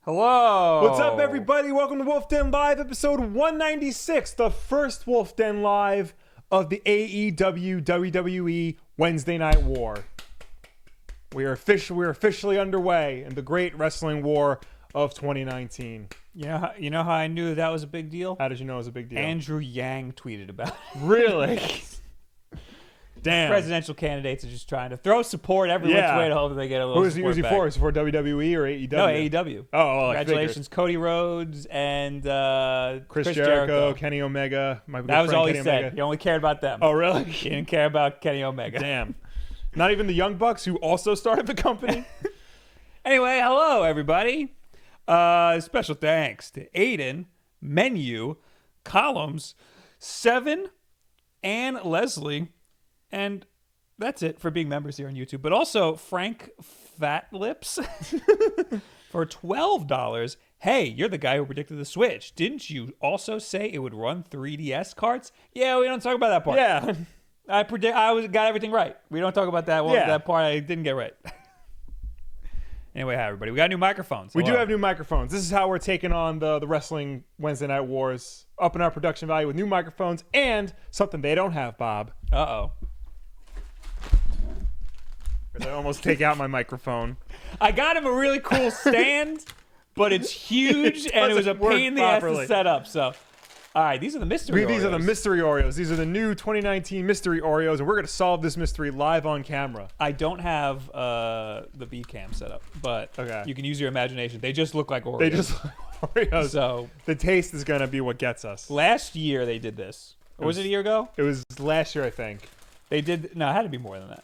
Hello. What's up, everybody? Welcome to Wolf Den Live, episode 196, the first Wolf Den Live of the AEW WWE Wednesday Night War. We are officially underway in the great wrestling war of 2019. You know how I knew that was a big deal? How did you know it was a big deal? Andrew Yang tweeted about it. Really? Damn. Presidential candidates are just trying to throw support every which way to hope that they get a little support Who was he back. for? Was he for WWE or AEW? No, AEW. Oh, well, congratulations, Cody Rhodes and Chris Jericho, Kenny Omega. That was all he said. He only cared about them. Oh, really? He didn't care about Kenny Omega. Damn. Not even the Young Bucks, who also started the company? Anyway, hello, everybody. Special thanks to Aiden, Menu, Columns, Seven, and Leslie. And that's it for being members here on YouTube. But also Frank Fatlips for $12. Hey, you're the guy who predicted the Switch. Didn't you also say it would run 3DS carts? Yeah, we don't talk about that part. Yeah. I got everything right. We don't talk about that one. That part I didn't get right. Anyway, hi everybody. We got new microphones. We do have new microphones. This is how we're taking on the Wrestling Wednesday Night Wars, upping our production value with new microphones and something they don't have, Bob. Uh-oh. I almost take out my microphone. I got him a really cool stand, but it's huge and it was a pain in the ass to set up. So, all right, these are the mystery Oreos. These are the mystery Oreos. These are the new 2019 mystery Oreos, and we're going to solve this mystery live on camera. I don't have the B cam set up, but you can use your imagination. They just look like Oreos. They just look like Oreos. So the taste is going to be what gets us. Last year they did this. Or was it a year ago? It was last year, I think. They did. No, it had to be more than that.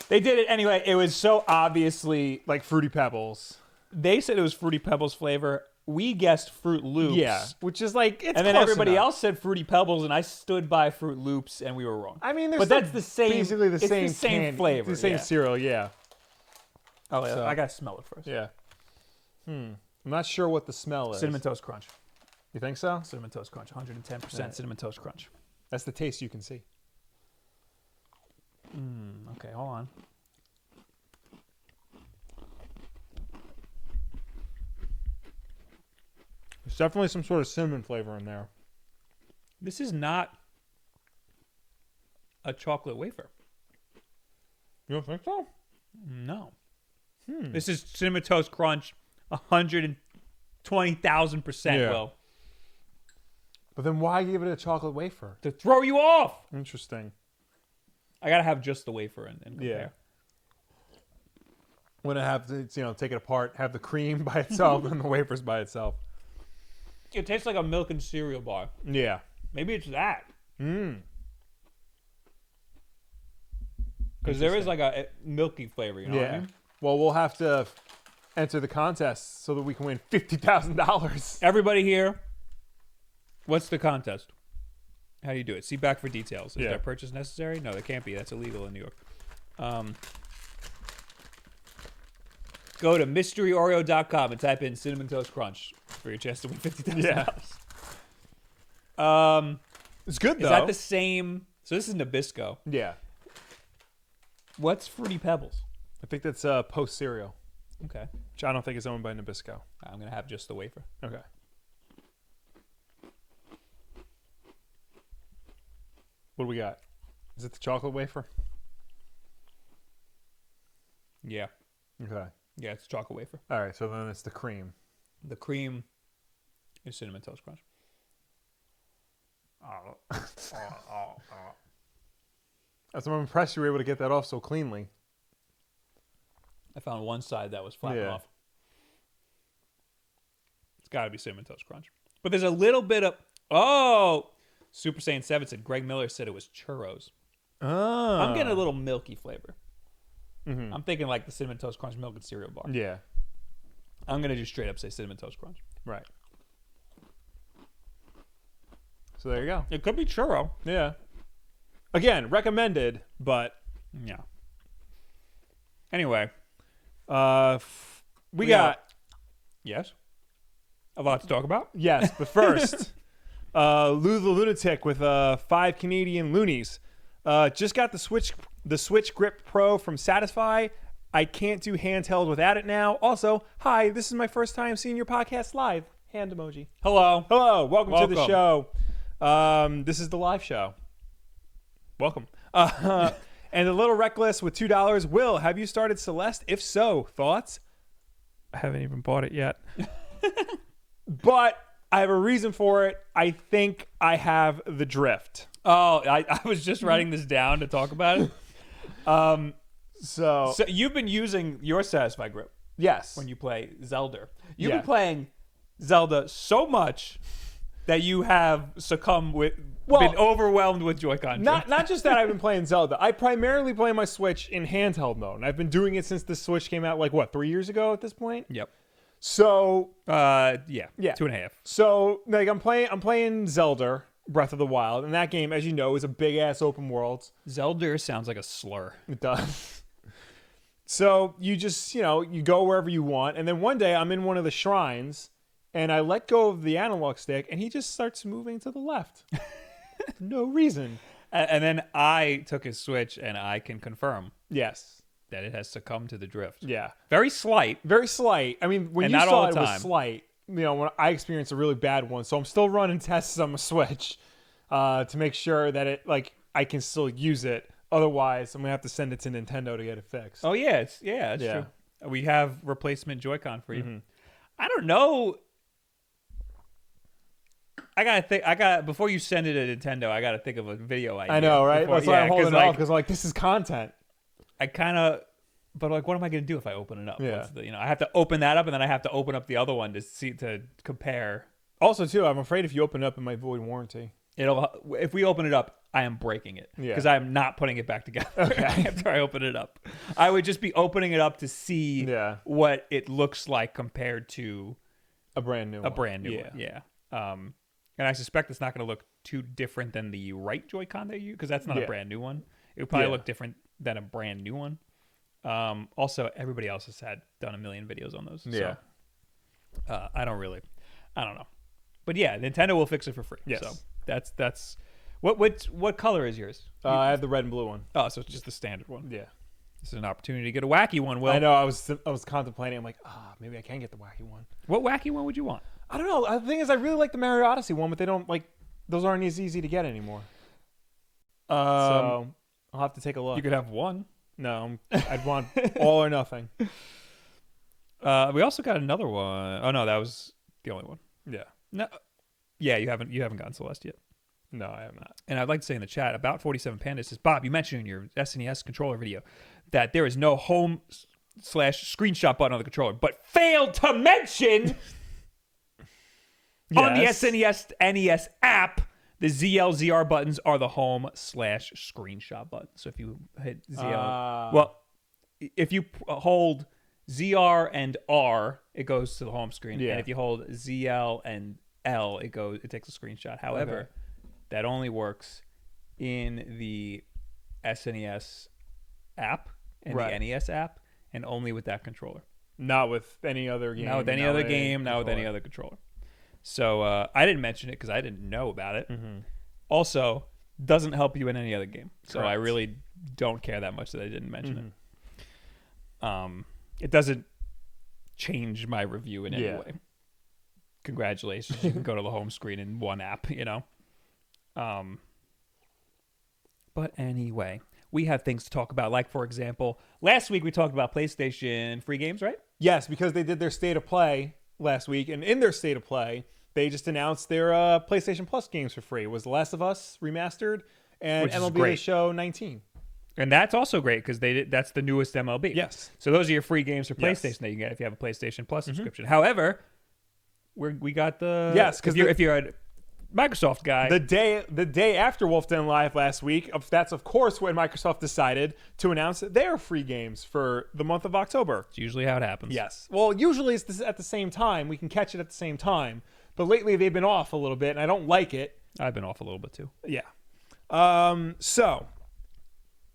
They did it anyway. It was so obviously like Fruity Pebbles. They said it was Fruity Pebbles flavor. We guessed Fruit Loops. Yeah, which is like it's and then close everybody enough. else said Fruity Pebbles, and I stood by Fruit Loops, and we were wrong. I mean, but that's the same. Basically, the same flavor, the same cereal. Yeah. Oh, yeah. So, I gotta smell it first. Yeah. I'm not sure what the smell is. Cinnamon Toast Crunch. You think so? Cinnamon Toast Crunch, 110% Cinnamon Toast Crunch. That's the taste you can see. Okay, hold on. There's definitely some sort of cinnamon flavor in there. This is not a chocolate wafer. You don't think so? No. This is Cinnamon Toast Crunch, 120,000%, Will. But then why give it a chocolate wafer? To throw you off. Interesting. I gotta have just the wafer and compare. Yeah. When I have to, take it apart, have the cream by itself and the wafers by itself. It tastes like a milk and cereal bar. Yeah. Maybe it's that. Because there is like a milky flavor, you know what I mean? Well, we'll have to enter the contest so that we can win $50,000. Everybody here, what's the contest? How do you do it? See back for details. Is there purchase necessary? No, there can't be. That's illegal in New York. Go to mysteryoreo.com and type in Cinnamon Toast Crunch for your chance to win $50,000. Yeah. It's good, though. Is that the same? So this is Nabisco. Yeah. What's Fruity Pebbles? I think that's Post cereal. Okay. Which I don't think is owned by Nabisco. I'm going to have just the wafer. Okay. What do we got? Is it the chocolate wafer? Yeah. Okay. Yeah, it's chocolate wafer. All right, so then it's the cream. The cream is Cinnamon Toast Crunch. I'm impressed you were able to get that off so cleanly. I found one side that was flapping off. It's got to be Cinnamon Toast Crunch. But there's a little bit of... Oh! Super Saiyan 7 said, Greg Miller said it was churros. Oh. I'm getting a little milky flavor. I'm thinking like the Cinnamon Toast Crunch milk and cereal bar. Yeah. I'm going to just straight up say Cinnamon Toast Crunch. Right. So there you go. It could be churro. Yeah. Again, recommended, but... Yeah. Anyway. We got... Yes? A lot to talk about? Yes, but first... Lou the Lunatic with 5 Canadian loonies. Just got the Switch Grip Pro from Satisfy. I can't do handheld without it now. Also, hi, this is my first time seeing your podcast live. Hand emoji. Hello. Hello, welcome to the show. This is the live show. Welcome. And a little reckless with $2. Will, have you started Celeste? If so, thoughts? I haven't even bought it yet. But I have a reason for it. I think I have the drift. Oh, I was just writing this down to talk about it. So You've been using your Satisfy grip yes. when you play Zelda. You've been playing Zelda so much that you have been overwhelmed with Joy-Con. Not just that I've been playing Zelda. I primarily play my Switch in handheld mode. And I've been doing it since the Switch came out, 3 years ago at this point? Yep. So 2.5. So I'm playing Zelda Breath of the Wild, and that game, as you know, is a big ass open world. Zelda sounds like a slur. It does. So you just you go wherever you want, and then one day I'm in one of the shrines, and I let go of the analog stick, and he just starts moving to the left. No reason. And then I took his Switch, and I can confirm. Yes. That it has succumbed to the drift. Yeah. Very slight. Very slight. I mean, when you saw it, it was slight. When I experienced a really bad one. So I'm still running tests on my Switch to make sure that I can still use it. Otherwise, I'm going to have to send it to Nintendo to get it fixed. Oh, yeah. It's true. We have replacement Joy-Con for you. Mm-hmm. I don't know. I gotta think. Before you send it to Nintendo, I gotta think of a video idea. I know, right? That's why I'm holding off, because this is content. But what am I going to do if I open it up? Yeah. I have to open that up, and then I have to open up the other one to compare. Also, too, I'm afraid if you open it up, it might void warranty. If we open it up, I am breaking it because I am not putting it back together after I open it up. I would just be opening it up to see what it looks like compared to a brand new one. Yeah. And I suspect it's not going to look too different than the right Joy-Con that you, because that's not a brand new one. It would probably look different than a brand new one. Also, everybody else has done a million videos on those. Yeah. So, I don't know. But yeah, Nintendo will fix it for free. Yes. So that's what color is yours? I have the red and blue one. Oh, so it's just the standard one. Yeah. This is an opportunity to get a wacky one. Well, I know. I was contemplating. I'm like, maybe I can get the wacky one. What wacky one would you want? I don't know. The thing is, I really like the Mario Odyssey one, but they don't those aren't as easy to get anymore. So I'll have to take a look. You could have one. No, I'd want all or nothing. We also got another one. Oh no, that was the only one. Yeah. No. Yeah, you haven't gotten Celeste yet. No, I have not. And I'd like to say in the chat, about 47 Panda says, Bob, you mentioned in your SNES controller video that there is no home/screenshot button on the controller, but failed to mention on the SNES NES app, the ZL/ZR buttons are the home/screenshot button. So if you hit ZL, if you hold ZR and R, it goes to the home screen. Yeah. And if you hold ZL and L, it takes a screenshot. However, that only works in the SNES app and the NES app, and only with that controller. Not with any other game. Not with any other game. Not with any other controller. So I didn't mention it because I didn't know about it. Mm-hmm. Also, doesn't help you in any other game. So Correct. I really don't care that much that I didn't mention it. It doesn't change my review in any way. Congratulations. You can go to the home screen in one app, But anyway, we have things to talk about. Like, for example, last week we talked about PlayStation free games, right? Yes, because they did their State of Play last week. And in their State of Play, they just announced their PlayStation Plus games for free. It was The Last of Us Remastered and MLB The Show 19. And that's also great because that's the newest MLB. Yes. So those are your free games for PlayStation that you can get if you have a PlayStation Plus subscription. However, we got the because if you're a Microsoft guy, the day after Wulff Den Live last week, that's of course when Microsoft decided to announce their free games for the month of October. It's usually how it happens. Yes. Well, usually it's at the same time. We can catch it at the same time. But lately they've been off a little bit, and I don't like it. I've been off a little bit too. Yeah. So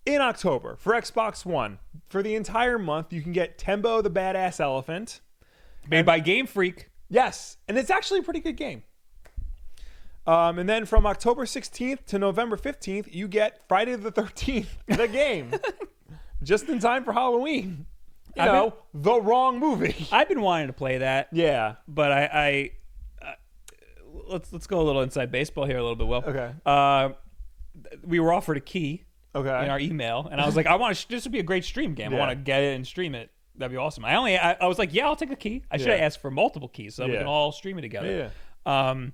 in October for Xbox One, for the entire month, you can get Tembo the Badass Elephant, made by Game Freak. Yes, and it's actually a pretty good game. And then from October 16th to November 15th, you get Friday the 13th, the game, just in time for Halloween. the wrong movie. I've been wanting to play that. Yeah. But I let's go a little inside baseball here a little bit, Will. Okay. We were offered a key Okay. in our email, and I was like, this would be a great stream game. I want to get it and stream it. That'd be awesome. I was like, yeah, I'll take the key. I should have asked for multiple keys so that we can all stream it together. Yeah.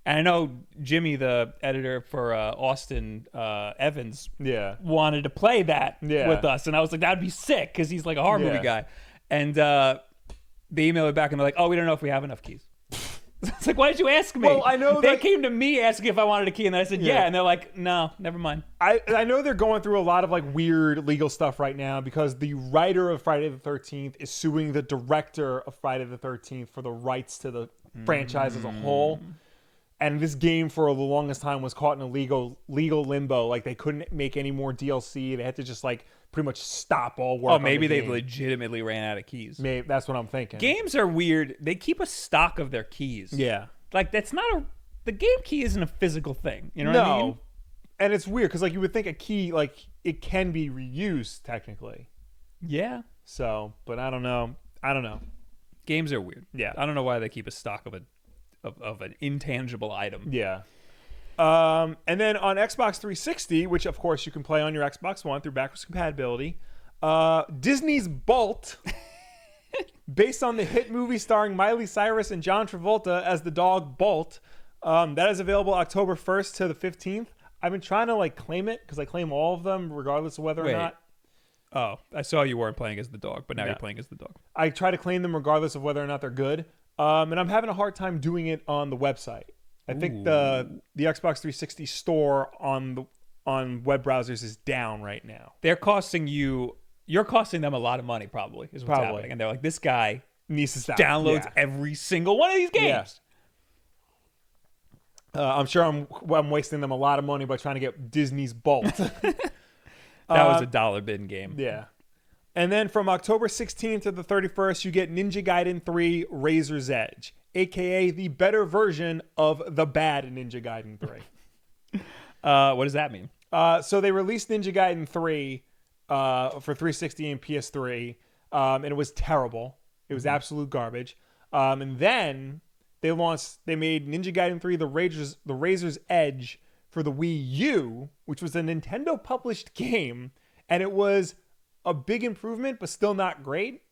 And I know Jimmy, the editor for Austin Evans, wanted to play that with us, and I was like, that'd be sick because he's like a horror movie guy. And they emailed me back, and they're like, oh, we don't know if we have enough keys. It's like, why did you ask me? Well, I know they came to me asking if I wanted a key, and I said and they're like, no, never mind. I know they're going through a lot of like weird legal stuff right now because the writer of Friday the 13th is suing the director of Friday the 13th for the rights to the franchise as a whole. And this game for the longest time was caught in a legal limbo. Like they couldn't make any more DLC. They had to just like pretty much stop all work. Oh, maybe they legitimately ran out of keys. Maybe that's what I'm thinking. Games are weird. They keep a stock of their keys. Yeah. Like that's not the game key isn't a physical thing. You know what I mean? And it's weird because like you would think a key like it can be reused technically. Yeah. So, but I don't know. Games are weird. Yeah. I don't know why they keep a stock of an intangible item. Yeah. And then on Xbox 360, which of course you can play on your Xbox One through backwards compatibility, Disney's Bolt, based on the hit movie starring Miley Cyrus and John Travolta as the dog Bolt, that is available October 1st to the 15th. I've been trying to like claim it because I claim all of them regardless of whether or not. Oh, I saw you weren't playing as the dog, but now you're playing as the dog. I try to claim them regardless of whether or not they're good. And I'm having a hard time doing it on the website. I think the Xbox 360 store on web browsers is down right now. You're costing them a lot of money probably is what's happening. And they're like, this guy needs to stop. Downloads every single one of these games. Yeah. I'm sure I'm wasting them a lot of money by trying to get Disney's Bolt. That was a dollar bin game. Yeah. And then from October 16th to the 31st, you get Ninja Gaiden 3 Razor's Edge, a.k.a. the better version of the bad Ninja Gaiden 3. What does that mean? So they released Ninja Gaiden 3 for 360 and PS3, and it was terrible. It was absolute garbage. And then they made Ninja Gaiden 3 the Razor's Edge for the Wii U, which was a Nintendo-published game, and it was a big improvement, but still not great.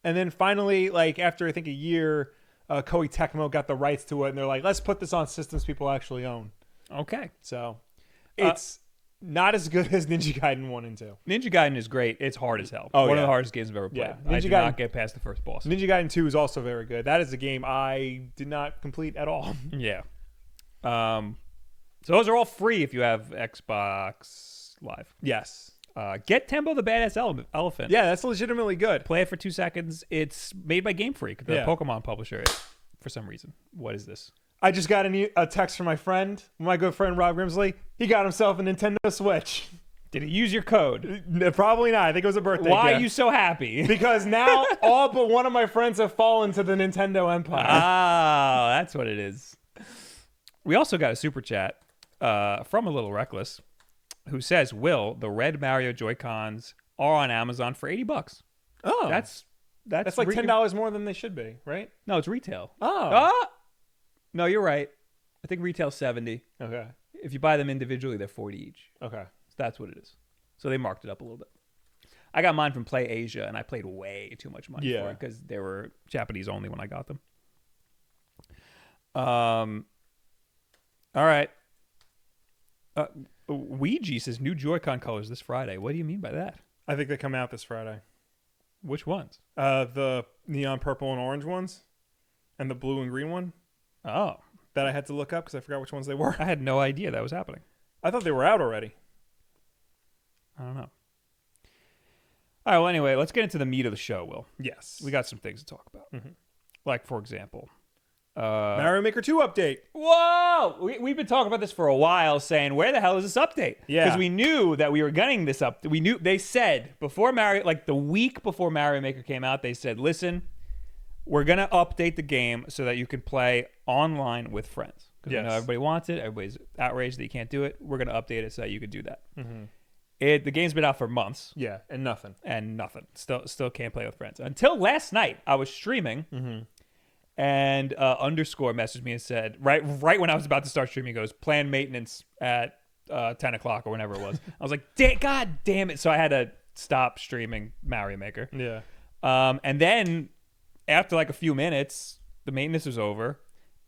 And then finally, like after I think a year, Koei Tecmo got the rights to it, and they're like, let's put this on systems people actually own. Okay. So it's not as good as Ninja Gaiden 1 and 2. Ninja Gaiden is great. It's hard as hell. One of the hardest games I've ever played. Yeah. I did not get past the first boss. Ninja Gaiden 2 is also very good. That is a game I did not complete at all. Yeah. So those are all free if you have Xbox Live. Yes. Get Tembo the Badass Elephant. Yeah, that's legitimately good. Play it for 2 seconds. It's made by Game Freak, the Pokemon publisher, for some reason. What is this? I just got a text from my good friend Rob Grimsley. He got himself a Nintendo Switch. Did he use your code? Probably not. I think it was a birthday Why gift. are you so happy? Because now all but one of my friends have fallen to the Nintendo empire. Ah, that's what it is. We also got a super chat from a Little Reckless, who says, Will, the red Mario Joy-Cons are on Amazon for $80. Oh. That's like $10 more than they should be, right? No, it's retail. Oh. No, you're right. I think retail's $70. Okay. If you buy them individually, they're $40 each. Okay. So that's what it is. So they marked it up a little bit. I got mine from Play Asia, and I paid way too much money for it because they were Japanese only when I got them. All right. Ouija says new Joy-Con colors this Friday. What do you mean by that? I think they come out this Friday. Which ones? The neon purple and orange ones, and the blue and green one. Oh, that I had to look up because I forgot which ones they were. I had no idea that was happening. I thought they were out already. I don't know. All right. Well, anyway, let's get into the meat of the show. Will. Yes, we got some things to talk about. Mm-hmm. Like, for example, Mario Maker 2 update. Whoa! We've been talking about this for a while, saying, where the hell is this update? Yeah. Because we knew that we were getting this up. We knew, they said, before Mario, like the week before Mario Maker came out, they said, listen, we're going to update the game so that you can play online with friends. Because I know everybody wants it. Everybody's outraged that you can't do it. We're going to update it so that you can do that. Mm-hmm. The game's been out for months. Yeah, and nothing. Still can't play with friends. Until last night, I was streaming, and Underscore messaged me and said, right when I was about to start streaming, he goes, plan maintenance at 10 o'clock or whenever it was. I was like, God damn it. So I had to stop streaming Mario Maker. Yeah. And then after like a few minutes, the maintenance was over,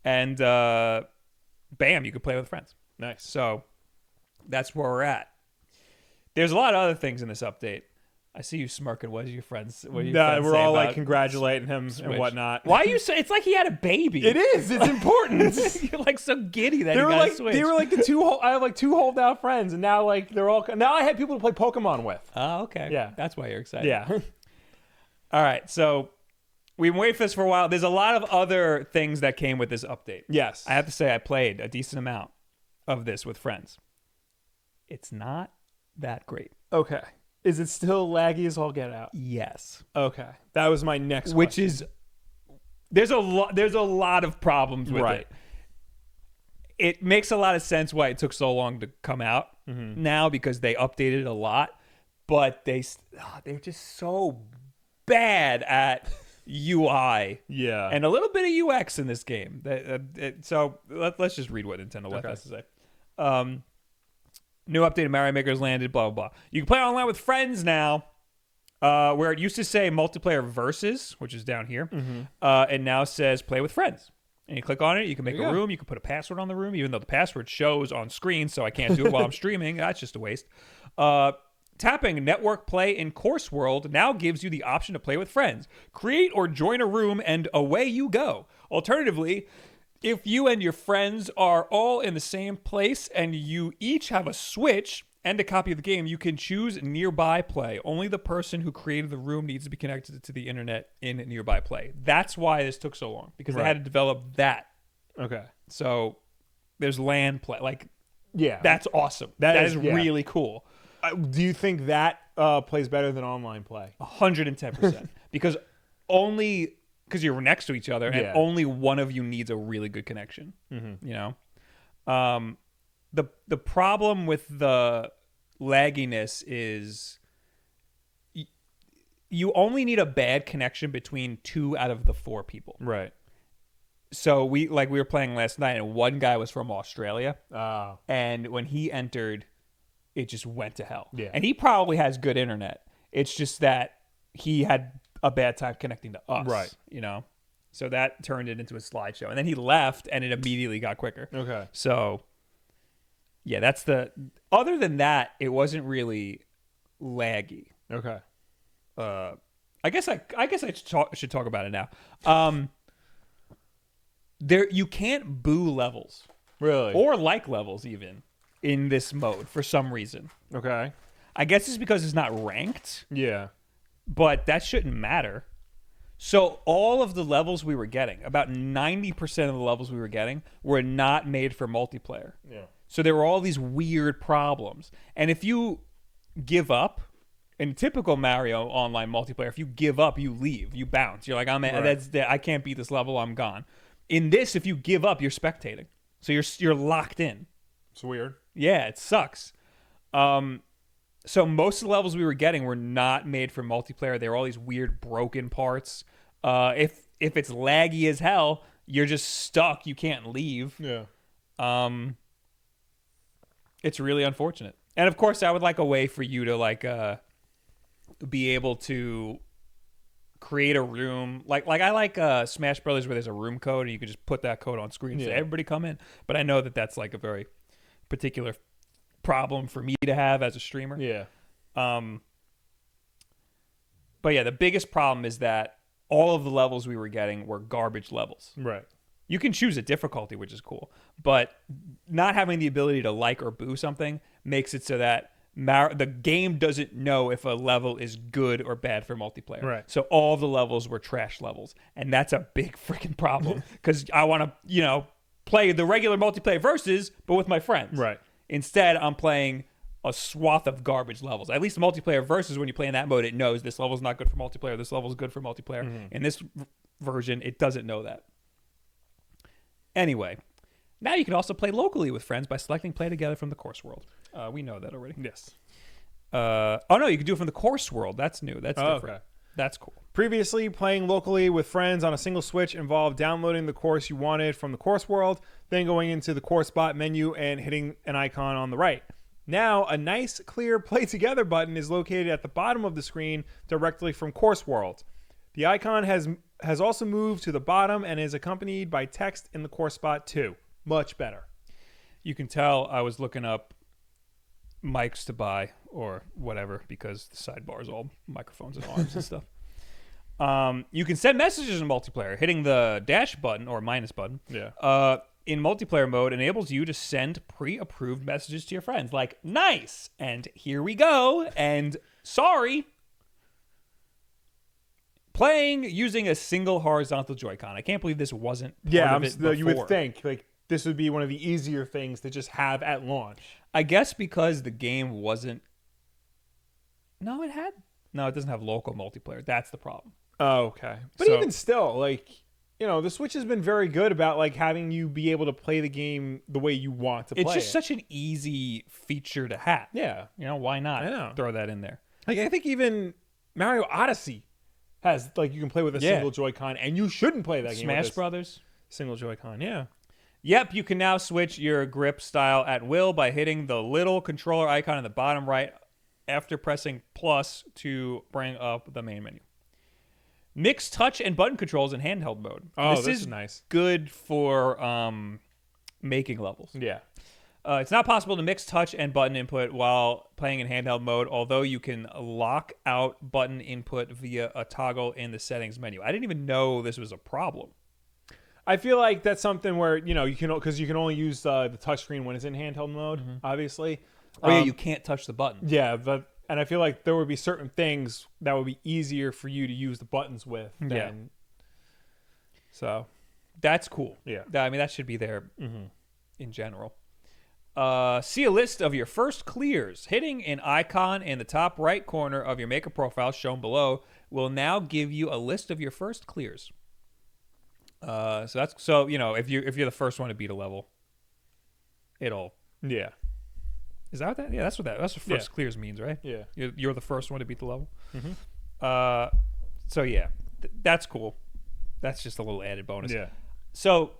and bam, you could play with friends. Nice. So that's where we're at. There's a lot of other things in this update. I see you smirking. What are your friends? What are your friends we're say all about like congratulating him Switch? and whatnot. Why are you say it's like he had a baby? It is. It's important. You're like so giddy that They he were got like a Switch. they were like the two. I have like two holdout friends, and now like they're all. Now I have people to play Pokemon with. Oh, okay. Yeah. That's why you're excited. Yeah. All right. So we've been waiting for this for a while. There's a lot of other things that came with this update. Yes. I have to say I played a decent amount of this with friends. It's not that great. Okay. Is it still laggy as all get out? Yes. Okay. That was my next Which question. is there's a lot of problems with Right. it. It makes a lot of sense why it took so long to come out now, because they updated it a lot, but they're just so bad at UI Yeah. and a little bit of UX in this game. So let's just read what Nintendo Life has to say. New updated Mario Maker's landed, blah, blah, blah. You can play online with friends now, where it used to say multiplayer versus, which is down here, and now says play with friends. And you click on it, you can make a room, you can put a password on the room, even though the password shows on screen, so I can't do it while I'm streaming. That's just a waste. Tapping Network Play in Course World now gives you the option to play with friends. Create or join a room, and away you go. Alternatively, if you and your friends are all in the same place and you each have a Switch and a copy of the game, you can choose nearby play. Only the person who created the room needs to be connected to the internet in nearby play. That's why this took so long, because they had to develop that. Okay. So there's LAN play. Like, Yeah. that's awesome. That is yeah. really cool. Do you think that plays better than online play? 110%. Because you're next to each other, and only one of you needs a really good connection. You know, the problem with the lagginess is you only need a bad connection between 2 out of the 4 people. Right. So we were playing last night, and one guy was from Australia, Oh. and when he entered, it just went to hell. Yeah. And he probably has good internet. It's just that he had a bad time connecting to us. Right. You know? So that turned it into a slideshow. And then he left, and it immediately got quicker. Okay. So, yeah, other than that, it wasn't really laggy. Okay. I guess I should talk about it now. You can't boo levels. Really? Or like levels even in this mode for some reason. Okay. I guess it's because it's not ranked, Yeah. but that shouldn't matter. So all of the levels we were getting, about 90% of the levels we were getting, were not made for multiplayer. Yeah. So there were all these weird problems. And if you give up, in typical Mario online multiplayer, if you give up, you leave, you bounce. You're like, I can't beat this level, I'm gone. In this, if you give up, you're spectating. So you're locked in. It's weird. Yeah, it sucks. So most of the levels we were getting were not made for multiplayer. They were all these weird broken parts. If it's laggy as hell, you're just stuck. You can't leave. Yeah. It's really unfortunate. And of course, I would like a way for you to be able to create a room. Like I like Smash Brothers, where there's a room code and you can just put that code on screen and say, everybody come in. But I know that that's like a very particular problem for me to have as a streamer. Yeah. But yeah, the biggest problem is that all of the levels we were getting were garbage levels. Right. You can choose a difficulty, which is cool, but not having the ability to like or boo something makes it so that the game doesn't know if a level is good or bad for multiplayer. Right. So all of the levels were trash levels, and that's a big freaking problem because I want to, play the regular multiplayer versus, but with my friends. Right. Instead, I'm playing a swath of garbage levels. At least multiplayer versus, when you play in that mode, it knows this level's not good for multiplayer. This level's good for multiplayer. In this version, it doesn't know that. Anyway, now you can also play locally with friends by selecting Play Together from the course world. We know that already. Yes. Oh no, you can do it from the course world. That's new. That's different. Okay. That's cool. Previously, playing locally with friends on a single Switch involved downloading the course you wanted from the course world, then going into the course spot menu and hitting an icon on the right. Now, a nice, clear Play Together button is located at the bottom of the screen directly from Course World. The icon has also moved to the bottom and is accompanied by text in the course spot too. Much better. You can tell I was looking up mics to buy or whatever because the sidebar is all microphones and arms and stuff. You can send messages in multiplayer. Hitting the dash button or minus button in multiplayer mode enables you to send pre-approved messages to your friends like nice and here we go and sorry. Playing using a single horizontal Joy-Con. I can't believe this wasn't part of it before. You would think like this would be one of the easier things to just have at launch. I guess because the game wasn't... No, it doesn't have local multiplayer. That's the problem. Oh, okay. But even still, like, you know, the Switch has been very good about like having you be able to play the game the way you want to play it. It's just such an easy feature to have. Yeah. You know, why not throw that in there? Like, I think even Mario Odyssey has, like, you can play with a single Joy-Con, and you shouldn't play that game Smash Brothers. Single Joy-Con, yeah. Yep, you can now switch your grip style at will by hitting the little controller icon in the bottom right after pressing plus to bring up the main menu. Mix touch and button controls in handheld mode. Oh, this is nice. Good for making levels. Yeah. It's not possible to mix touch and button input while playing in handheld mode, although you can lock out button input via a toggle in the settings menu. I didn't even know this was a problem. I feel like that's something where, you know, you can, because you can only use the touchscreen when it's in handheld mode, obviously. Oh, yeah, you can't touch the button. Yeah, and I feel like there would be certain things that would be easier for you to use the buttons with. So that's cool. Yeah. I mean, that should be there in general. See a list of your first clears. Hitting an icon in the top right corner of your Maker profile shown below will now give you a list of your first clears. So you know, if you're the first one to beat a level, it'll Is that what that? Yeah, that's what first clears means, right? Yeah. You're the first one to beat the level. So yeah, that's cool. That's just a little added bonus. Yeah. So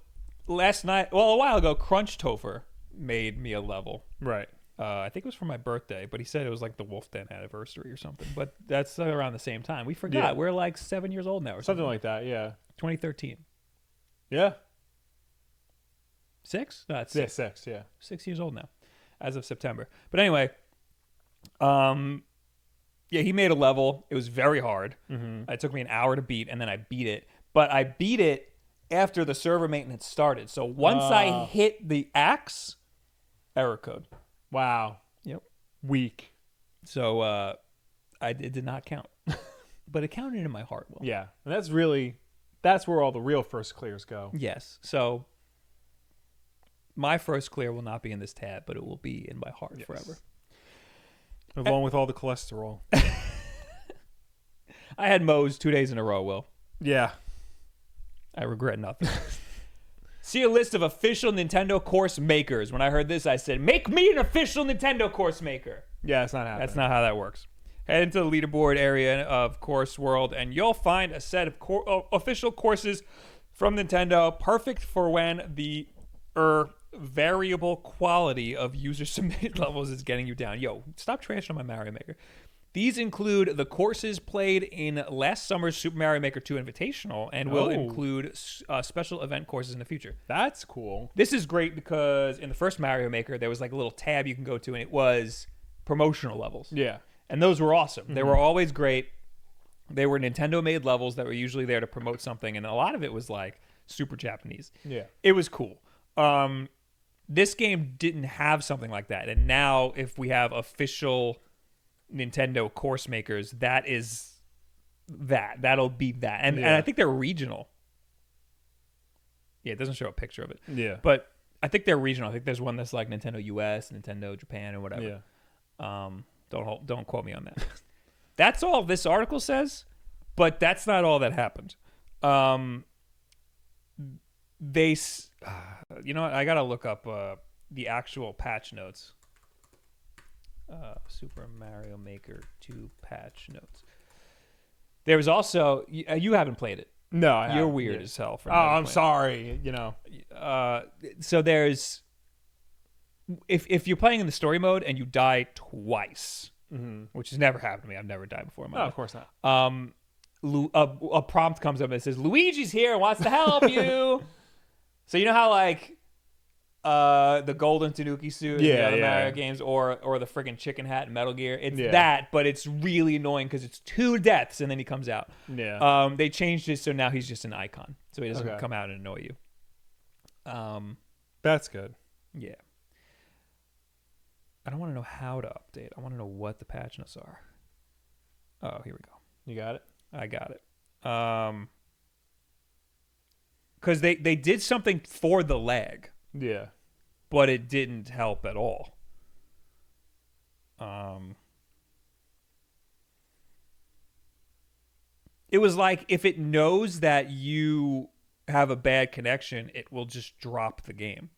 a while ago, Crunch Topher made me a level. Right. I think it was for my birthday, but he said it was like the Wulff Den anniversary or something. But that's around the same time. We forgot. Yeah. We're like 7 years old now or something like that, yeah. 2013. Yeah. 6? No, it's 6. 6, yeah. 6 years old now, as of September. But anyway, yeah, he made a level. It was very hard. It took me an hour to beat, and then I beat it. But I beat it after the server maintenance started. So once I hit the axe, error code. Wow. Yep. Weak. So it did not count. But it counted in my heart. Well. Yeah. And that's where all the real first clears go. Yes. So my first clear will not be in this tab, but it will be in my heart forever. Along with all the cholesterol. I had Moe's 2 days in a row, Will. Yeah. I regret nothing. See a list of official Nintendo course makers. When I heard this, I said, make me an official Nintendo course maker. Yeah, it's not happening. That's not how that works. Head into the leaderboard area of Course World, and you'll find a set of official courses from Nintendo, perfect for when the variable quality of user-submitted levels is getting you down. Yo, stop trashing on my Mario Maker. These include the courses played in last summer's Super Mario Maker 2 Invitational and will include special event courses in the future. That's cool. This is great because in the first Mario Maker, there was like a little tab you can go to, and it was promotional levels. Yeah. And those were awesome. They were always great. They were Nintendo-made levels that were usually there to promote something, and a lot of it was like super Japanese. Yeah. It was cool. This game didn't have something like that, and now if we have official Nintendo course makers, that'll be that. And I think they're regional. Yeah, it doesn't show a picture of it. Yeah. But I think they're regional. I think there's one that's like Nintendo US, Nintendo Japan, or whatever. Yeah. Don't quote me on that. That's all this article says, but that's not all that happened. You know what? I gotta look up the actual patch notes. Super Mario Maker 2 patch notes. There was also you haven't played it. No, I You're haven't. weird Yeah. as hell for. Oh, I'm sorry. So there's if you're playing in the story mode and you die twice, which has never happened to me. I've never died before in my life. Of course not. A prompt comes up and says, "Luigi's here and wants to help you." So you know how like the golden Tanuki suit in the other Mario games, or the friggin' chicken hat in Metal Gear. It's that, but it's really annoying because it's 2 deaths and then he comes out. Yeah. They changed it so now he's just an icon, so he doesn't come out and annoy you. That's good. Yeah. I don't want to know how to update. I want to know what the patch notes are. Oh, here we go. You got it? I got it. Because they did something for the lag. Yeah. But it didn't help at all. It was like if it knows that you have a bad connection, it will just drop the game.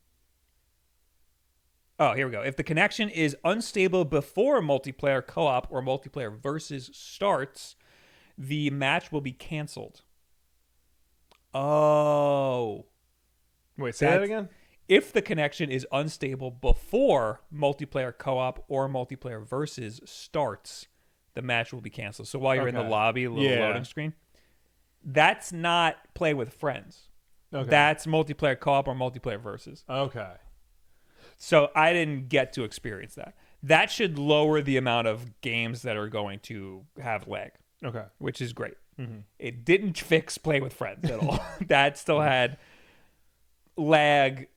Oh, here we go. If the connection is unstable before multiplayer co-op or multiplayer versus starts, the match will be canceled. Oh. Wait, say that again? If the connection is unstable before multiplayer co-op or multiplayer versus starts, the match will be canceled. So while you're in the lobby, a little loading screen, that's not play with friends. Okay. That's multiplayer co-op or multiplayer versus. Okay. So I didn't get to experience that. That should lower the amount of games that are going to have lag. Okay. Which is great. It didn't fix play with friends at all. That still had lag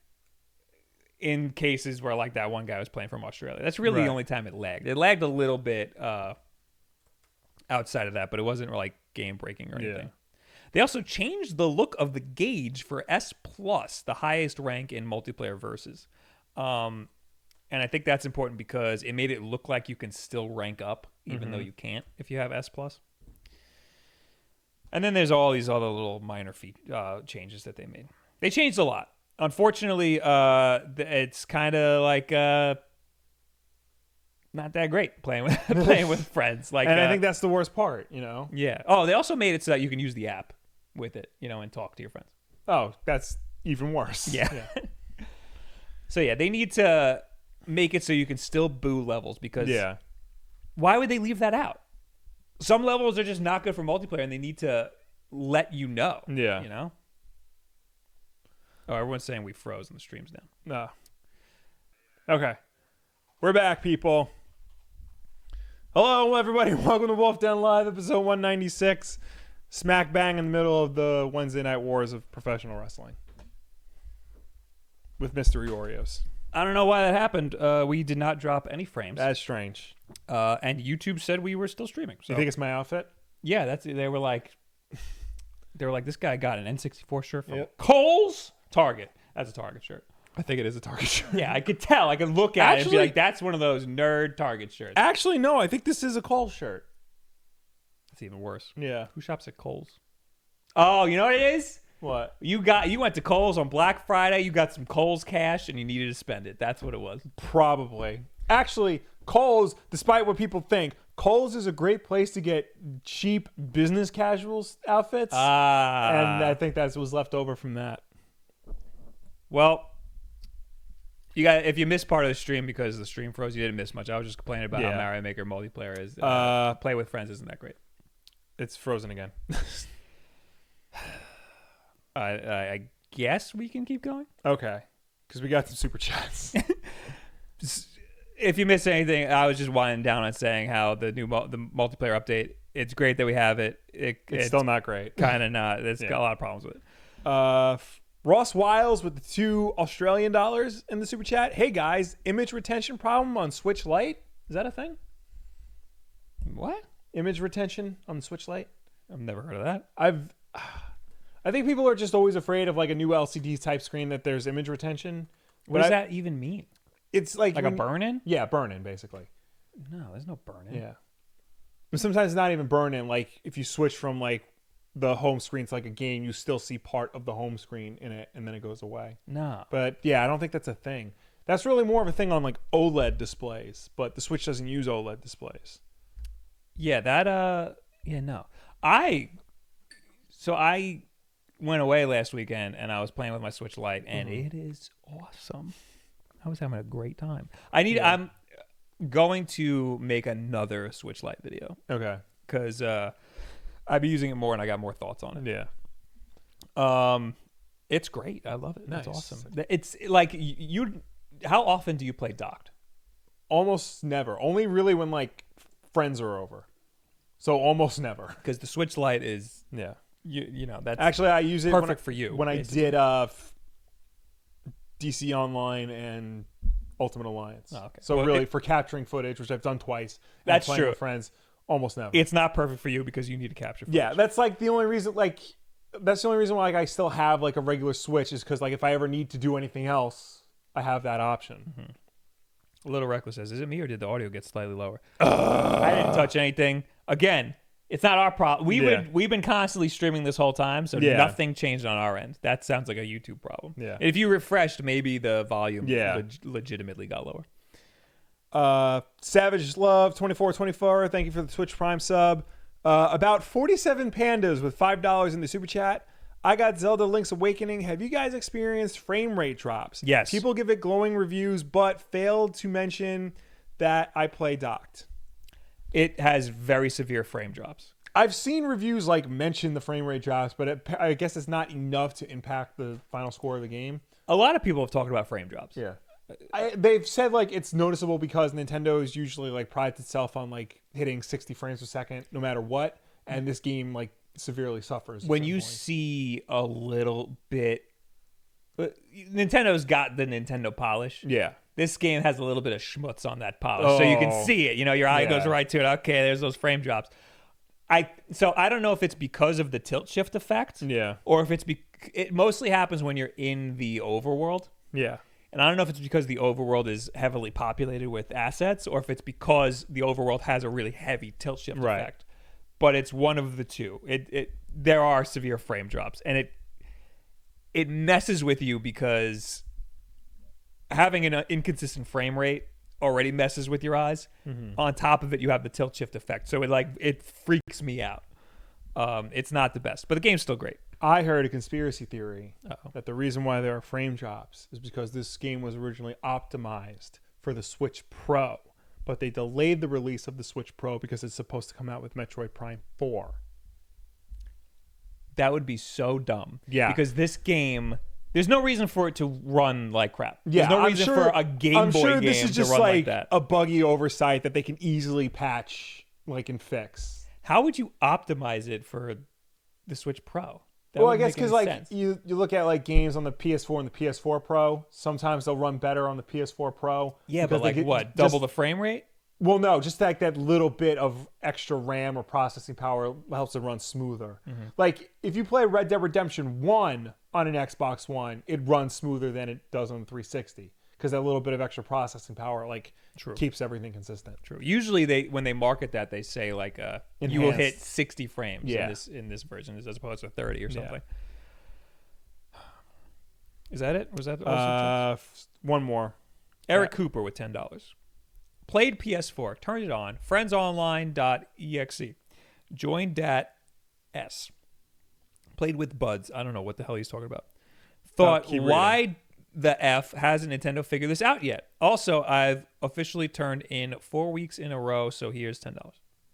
in cases where like that one guy was playing from Australia. That's really the only time it lagged. It lagged a little bit outside of that, but it wasn't like game breaking or anything. They also changed the look of the gauge for S+, the highest rank in multiplayer versus. And I think that's important because it made it look like you can still rank up even though you can't if you have S+. And then there's all these other little minor changes that they made. They changed a lot. Unfortunately, it's kind of like not that great playing with friends. Like, and I think that's the worst part, you know? Yeah. Oh, they also made it so that you can use the app with it, you know, and talk to your friends. Oh, that's even worse. Yeah. So yeah, they need to make it so you can still boo levels because why would they leave that out? Some levels are just not good for multiplayer and they need to let you know. Yeah. You know? Oh, everyone's saying we froze and the stream's down. No. Okay. We're back, people. Hello, everybody. Welcome to Wulff Den Live, episode 196. Smack bang in the middle of the Wednesday night wars of professional wrestling. With mystery Oreos. I don't know why that happened. We did not drop any frames. That's strange. And YouTube said we were still streaming. So. You think it's my outfit? Yeah, they were like, this guy got an N64 shirt from Kohl's Target. That's a Target shirt. I think it is a Target shirt. Yeah, I could tell. I could look at it and be like, that's one of those nerd Target shirts. Actually, no. I think this is a Kohl's shirt. That's even worse. Yeah. Who shops at Kohl's? Oh, you know what it is? What? You went to Kohl's on Black Friday. You got some Kohl's cash and you needed to spend it. That's what it was. Probably. Actually, Kohl's, despite what people think, Kohl's is a great place to get cheap business casuals outfits. And I think that was left over from that. Well, if you missed part of the stream because the stream froze, you didn't miss much. I was just complaining about how Mario Maker multiplayer is. Play with friends isn't that great. It's frozen again. I guess we can keep going. Okay, because we got some super chats. If you missed anything, I was just winding down on saying how the multiplayer update. It's great that we have it. It's still not great. Kind of not. It's got a lot of problems with it. Ross Wiles with the $2 Australian in the super chat. Hey guys, image retention problem on Switch Lite. Is that a thing? What? Image retention on the Switch Lite? I've never heard of that. I think people are just always afraid of like a new LCD type screen that there's image retention. What does that even mean? It's like a burn-in? Yeah, burn-in basically. No, there's no burn-in. Yeah. But sometimes it's not even burn-in. Like if you switch from like the home screen to like a game, you still see part of the home screen in it and then it goes away. No. But yeah, I don't think that's a thing. That's really more of a thing on like OLED displays, but the Switch doesn't use OLED displays. Yeah, that no. I went away last weekend and I was playing with my Switch Lite and it is awesome. I was having a great time. I'm going to make another Switch Lite video. Okay. Cuz I've been using it more and I got more thoughts on it. Yeah. It's great. I love it. Nice. It's awesome. It's like how often do you play docked? Almost never. Only really when like friends are over. So almost never. Because the Switch Lite is you know that's actually I use it perfect for you. When basically. I did DC Online and Ultimate Alliance. Oh, okay. So Well, really for capturing footage, which I've done twice. And That's playing true. With friends, almost never. It's not perfect for you because you need to capture footage. Yeah, that's like the only reason. Like that's the only reason why I still have like a regular Switch is because like if I ever need to do anything else, I have that option. A little reckless says, "Is it me or did the audio get slightly lower?" I didn't touch anything. Again, it's not our problem. We've been constantly streaming this whole time, so nothing changed on our end. That sounds like a YouTube problem. Yeah. If you refreshed, maybe the volume Yeah. legitimately got lower. Savage Love 2424. Thank you for the Twitch Prime sub. About 47 pandas with $5 in the super chat. I got Zelda Link's Awakening. Have you guys experienced frame rate drops? Yes. People give it glowing reviews, but failed to mention that I play docked. It has very severe frame drops. I've seen reviews like mention the frame rate drops, but I guess it's not enough to impact the final score of the game. A lot of people have talked about frame drops. Yeah. They've said like it's noticeable because Nintendo is usually like prides itself on like hitting 60 frames per second no matter what, and this game like severely suffers. When you see a little bit, Nintendo's got the Nintendo polish. Yeah. This game has a little bit of schmutz on that polish, so you can see it. You know, your eye goes right to it. Okay, there's those frame drops. So I don't know if it's because of the tilt shift effect, or if it's it mostly happens when you're in the overworld. Yeah. And I don't know if it's because the overworld is heavily populated with assets, or if it's because the overworld has a really heavy tilt shift effect. But it's one of the two. There are severe frame drops, and it messes with you because having an inconsistent frame rate already messes with your eyes. On top of it, you have the tilt shift effect, so it freaks me out. It's not the best, but the game's still great. I heard a conspiracy theory that the reason why there are frame drops is because this game was originally optimized for the Switch Pro, but they delayed the release of the Switch Pro because it's supposed to come out with Metroid Prime 4. That would be so dumb. Yeah. Because this game, there's no reason for it to run like crap. Yeah, There's no reason for a Game Boy game this is just to run like like that. a buggy oversight that they can easily patch and fix. How would you optimize it for the Switch Pro? Well, I guess because you look at like games on the PS4 and the PS4 Pro. Sometimes they'll run better on the PS4 Pro. Yeah, but like what? Double the frame rate? Well, no, just like that little bit of extra RAM or processing power helps it run smoother. Like if you play Red Dead Redemption 1 on an Xbox One, it runs smoother than it does on the 360 because that little bit of extra processing power keeps everything consistent. True. Usually when they market that, they say like you will hit 60 frames in this version as opposed to 30 or something. Yeah. Is that it? Was that one more? Eric Cooper with $10. Played PS4, turned it on, friendsonline.exe, joined dat S. Played with buds. I don't know what the hell he's talking about. Thought, why the F hasn't Nintendo figured this out yet? Also, I've officially turned in 4 weeks in a row, so here's $10.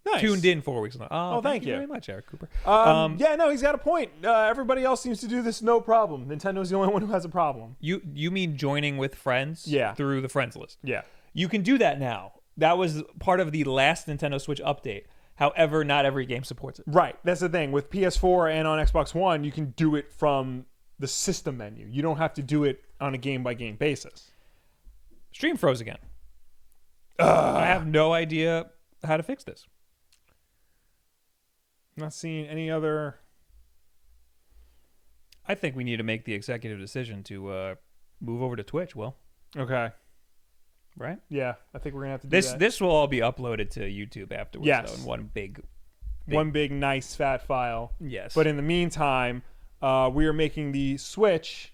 Nice. Tuned in 4 weeks in a row. Oh, thank you very much, Eric Cooper. Yeah, no, he's got a point. Everybody else seems to do this no problem. Nintendo's the only one who has a problem. You mean joining with friends? Yeah. Through the friends list? Yeah. You can do that now. That was part of the last Nintendo Switch update. However, not every game supports it. Right. That's the thing. With PS4 and on Xbox One, you can do it from the system menu. You don't have to do it on a game-by-game basis. Stream froze again. I have no idea how to fix this. I'm not seeing any other... I think we need to make the executive decision to move over to Twitch, Will. Okay. Right? Yeah, I think we're going to have to do that. This will all be uploaded to YouTube afterwards, yes. though, in one big, nice, fat file. Yes. But in the meantime, we are making the switch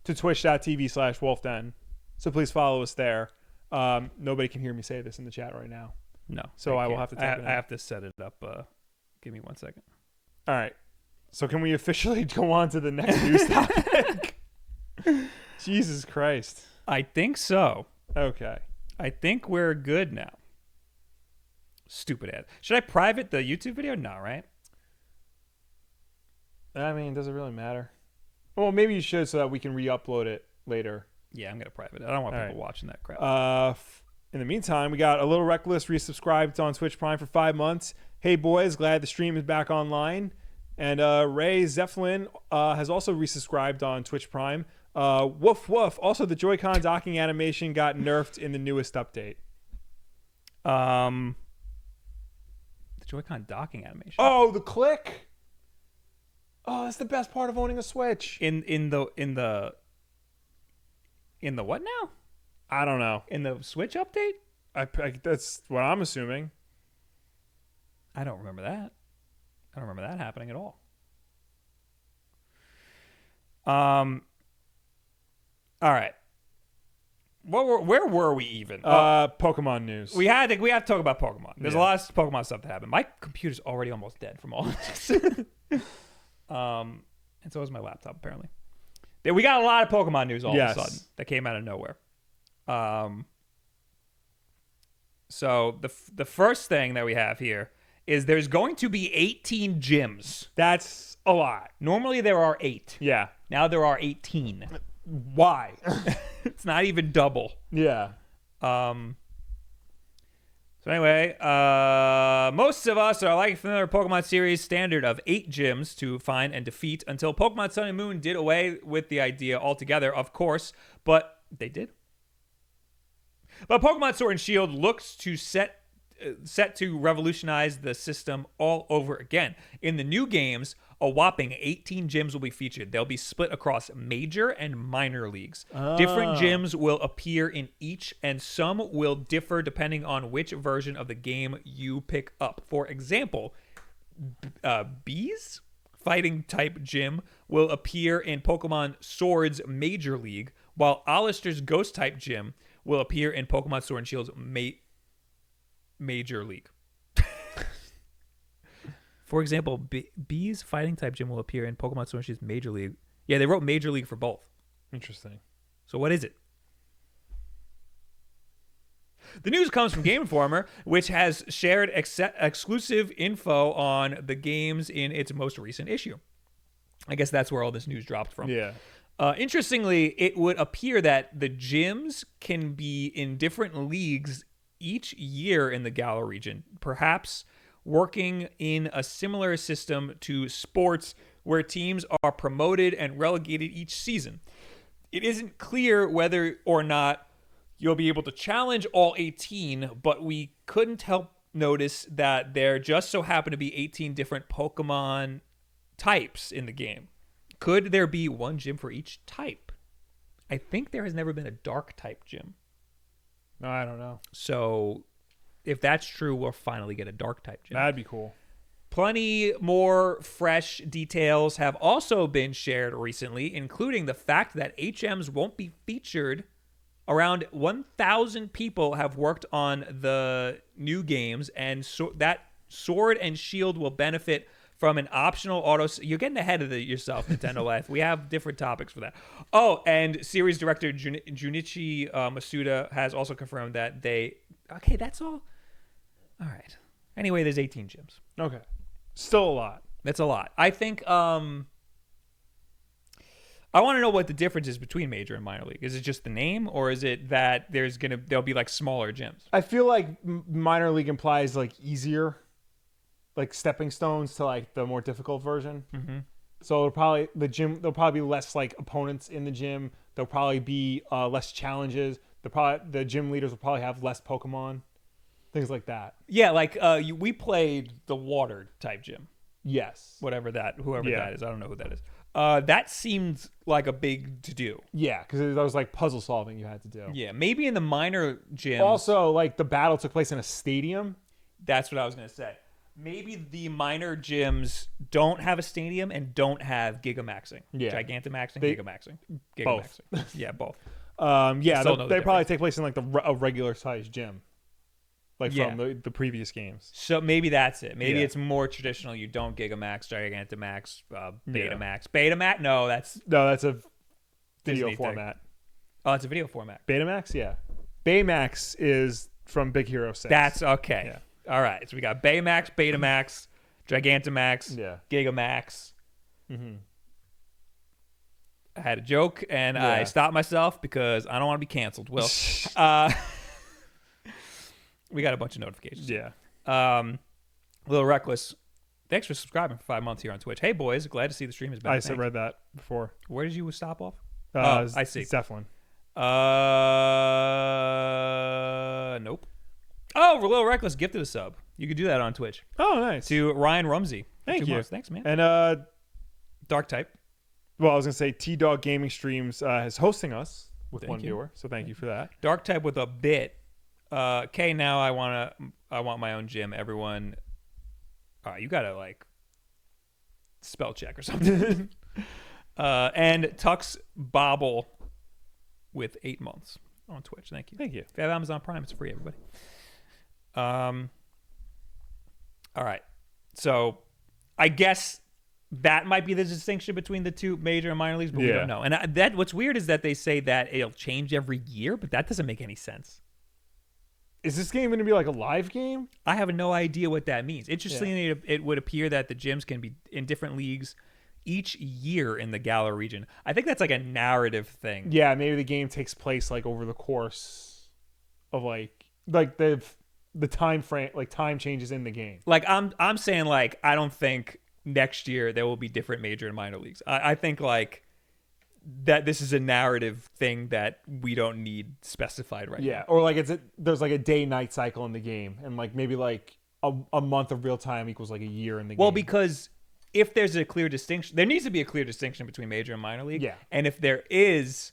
to twitch.tv/wolfden So please follow us there. Nobody can hear me say this in the chat right now. No. So I will have to type it in. I have to set it up. Give me 1 second. All right. So can we officially go on to the next news topic? Jesus Christ. I think so. Okay. I think we're good now. Stupid ad. Should I private the YouTube video? No, right? I mean, does it really matter? Well, maybe you should so that we can re-upload it later. Yeah, I'm going to private it. I don't want people watching that crap. In the meantime, we got A Little Reckless resubscribed on Twitch Prime for 5 months. Hey, boys, glad the stream is back online. And Ray Zeppelin has also resubscribed on Twitch Prime. Woof woof. Also, the Joy-Con docking animation got nerfed in the newest update. The Joy-Con docking animation. Oh, the click. Oh, that's the best part of owning a Switch. In the what now? I don't know. In the Switch update? That's what I'm assuming. I don't remember that. I don't remember that happening at all. All right. Where were we even? Pokemon news. We had to talk about Pokemon. There's a lot of Pokemon stuff that happened. My computer's already almost dead from all of this. And so is my laptop, apparently. We got a lot of Pokemon news all of a sudden that came out of nowhere. So the first thing that we have here is there's going to be 18 gyms. That's a lot. Normally there are 8. Yeah. Now there are 18. Why? It's not even double. Yeah. So anyway, most of us are like familiar Pokemon series standard of 8 gyms to find and defeat until Pokemon Sun and Moon did away with the idea altogether, of course, but they did. But Pokemon Sword and Shield looks to set to revolutionize the system all over again. In the new games, a whopping 18 gyms will be featured. They'll be split across major and minor leagues. Different gyms will appear in each, and some will differ depending on which version of the game you pick up. For example, Bees fighting type gym will appear in Pokemon Sword's Major League, while Alistair's Ghost type gym will appear in Pokemon Sword and Shield's Major League. For example, Bee's fighting type gym will appear in Pokemon Sword and Shield's Major League. Yeah, they wrote Major League for both. Interesting. So what is it? The news comes from Game Informer, which has shared exclusive info on the games in its most recent issue. I guess that's where all this news dropped from. Yeah. Interestingly, it would appear that the gyms can be in different leagues each year in the Galar region, perhaps working in a similar system to sports where teams are promoted and relegated each season. It isn't clear whether or not you'll be able to challenge all 18, but we couldn't help notice that there just so happen to be 18 different Pokemon types in the game. Could there be one gym for each type? I think there has never been a dark type gym. No, I don't know. So if that's true, we'll finally get a dark type gym. That'd be cool. Plenty more fresh details have also been shared recently, including the fact that HMs won't be featured. Around 1,000 people have worked on the new games, and so that Sword and Shield will benefit from an optional auto. You're getting ahead of yourself, Nintendo Life. We have different topics for that. Oh, and series director Junichi Masuda has also confirmed that they. Okay, that's all. All right. Anyway, there's 18 gyms. Okay, still a lot. That's a lot. I think. I want to know what the difference is between major and minor league. Is it just the name, or is it that there'll be like smaller gyms? I feel like minor league implies like easier, like stepping stones to like the more difficult version. Mm-hmm. So there'll probably be less like opponents in the gym. There'll probably be less challenges. The gym leaders will probably have less Pokemon, things like that. Yeah, like we played the water type gym. Yes. Whoever that is. I don't know who that is. That seemed like a big to do. Yeah, because that was like puzzle solving you had to do. Yeah, maybe in the minor gyms. Also, like the battle took place in a stadium. That's what I was going to say. Maybe the minor gyms don't have a stadium and don't have Gigamaxing. Yeah. Gigantamaxing, Gigamaxing. Both. Yeah, both. Yeah, still know the they probably difference. take place in like a regular sized gym, like Yeah. from the previous games. So maybe that's it. Maybe Yeah. it's more traditional. You don't Gigamax, Gigantamax, Yeah. Betamax. Betamax? No, that's No, that's a video Disney thing. format. Oh, it's a video format. Betamax, yeah. Baymax is from Big Hero 6. That's okay. Yeah. All right. So we got Baymax, Betamax, Gigantamax, Yeah. Gigamax. Mm-hmm. I had a joke and Yeah. I stopped myself because I don't want to be canceled. Will. We got a bunch of notifications. Yeah. Little Reckless. Thanks for subscribing for 5 months here on Twitch. Hey, boys. Glad to see the stream is back. I read that before. Where did you stop off? I see. Zeppelin. Nope. Oh, Little Reckless gifted a sub. You could do that on Twitch. Oh, nice. To Ryan Rumsey. Thank 2 you. months. Thanks, man. And Dark Type. well, I was gonna say T-Dog Gaming Streams is hosting us with Thank one you. viewer, so thank you for that. Dark Type with a bit. Okay, now I want my own gym. Everyone, all right, you gotta like spell check or something. And Tux Bobble with 8 months on Twitch. Thank you. Thank you. If you have Amazon Prime, it's free, everybody. All right. So I guess that might be the distinction between the two major and minor leagues, but we Yeah. don't know. And that what's weird is that they say that it'll change every year, but that doesn't make any sense. Is this game going to be like a live game? I have no idea what that means. Interestingly, it would appear that the gyms can be in different leagues each year in the Galar region. I think that's like a narrative thing. Yeah, maybe the game takes place like over the course of like the time frame, like time changes in the game. Like I'm saying, like, I don't think next year there will be different major and minor leagues. I think like that this is a narrative thing that we don't need specified right Yeah, now. or like there's like a day-night cycle in the game, and like maybe like a month of real time equals like a year in the game. Well, because if there's a clear distinction, there needs to be a clear distinction between major and minor league. Yeah. And if there is,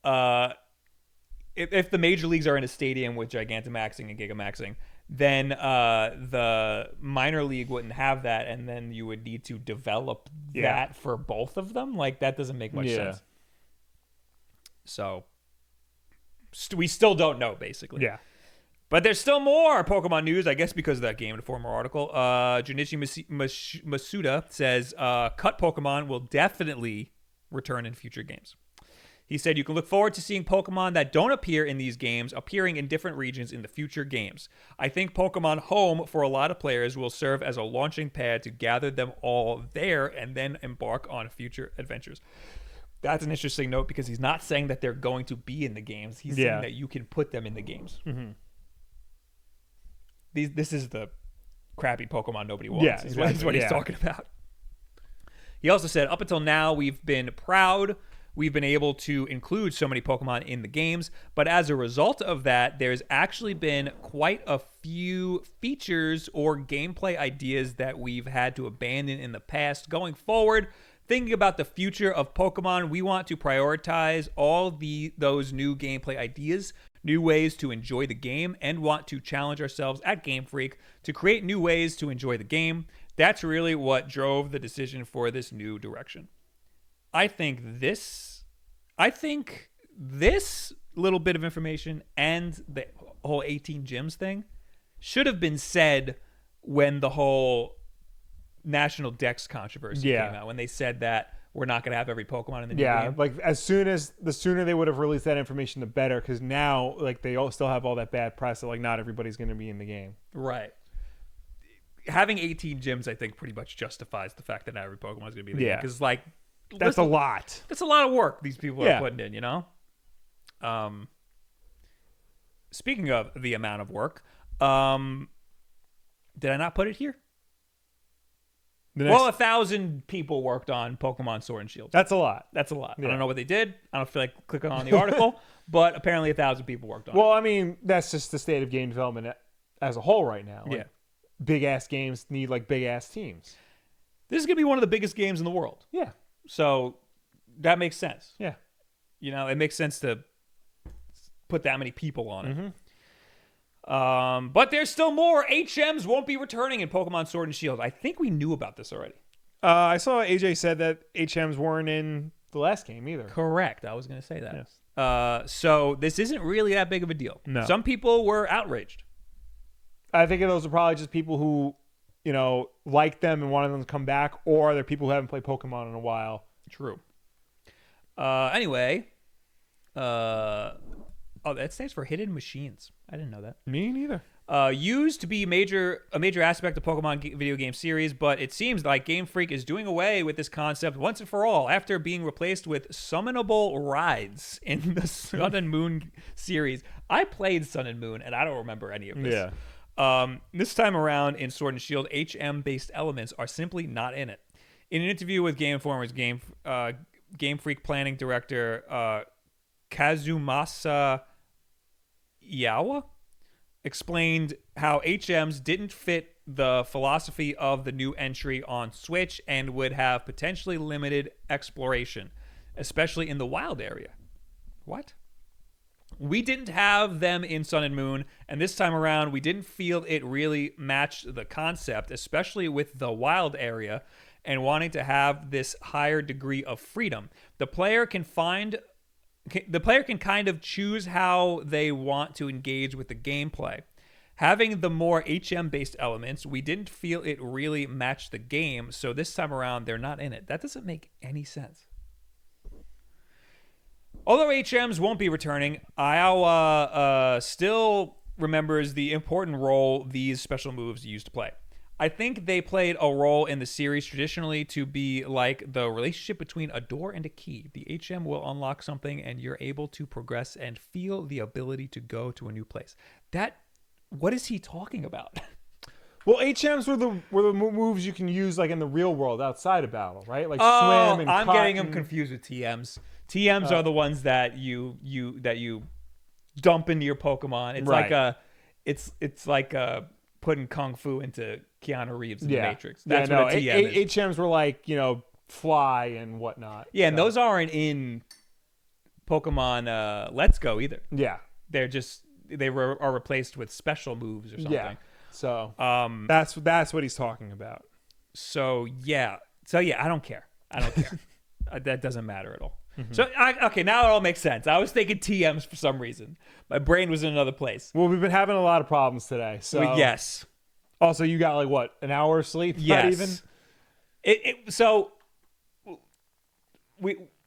if the major leagues are in a stadium with Gigantamaxing and Gigamaxing, then the minor league wouldn't have that, and then you would need to develop that for both of them. Like, that doesn't make much sense. So we still don't know, basically. Yeah. But there's still more Pokemon news, I guess, because of that Game Informer article. Junichi Masuda says, cut Pokemon will definitely return in future games. He said, you can look forward to seeing Pokemon that don't appear in these games appearing in different regions in the future games. I think Pokemon Home, for a lot of players, will serve as a launching pad to gather them all there and then embark on future adventures. That's an interesting note because he's not saying that they're going to be in the games. He's saying that you can put them in the games. Mm-hmm. This is the crappy Pokemon nobody wants. Yeah, is what he's talking about. He also said, up until now, we've been proud we've been able to include so many Pokemon in the games, but as a result of that, there's actually been quite a few features or gameplay ideas that we've had to abandon in the past. Going forward, thinking about the future of Pokemon, we want to prioritize all those new gameplay ideas, new ways to enjoy the game, and want to challenge ourselves at Game Freak to create new ways to enjoy the game. That's really what drove the decision for this new direction. I think this little bit of information and the whole 18 gyms thing should have been said when the whole National Dex controversy came out, when they said that we're not going to have every Pokemon in the new game. Like the sooner they would have released that information, the better. Because now, like, they all still have all that bad press that like not everybody's going to be in the game. Right. Having 18 gyms, I think, pretty much justifies the fact that not every Pokemon is going to be in the game. Because like that's a lot. That's a lot of work these people are putting in. You know. Speaking of the amount of work, did I not put it here? 1,000 people worked on Pokemon Sword and Shield. That's a lot. That's a lot. Yeah. I don't know what they did. I don't feel like clicking on the article, but apparently 1,000 people worked on it. Well, I mean, that's just the state of game development as a whole right now. Like, big ass games need like big ass teams. This is gonna be one of the biggest games in the world. Yeah. So that makes sense. Yeah. You know, it makes sense to put that many people on it. Mm-hmm. But there's still more. HMs won't be returning in Pokemon Sword and Shield. I think we knew about this already. I saw AJ said that HMs weren't in the last game either. Correct. I was going to say that. Yes. So this isn't really that big of a deal. No. Some people were outraged. I think those are probably just people who, like them and wanted them to come back, or they're people who haven't played Pokemon in a while. True. Anyway, that stands for hidden machines. I didn't know that. Me neither. Used to be a major aspect of Pokemon video game series, but it seems like Game Freak is doing away with this concept once and for all after being replaced with summonable rides in the Sun and Moon series. I played Sun and Moon, and I don't remember any of this. Yeah. This time around in Sword and Shield, HM-based elements are simply not in it. In an interview with Game Informer's Game Freak planning director Kazumasa Yawa explained how HMs didn't fit the philosophy of the new entry on Switch and would have potentially limited exploration, especially in the wild area. What? We didn't have them in Sun and Moon, and this time around, we didn't feel it really matched the concept, especially with the wild area and wanting to have this higher degree of freedom. The player can kind of choose how they want to engage with the gameplay. Having the more HM-based elements, we didn't feel it really matched the game, so this time around, they're not in it. That doesn't make any sense. Although HMs won't be returning, Iowa still remembers the important role these special moves used to play. I think they played a role in the series traditionally to be like the relationship between a door and a key. The HM will unlock something and you're able to progress and feel the ability to go to a new place. What is he talking about? Well, HMs were the moves you can use like in the real world outside of battle, right? Like swim and I'm cut getting them confused with TMs. TMs are the ones that you dump into your Pokemon. It's right. it's like putting Kung Fu into Keanu Reeves in the Matrix. That's what a TM is. HMs were like, fly and whatnot. Yeah, and those aren't in Pokemon Let's Go either. Yeah. They're just are replaced with special moves or something. Yeah. So that's what he's talking about. So yeah, I don't care. That doesn't matter at all. Mm-hmm. So okay, now it all makes sense. I was thinking TMs for some reason. My brain was in another place. Well, we've been having a lot of problems today. So yes. Also, you got like what, an hour of sleep? Yes. Not even. So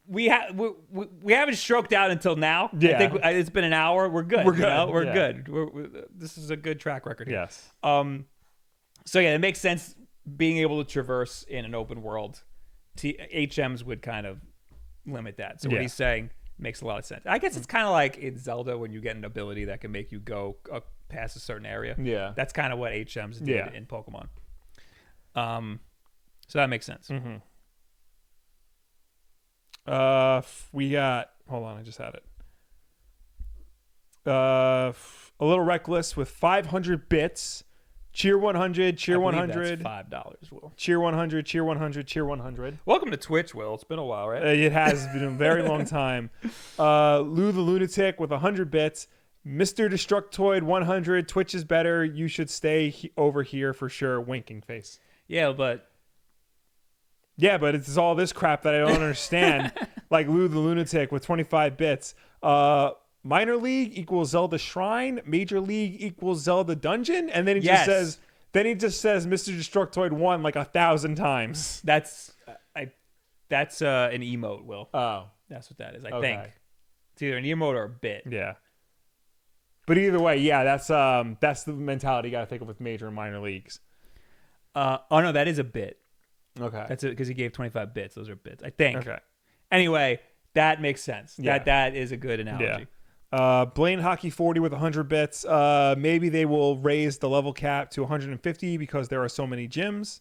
we haven't stroked out until now. Yeah. I think it's been an hour. We're good. We're good. We're Yeah. good. This is a good track record here. Yes. So yeah, it makes sense being able to traverse in an open world. HMs would kind of limit that. So what he's saying makes a lot of sense. I guess it's kind of like in Zelda when you get an ability that can make you go past a certain area. Yeah. That's kind of what HMs did in Pokemon. So that makes sense. Mm-hmm. We got, hold on, I just had it. A little reckless with 500 bits. Cheer 100, cheer 100. That's $5, Will. Cheer 100, cheer 100, cheer 100. Welcome to Twitch, Will. It's been a while, right? It has been a very long time. Lou the Lunatic with 100 bits. Mr. Destructoid 100. Twitch is better. You should stay over here for sure. Winking face. Yeah, but it's all this crap that I don't understand. Like Lou the Lunatic with 25 bits. Minor League equals Zelda Shrine. Major League equals Zelda Dungeon. And then he just says Mr. Destructoid 1 like 1,000 times. That's an emote, Will. Oh. That's what that is, I think. It's either an emote or a bit. Yeah. But either way, yeah, that's the mentality you got to think of with major and minor leagues. Oh no, that is a bit. Okay. That's it, because he gave 25 bits. Those are bits, I think. Okay. Anyway, that makes sense. Yeah. That is a good analogy. Yeah. Blaine Hockey 40 with 100 bits. Maybe they will raise the level cap to 150 because there are so many gyms.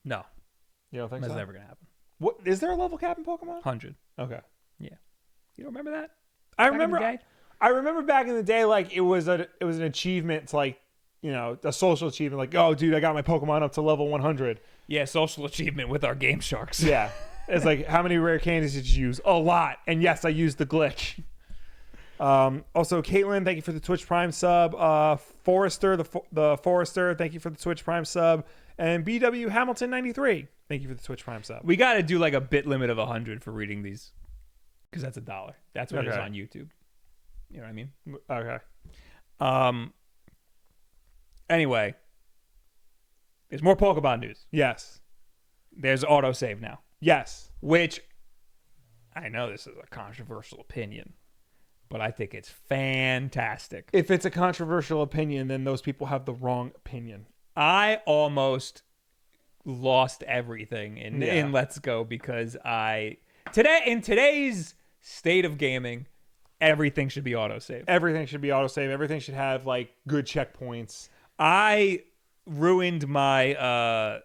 No. You don't think That's so? never going to happen. What is there a level cap in Pokemon? 100. Okay. Yeah. You don't remember that? I Back in the day? remember back in the day, like it was an achievement to like, a social achievement. Like, oh, dude, I got my Pokemon up to level 100. Yeah, social achievement with our Game Sharks. Yeah. It's like, how many rare candies did you use? A lot. And yes, I used the glitch. Also, Caitlin, thank you for the Twitch Prime sub. Forrester, the Forrester, thank you for the Twitch Prime sub. And BW Hamilton 93, Thank you for the Twitch Prime sub. We got to do like a bit limit of 100 for reading these, because that's $1. That's what it is Okay. on YouTube. You know what I mean? Okay. Anyway, there's more Pokemon news. Yes. There's autosave now, Yes. which I know this is a controversial opinion, but I think it's fantastic. If it's a controversial opinion, then those people have the wrong opinion. I almost lost everything Yeah. in Let's Go because in today's state of gaming, everything should be autosave. Everything should be autosave. Everything should have like good checkpoints. I ruined my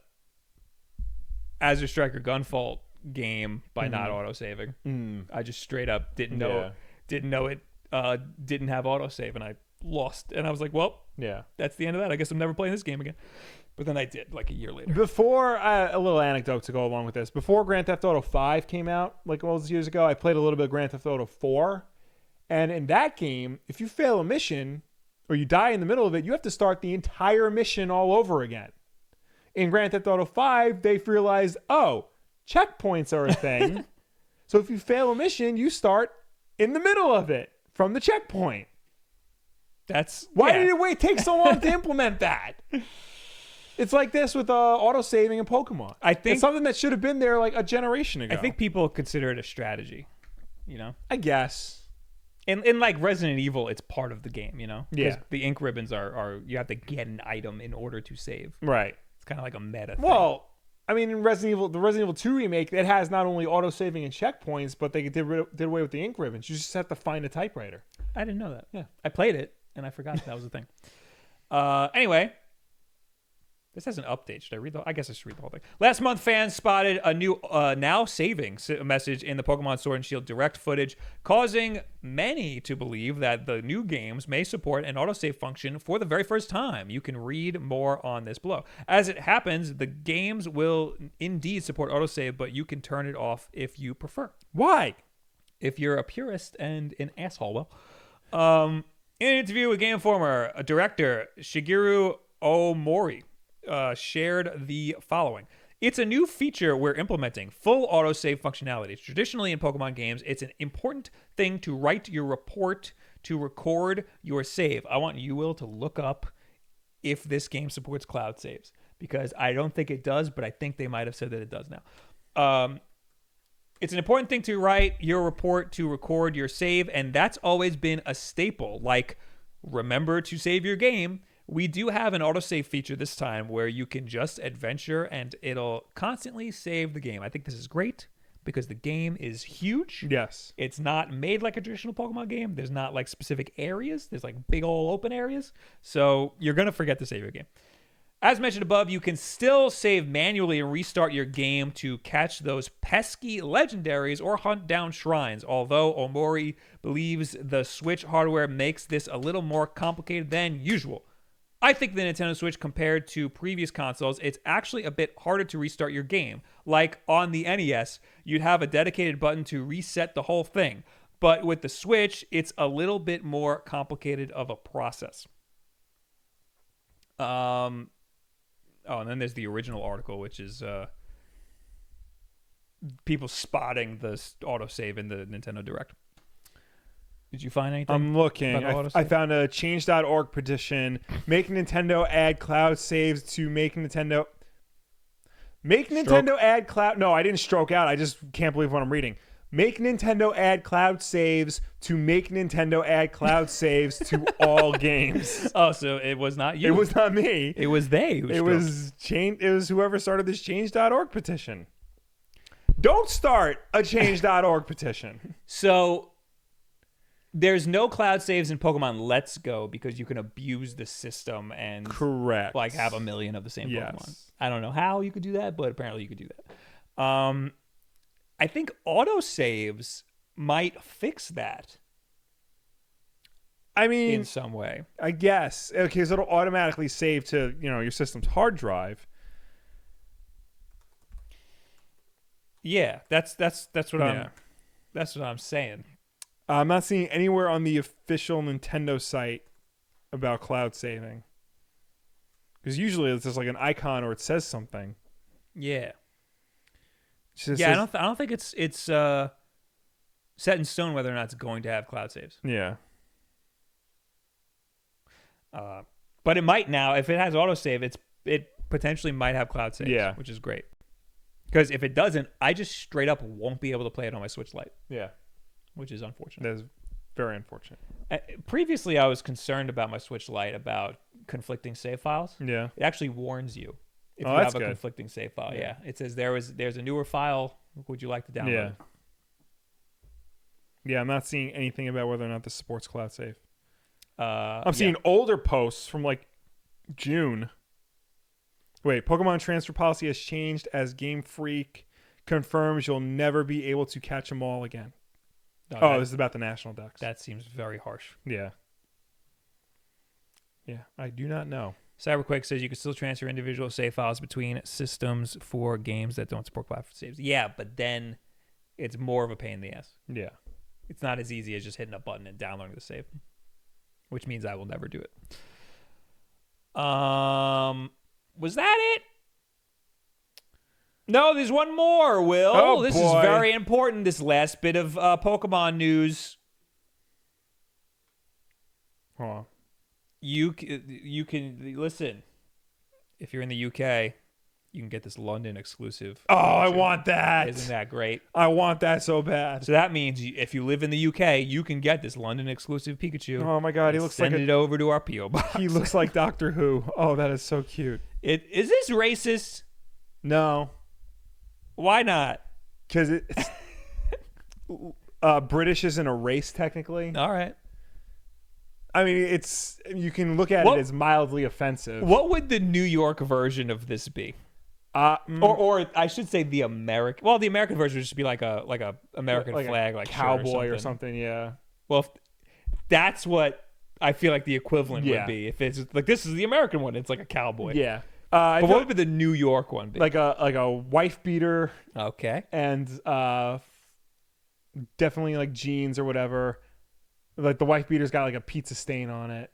Azure Striker Gunfault game by not autosaving. I just straight up didn't know it didn't have autosave, and I lost. And I was like, well, Yeah. that's the end of that. I guess I'm never playing this game again. But then I did, like a year later. Before, a little anecdote to go along with this. Before Grand Theft Auto 5 came out, like all those years ago, I played a little bit of Grand Theft Auto 4. And in that game, if you fail a mission or you die in the middle of it, you have to start the entire mission all over again. In Grand Theft Auto 5, they've realized, oh, checkpoints are a thing. So if you fail a mission, you start in the middle of it from the checkpoint. Why did it take so long to implement that? It's like this with auto-saving in Pokemon. I think it's something that should have been there like a generation ago. I think people consider it a strategy, you know? I guess. In like Resident Evil, it's part of the game, you know? Yeah. 'Cause the ink ribbons are you have to get an item in order to save. Right. It's kind of like a meta thing. Well, I mean, in the Resident Evil 2 remake, it has not only auto-saving and checkpoints, but they did away with the ink ribbons. You just have to find a typewriter. I didn't know that. Yeah. I played it, and I forgot that was a thing. Anyway, this has an update. Should I read I guess I should read the whole thing. Last month, fans spotted a new now saving message in the Pokemon Sword and Shield Direct footage, causing many to believe that the new games may support an autosave function for the very first time. You can read more on this below. As it happens, the games will indeed support autosave, but you can turn it off if you prefer. Why? If you're a purist and an asshole, well. In an interview with Game Informer, director Shigeru Omori shared the following. It's a new feature we're implementing, full autosave functionality. Traditionally in Pokemon games, it's an important thing to write your report to record your save. I want you, Will, to look up if this game supports cloud saves, because I don't think it does, but I think they might have said that it does now. It's an important thing to write your report to record your save, and that's always been a staple. Like, remember to save your game. We do have an autosave feature this time where you can just adventure and it'll constantly save the game. I think this is great because the game is huge. Yes. It's not made like a traditional Pokemon game. There's not like specific areas. There's like big old open areas. So you're going to forget to save your game. As mentioned above, you can still save manually and restart your game to catch those pesky legendaries or hunt down shrines, although Omori believes the Switch hardware makes this a little more complicated than usual. I think the Nintendo Switch, compared to previous consoles, it's actually a bit harder to restart your game. Like on the NES, you'd have a dedicated button to reset the whole thing. But with the Switch, it's a little bit more complicated of a process. Oh, and then there's the original article, which is people spotting the autosave in the Nintendo Direct. Did you find anything? I'm looking. about I autosave? found a change.org petition. Make Nintendo add cloud saves to make Nintendo add cloud. No, I didn't stroke out. I just can't believe what I'm reading. Make Nintendo add cloud saves to make Nintendo add cloud saves to all games. Oh, so it was not you. It was not me. It was they. Who It stroked. was whoever started this change.org petition. Don't start a change.org petition. So there's no cloud saves in Pokemon Let's Go because you can abuse the system and Correct. like have a million of the same Yes. Pokemon. I don't know how you could do that, but apparently you could do that. I think autosaves might fix that I mean, in some way. I guess. Okay, so it'll automatically save to, your system's hard drive. Yeah, that's what Yeah. that's what I'm saying. I'm not seeing anywhere on the official Nintendo site about cloud saving. Because usually it's just like an icon or it says something. Yeah. Yeah, I don't think it's set in stone whether or not it's going to have cloud saves. Yeah. But it might now. If it has autosave, it potentially might have cloud saves. Yeah. Which is great. Because if it doesn't, I just straight up won't be able to play it on my Switch Lite. Yeah. Which is unfortunate. That is very unfortunate. Previously, I was concerned about my Switch Lite about conflicting save files. Yeah. It actually warns you if you that's have a good. conflicting save file. Yeah. It says there's a newer file. Would you like to download Yeah. it? Yeah, I'm not seeing anything about whether or not this supports cloud save. I'm Yeah. seeing older posts from like June. Wait, Pokemon transfer policy has changed as Game Freak confirms you'll never be able to catch them all again. No, This is about the national decks. that seems very harsh. Yeah. Yeah, I do not know. Cyberquake says you can still transfer individual save files between systems for games that don't support platform saves. Yeah, but then it's more of a pain in the ass. Yeah. It's not as easy as just hitting a button and downloading the save, which means I will never do it. Was that it? No, there's one more, Will. Oh, this boy. is very important, this last bit of Pokemon news. Hold on. You can listen. If you're in the UK, you can get this London exclusive. Oh, I want that. Isn't that great? I want that so bad. So that means if you live in the UK, you can get this London exclusive Pikachu. Oh my god, he looks like send it over to our PO box. he looks like Doctor Who. Oh, that is so cute. Is this racist? No, Why not? because it's British isn't a race technically. All right. I mean, it's you can look at it as mildly offensive. What would the New York version of this be? Or I should say the American. Well, the American version would just be like a American flag, like cowboy shirt or something. Yeah. Well, that's what I feel like the equivalent Yeah. would be. If it's like this is the American one, it's like a cowboy. Yeah. But what would be the New York one be? like a wife beater Okay. and definitely like jeans or whatever. Like the wife beater's got like a pizza stain on it.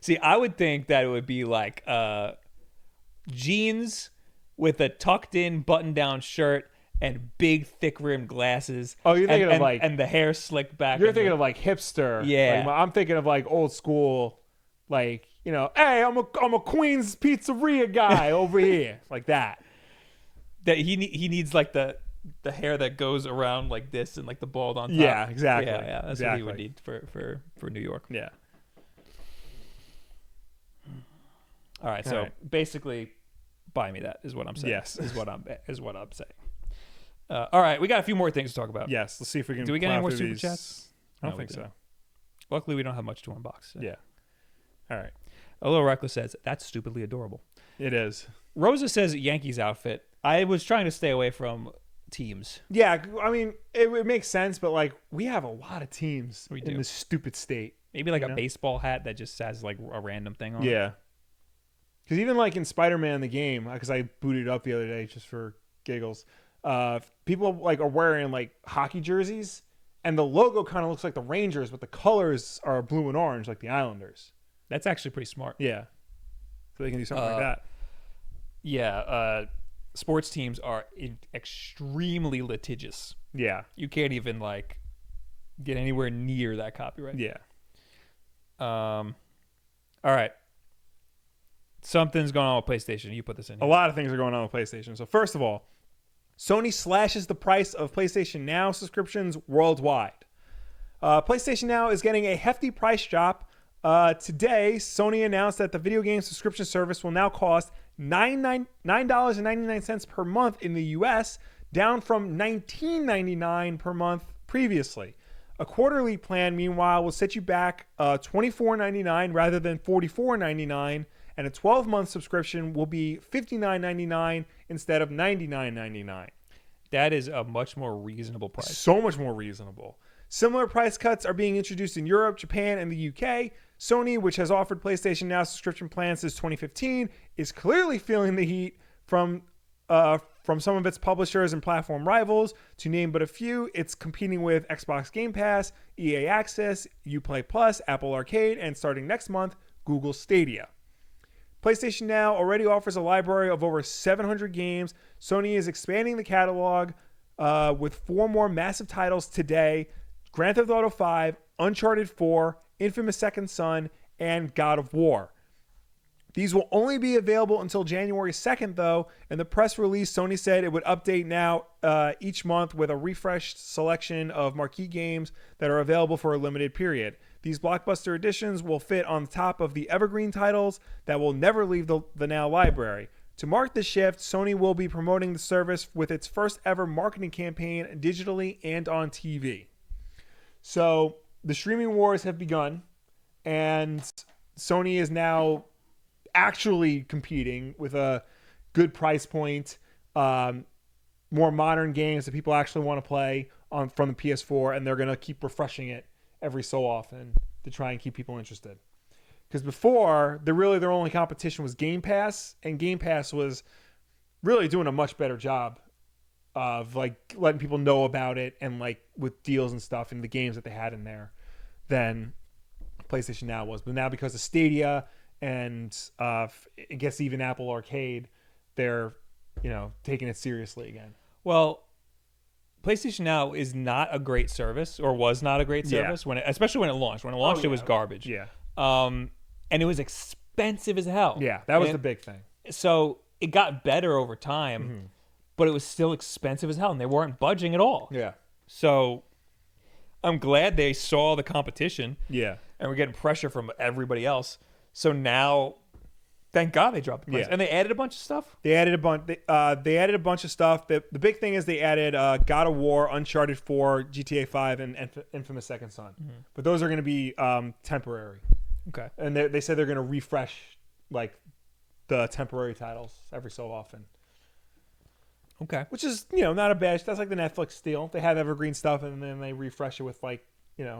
See, I would think that it would be like jeans with a tucked in button down shirt and big thick rimmed glasses. Oh, you're thinking of like and the hair slicked back. You're thinking of like hipster. Yeah. Like, I'm thinking of like old school, like, you know, hey, I'm a Queen's Pizzeria guy over here, like that. That he needs like the hair that goes around like this and like the bald on top. Yeah, exactly. Yeah, that's what he would need for New York. Yeah. All right, so basically, buy me that is what I'm saying. Yes, is what I'm saying. All right, we got a few more things to talk about. Yes, let's see if we can. Do we get any more super these. chats? I don't No, we think so. Luckily, we don't have much to unbox. So. Yeah. All right. A Little Reckless says that's stupidly adorable. It is. Rosa says Yankees outfit. I was trying to stay away from teams. Yeah, I mean, it makes sense, but like we have a lot of teams in this stupid state. Maybe like a baseball hat that just has like a random thing on it. Yeah. Because even like in Spider-Man the game, because I booted it up the other day just for giggles, people like are wearing like hockey jerseys, and the logo kind of looks like the Rangers, but the colors are blue and orange like the Islanders. That's actually pretty smart. Yeah. So they can do something like that. Yeah. Sports teams are extremely litigious. Yeah. You can't even like get anywhere near that copyright. Yeah. All right. Something's going on with PlayStation. You put this in here. A lot of things are going on with PlayStation. So first of all, Sony slashes the price of PlayStation Now subscriptions worldwide. PlayStation Now is getting a hefty price drop. Today, Sony announced that the video game subscription service will now cost $9.99 per month in the US, down from $19.99 per month previously. A quarterly plan, meanwhile, will set you back $24.99 rather than $44.99, and a 12-month subscription will be $59.99 instead of $99.99. That is a much more reasonable price. So much more reasonable. Similar price cuts are being introduced in Europe, Japan, and the UK. Sony, which has offered PlayStation Now subscription plans since 2015, is clearly feeling the heat from some of its publishers and platform rivals. To name but a few, it's competing with Xbox Game Pass, EA Access, Uplay Plus, Apple Arcade, and starting next month, Google Stadia. PlayStation Now already offers a library of over 700 games. Sony is expanding the catalog with 4 more massive titles today: Grand Theft Auto 5, Uncharted 4, Infamous Second Son, and God of War. These will only be available until January 2nd, though. In the press release, Sony said it would update Now each month with a refreshed selection of marquee games that are available for a limited period. These blockbuster editions will fit on top of the evergreen titles that will never leave the Now library. To mark the shift, Sony will be promoting the service with its first ever marketing campaign digitally and on TV. So the streaming wars have begun, and Sony is now actually competing with a good price point, more modern games that people actually want to play from the PS4, and they're going to keep refreshing it every so often to try and keep people interested. Because before, their only competition was Game Pass, and Game Pass was really doing a much better job of like letting people know about it and like with deals and stuff and the games that they had in there than PlayStation Now was. But now because of Stadia and I guess even Apple Arcade, they're taking it seriously again. Well, PlayStation Now is not a great service, or was not a great service especially when it launched. When it launched, it was garbage. Yeah. And it was expensive as hell. Yeah, that was the big thing. So it got better over time, but it was still expensive as hell, and they weren't budging at all. Yeah. So I'm glad they saw the competition. Yeah. And we're getting pressure from everybody else. So now, thank God they dropped the price. Yeah. And they added a bunch of stuff? They added a bunch. They added a bunch of stuff. The big thing is they added God of War, Uncharted 4, GTA 5, and Infamous Second Son. But those are going to be temporary. Okay. And they said they're going to refresh like the temporary titles every so often. Okay. Which is not a bad. That's like the Netflix deal. They have evergreen stuff and then they refresh it with like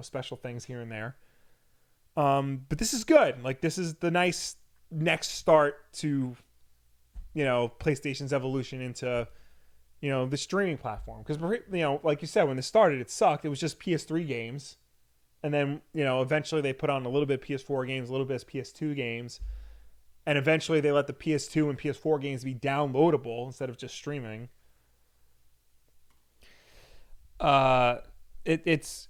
special things here and there. But this is good. Like this is the nice next start to PlayStation's evolution into the streaming platform, because like you said, when this started it sucked. It was just PS3 games, and then eventually they put on a little bit of PS4 games, a little bit of PS2 games, and eventually they let the PS2 and PS4 games be downloadable instead of just streaming. It's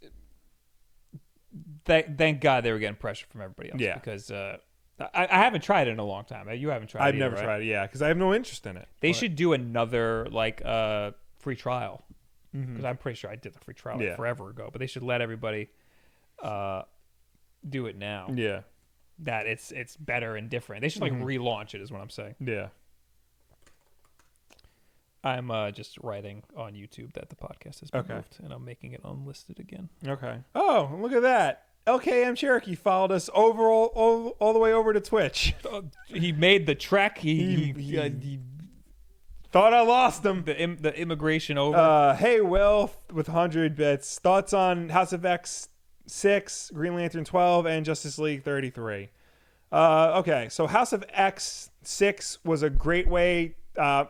thank God they were getting pressure from everybody else. Yeah. Because I haven't tried it in a long time. You haven't tried it I've either, never right? tried it, yeah, because I have no interest in it. They should do another free trial, because I'm pretty sure I did the free trial forever ago. But they should let everybody do it now. Yeah. That it's better and different. They should relaunch it, is what I'm saying. Yeah. I'm just writing on YouTube that the podcast has been moved, and I'm making it unlisted again. Okay. Oh, look at that. LKM Cherokee followed us all the way over to Twitch. He made the trek. He thought I lost him. The immigration over. Hey, Will, with 100 bits. Thoughts on House of X 6, Green Lantern 12, and Justice League 33. Okay, so House of X 6 was a great way.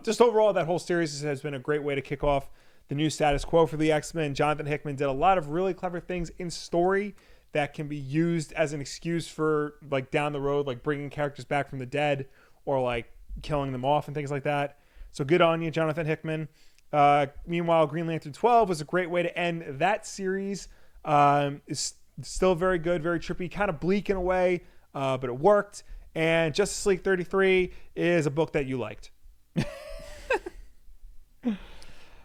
Just overall, that whole series has been a great way to kick off the new status quo for the X-Men. Jonathan Hickman did a lot of really clever things in story that can be used as an excuse for like down the road, like bringing characters back from the dead or like killing them off and things like that. So good on you, Jonathan Hickman. Meanwhile, Green Lantern 12 was a great way to end that series. It's still very good, very trippy, kind of bleak in a way, but it worked. And Justice League 33 is a book that you liked.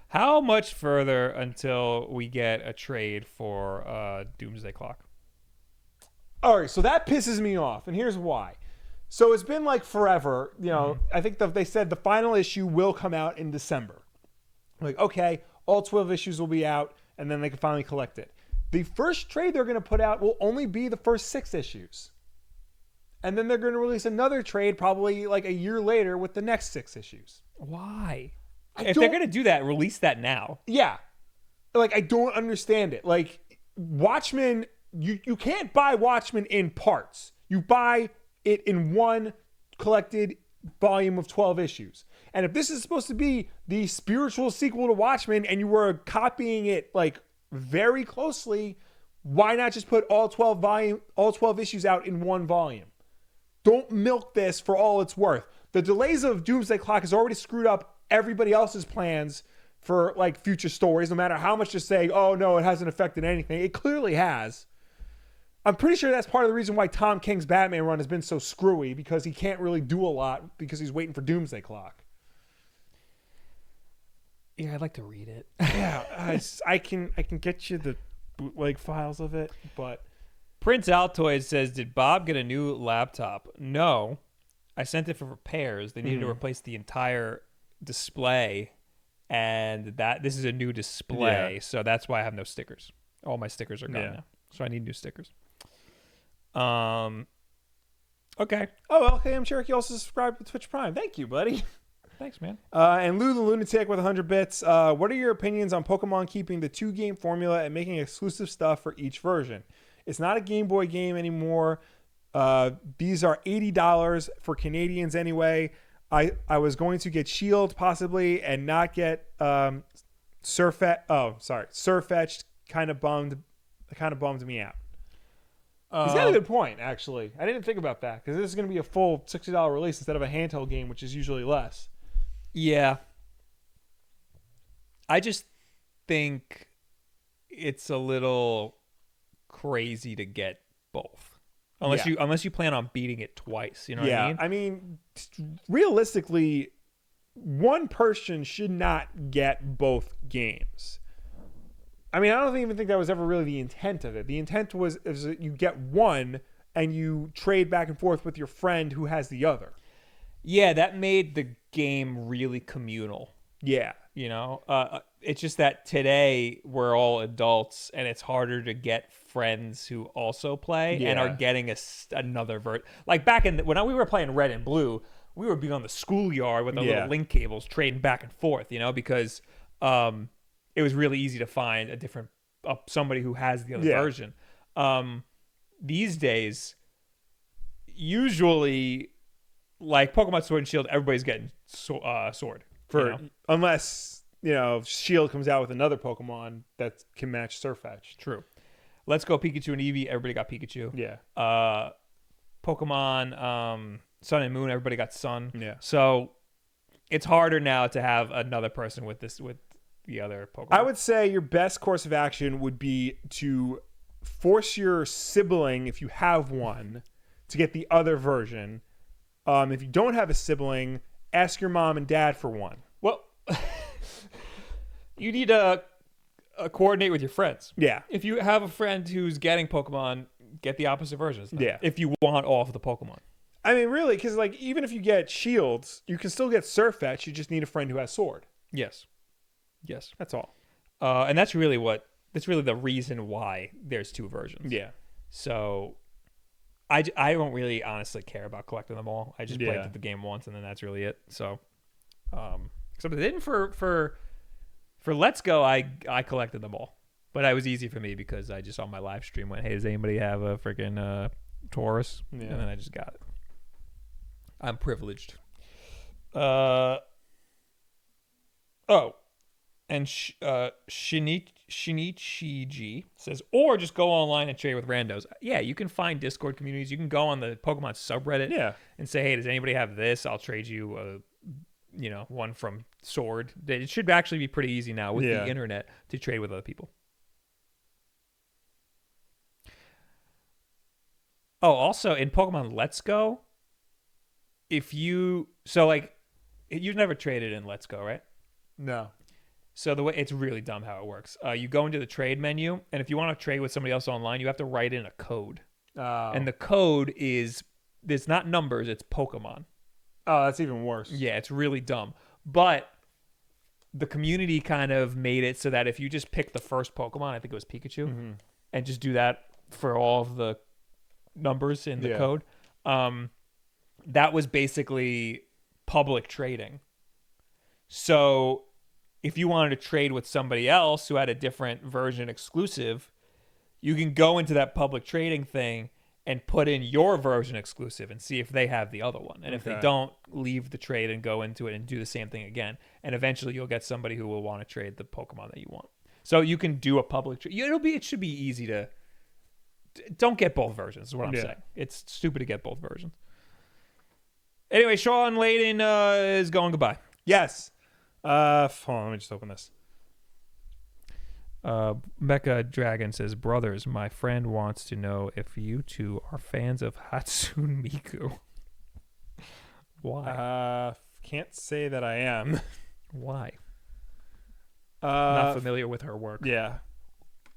How much further until we get a trade for Doomsday Clock? All right, so that pisses me off, and here's why. So it's been like forever. I think they said the final issue will come out in December. Like, okay, all 12 issues will be out, and then they can finally collect it. The first trade they're going to put out will only be the first 6 issues. And then they're going to release another trade probably like a year later with the next 6 issues. Why? If they're going to do that, release that now. Yeah. Like, I don't understand it. Like, Watchmen, you can't buy Watchmen in parts. You buy it in one collected volume of 12 issues. And if this is supposed to be the spiritual sequel to Watchmen and you were copying it like very closely, why not just put all 12 issues out in one volume? Don't milk this for all it's worth. The delays of Doomsday Clock has already screwed up everybody else's plans for like future stories, no matter how much they're saying, oh no, it hasn't affected anything. It clearly has. I'm pretty sure that's part of the reason why Tom King's Batman run has been so screwy, because he can't really do a lot because he's waiting for Doomsday Clock. Yeah, I'd like to read it. Yeah, I can get you the bootleg files of it, but Prince Altoid says, did Bob get a new laptop? No. I sent it for repairs. They needed to replace the entire display, and this is a new display, so that's why I have no stickers. All my stickers are gone now, so I need new stickers. Okay. Oh, LKM Cherokee also subscribed to Twitch Prime. Thank you, buddy. Thanks, man. And Lou the Lunatic with 100 bits. What are your opinions on Pokemon keeping the 2-game formula and making exclusive stuff for each version? It's not a Game Boy game anymore. These are $80 for Canadians anyway. I was going to get Shield possibly and not get Surfetched. Kind of bummed me out. He's got a good point, actually. I didn't think about that, because this is going to be a full $60 release instead of a handheld game, which is usually less. Yeah. I just think it's a little crazy to get both. Unless you plan on beating it twice, you know what I mean? I mean, realistically, one person should not get both games. I mean, I don't even think that was ever really the intent of it. The intent is that you get one and you trade back and forth with your friend who has the other. Yeah, that made the game really communal. Yeah. You know, it's just that today we're all adults and it's harder to get friends who also play and are getting another like back when we were playing Red and Blue, we would be on the schoolyard with the little link cables trading back and forth, you know, because it was really easy to find a different somebody who has the other version. These days, usually, like Pokemon Sword and Shield, everybody's getting Sword. Unless, Shield comes out with another Pokemon that can match Surfetched. True. Let's Go Pikachu and Eevee, everybody got Pikachu. Yeah. Pokemon Sun and Moon, everybody got Sun. Yeah. So it's harder now to have another person with the other Pokemon. I would say your best course of action would be to force your sibling, if you have one, to get the other version. If you don't have a sibling, ask your mom and dad for one. Well, you need to coordinate with your friends. Yeah. If you have a friend who's getting Pokemon, get the opposite versions. Yeah. If you want all of the Pokemon. I mean, really, because even if you get Shields, you can still get Surfetch. You just need a friend who has Sword. Yes. That's all. And that's really the reason why there's two versions. Yeah. So I don't really honestly care about collecting them all. I just played the game once, and then that's really it. So, except it didn't for Let's Go. I collected them all, but it was easy for me because I just on my live stream went, "Hey, does anybody have a freaking Taurus?" Yeah. And then I just got it. I'm privileged. And Shinichiji says, or just go online and trade with randos. Yeah, you can find Discord communities. You can go on the Pokemon subreddit and say, hey, does anybody have this? I'll trade you, one from Sword. It should actually be pretty easy now with the internet to trade with other people. Oh, also in Pokemon Let's Go, you've never traded in Let's Go, right? No. So the way it's really dumb how it works. You go into the trade menu, and if you want to trade with somebody else online, you have to write in a code. Oh. And the code it's not numbers, it's Pokemon. Oh, that's even worse. Yeah, it's really dumb. But the community kind of made it so that if you just pick the first Pokemon, I think it was Pikachu, and just do that for all of the numbers in the code, that was basically public trading. So if you wanted to trade with somebody else who had a different version exclusive, you can go into that public trading thing and put in your version exclusive and see if they have the other one. And if they don't, leave the trade and go into it and do the same thing again. And eventually you'll get somebody who will want to trade the Pokemon that you want. So you can do a public trade. It should be easy to... Don't get both versions is what I'm saying. It's stupid to get both versions. Anyway, Shawn Layden is going goodbye. Yes. Hold on, let me just open this. Mecha Dragon says, brothers, my friend wants to know if you two are fans of Hatsune Miku. Why? Can't say that I am. Why? Not familiar with her work. Yeah.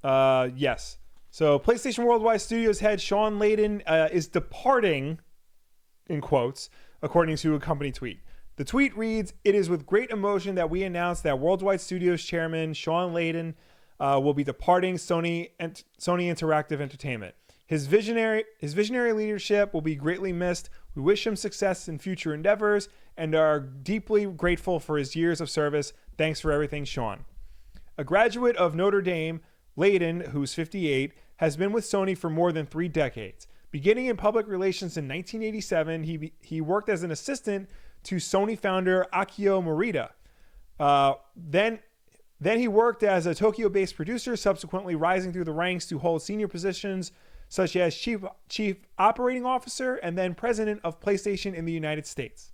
Yes. So PlayStation Worldwide Studios head Shawn Layden is departing, in quotes, according to a company tweet. The tweet reads, "It is with great emotion that we announce that Worldwide Studios chairman Shawn Layden will be departing Sony Interactive Entertainment. His visionary leadership will be greatly missed. We wish him success in future endeavors and are deeply grateful for his years of service. Thanks for everything, Shawn." A graduate of Notre Dame, Layden, who's 58, has been with Sony for more than 3 decades. Beginning in public relations in 1987, he worked as an assistant to Sony founder Akio Morita. Then he worked as a Tokyo-based producer, subsequently rising through the ranks to hold senior positions such as chief operating officer and then president of PlayStation in the United States.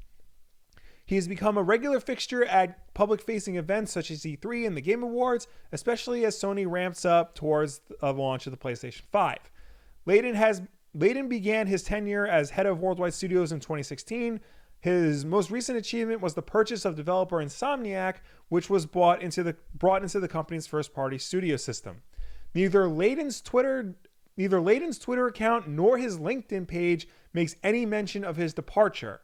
He has become a regular fixture at public-facing events such as E3 and the Game Awards, especially as Sony ramps up towards the launch of the PlayStation 5. Layden began his tenure as head of Worldwide Studios in 2016. His most recent achievement was the purchase of developer Insomniac, which was brought into the company's first-party studio system. Neither Layden's Twitter account nor his LinkedIn page makes any mention of his departure.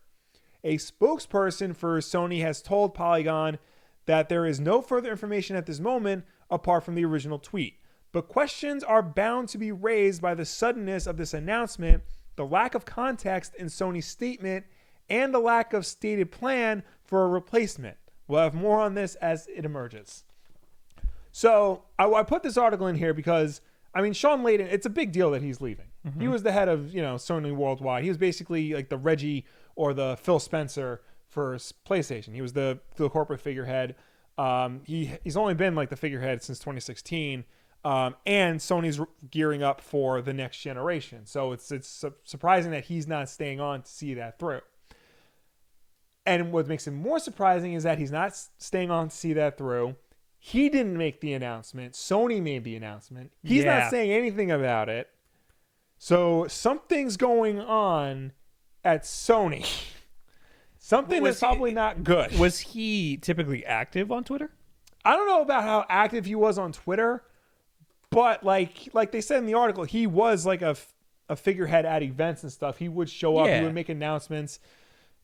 A spokesperson for Sony has told Polygon that there is no further information at this moment apart from the original tweet. But questions are bound to be raised by the suddenness of this announcement, the lack of context in Sony's statement, and the lack of stated plan for a replacement. We'll have more on this as it emerges. So I put this article in here because, I mean, Shawn Layden, it's a big deal that he's leaving. Mm-hmm. He was the head of, Sony Worldwide. He was basically like the Reggie or the Phil Spencer for PlayStation. He was the corporate figurehead. He's only been like the figurehead since 2016. And Sony's gearing up for the next generation. So it's surprising that he's not staying on to see that through. And what makes it more surprising is that he's not staying on to see that through. He didn't make the announcement. Sony made the announcement. He's not saying anything about it. So something's going on at Sony. Something that's probably not good. Was he typically active on Twitter? I don't know about how active he was on Twitter, but like they said in the article, he was like a figurehead at events and stuff. He would show up. He would make announcements.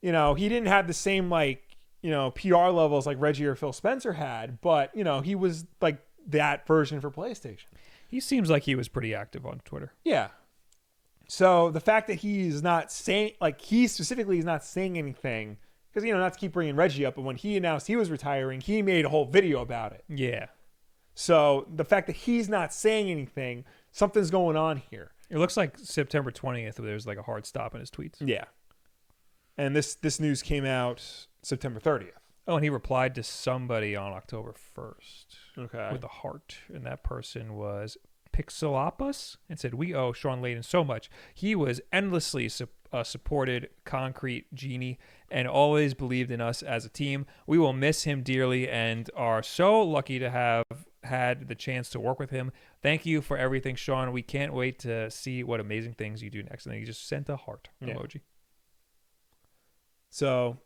He didn't have the same PR levels like Reggie or Phil Spencer had, but he was like that version for PlayStation. He seems like he was pretty active on Twitter. Yeah. So the fact that he's not saying, he specifically is not saying anything, because, not to keep bringing Reggie up, but when he announced he was retiring, he made a whole video about it. Yeah. So the fact that he's not saying anything, something's going on here. It looks like September 20th, there's like a hard stop in his tweets. Yeah. And this news came out September 30th. Oh, and he replied to somebody on October 1st. Okay. With a heart. And that person was Pixelopus and said, "We owe Shawn Layden so much. He was endlessly supported Concrete Genie and always believed in us as a team. We will miss him dearly and are so lucky to have had the chance to work with him. Thank you for everything, Shawn. We can't wait to see what amazing things you do next." And then he just sent a heart emoji. So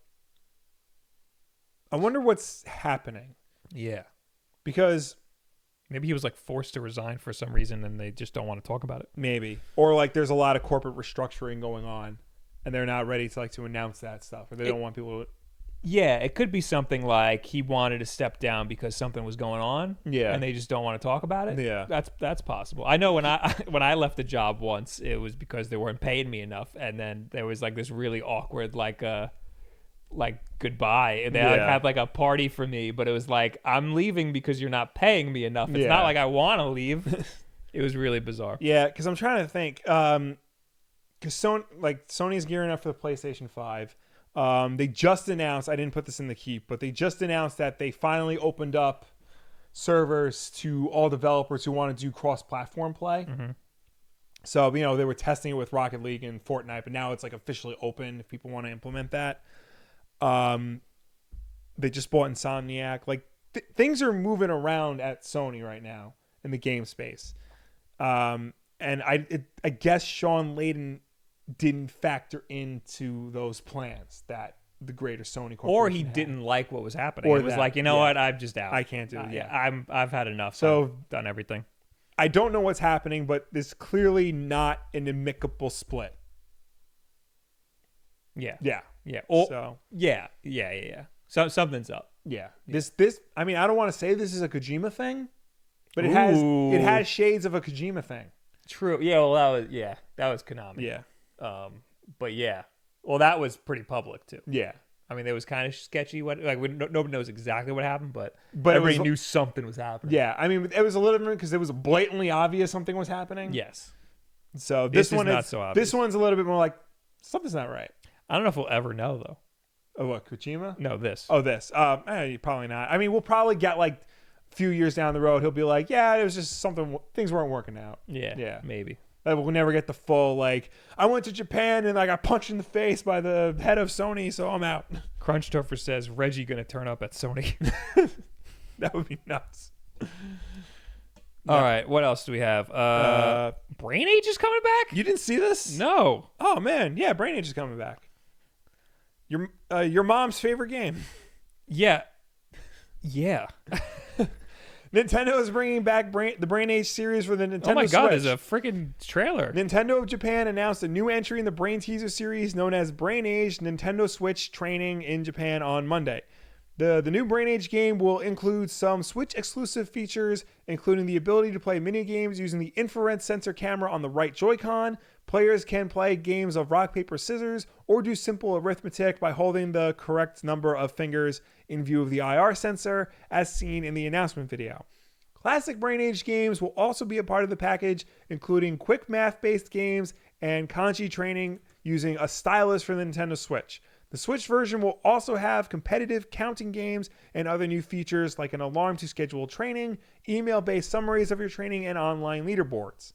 I wonder what's happening. Yeah. Because maybe he was like forced to resign for some reason and they just don't want to talk about it. Maybe. Or like there's a lot of corporate restructuring going on and they're not ready to announce that stuff, or they don't want people to. Yeah, it could be something like he wanted to step down because something was going on. Yeah. And they just don't want to talk about it. Yeah. That's possible. I know when I left the job once, it was because they weren't paying me enough, and then there was like this really awkward goodbye, and they had like a party for me, but it was like, I'm leaving because you're not paying me enough. It's not like I want to leave. It was really bizarre. Yeah, because I'm trying to think, because Sony's gearing up for the PlayStation 5. They just announced, I didn't put this in the keep, but they just announced that they finally opened up servers to all developers who want to do cross-platform play. So, they were testing it with Rocket League and Fortnite, but now it's like officially open if people want to implement that. They just bought Insomniac. Like things are moving around at Sony right now in the game space. And I guess Shawn Layden didn't factor into those plans that the greater Sony corporation Or he had. didn't like what was happening. Or it was that, like, you know what? I'm just out. I can't do it. I've had enough. So I've done everything. I don't know what's happening, but there's clearly not an amicable split. Yeah. Yeah. Yeah. So yeah. So something's up. yeah. This I mean, I don't want to say this is a Kojima thing, but it has shades of a Kojima thing. True. Yeah, well that was Konami. Yeah. But yeah. Well, that was pretty public too. Yeah. I mean, it was kind of sketchy. Nobody knows exactly what happened, but everybody knew something was happening. Yeah, I mean, it was a little different because it was blatantly obvious something was happening. Yes. So this one is not so obvious. This one's a little bit more like something's not right. I don't know if we'll ever know though. Oh, what, Kojima? No, this. Oh, this. Probably not. I mean, we'll probably get like a few years down the road. He'll be like, yeah, it was just something. Things weren't working out. Yeah. Maybe. We'll never get the full like. I went to Japan and I got punched in the face by the head of Sony, so I'm out. Crunchtofer says Reggie gonna turn up at Sony. That would be nuts. All right, what else do we have? Brain Age is coming back? You didn't see this? No. Oh man, yeah, Brain Age is coming back. Your mom's favorite game. Yeah. Nintendo is bringing back the Brain Age series for the Nintendo Switch. Oh my god, there's a freaking trailer. Nintendo of Japan announced a new entry in the Brain Teaser series known as Brain Age Nintendo Switch Training in Japan on Monday. The new Brain Age game will include some Switch exclusive features, including the ability to play mini games using the infrared sensor camera on the right Joy-Con. Players can play games of rock, paper, scissors, or do simple arithmetic by holding the correct number of fingers in view of the IR sensor, as seen in the announcement video. Classic Brain Age games will also be a part of the package, including quick math-based games and kanji training using a stylus for the Nintendo Switch. The Switch version will also have competitive counting games and other new features like an alarm to schedule training, email-based summaries of your training, and online leaderboards.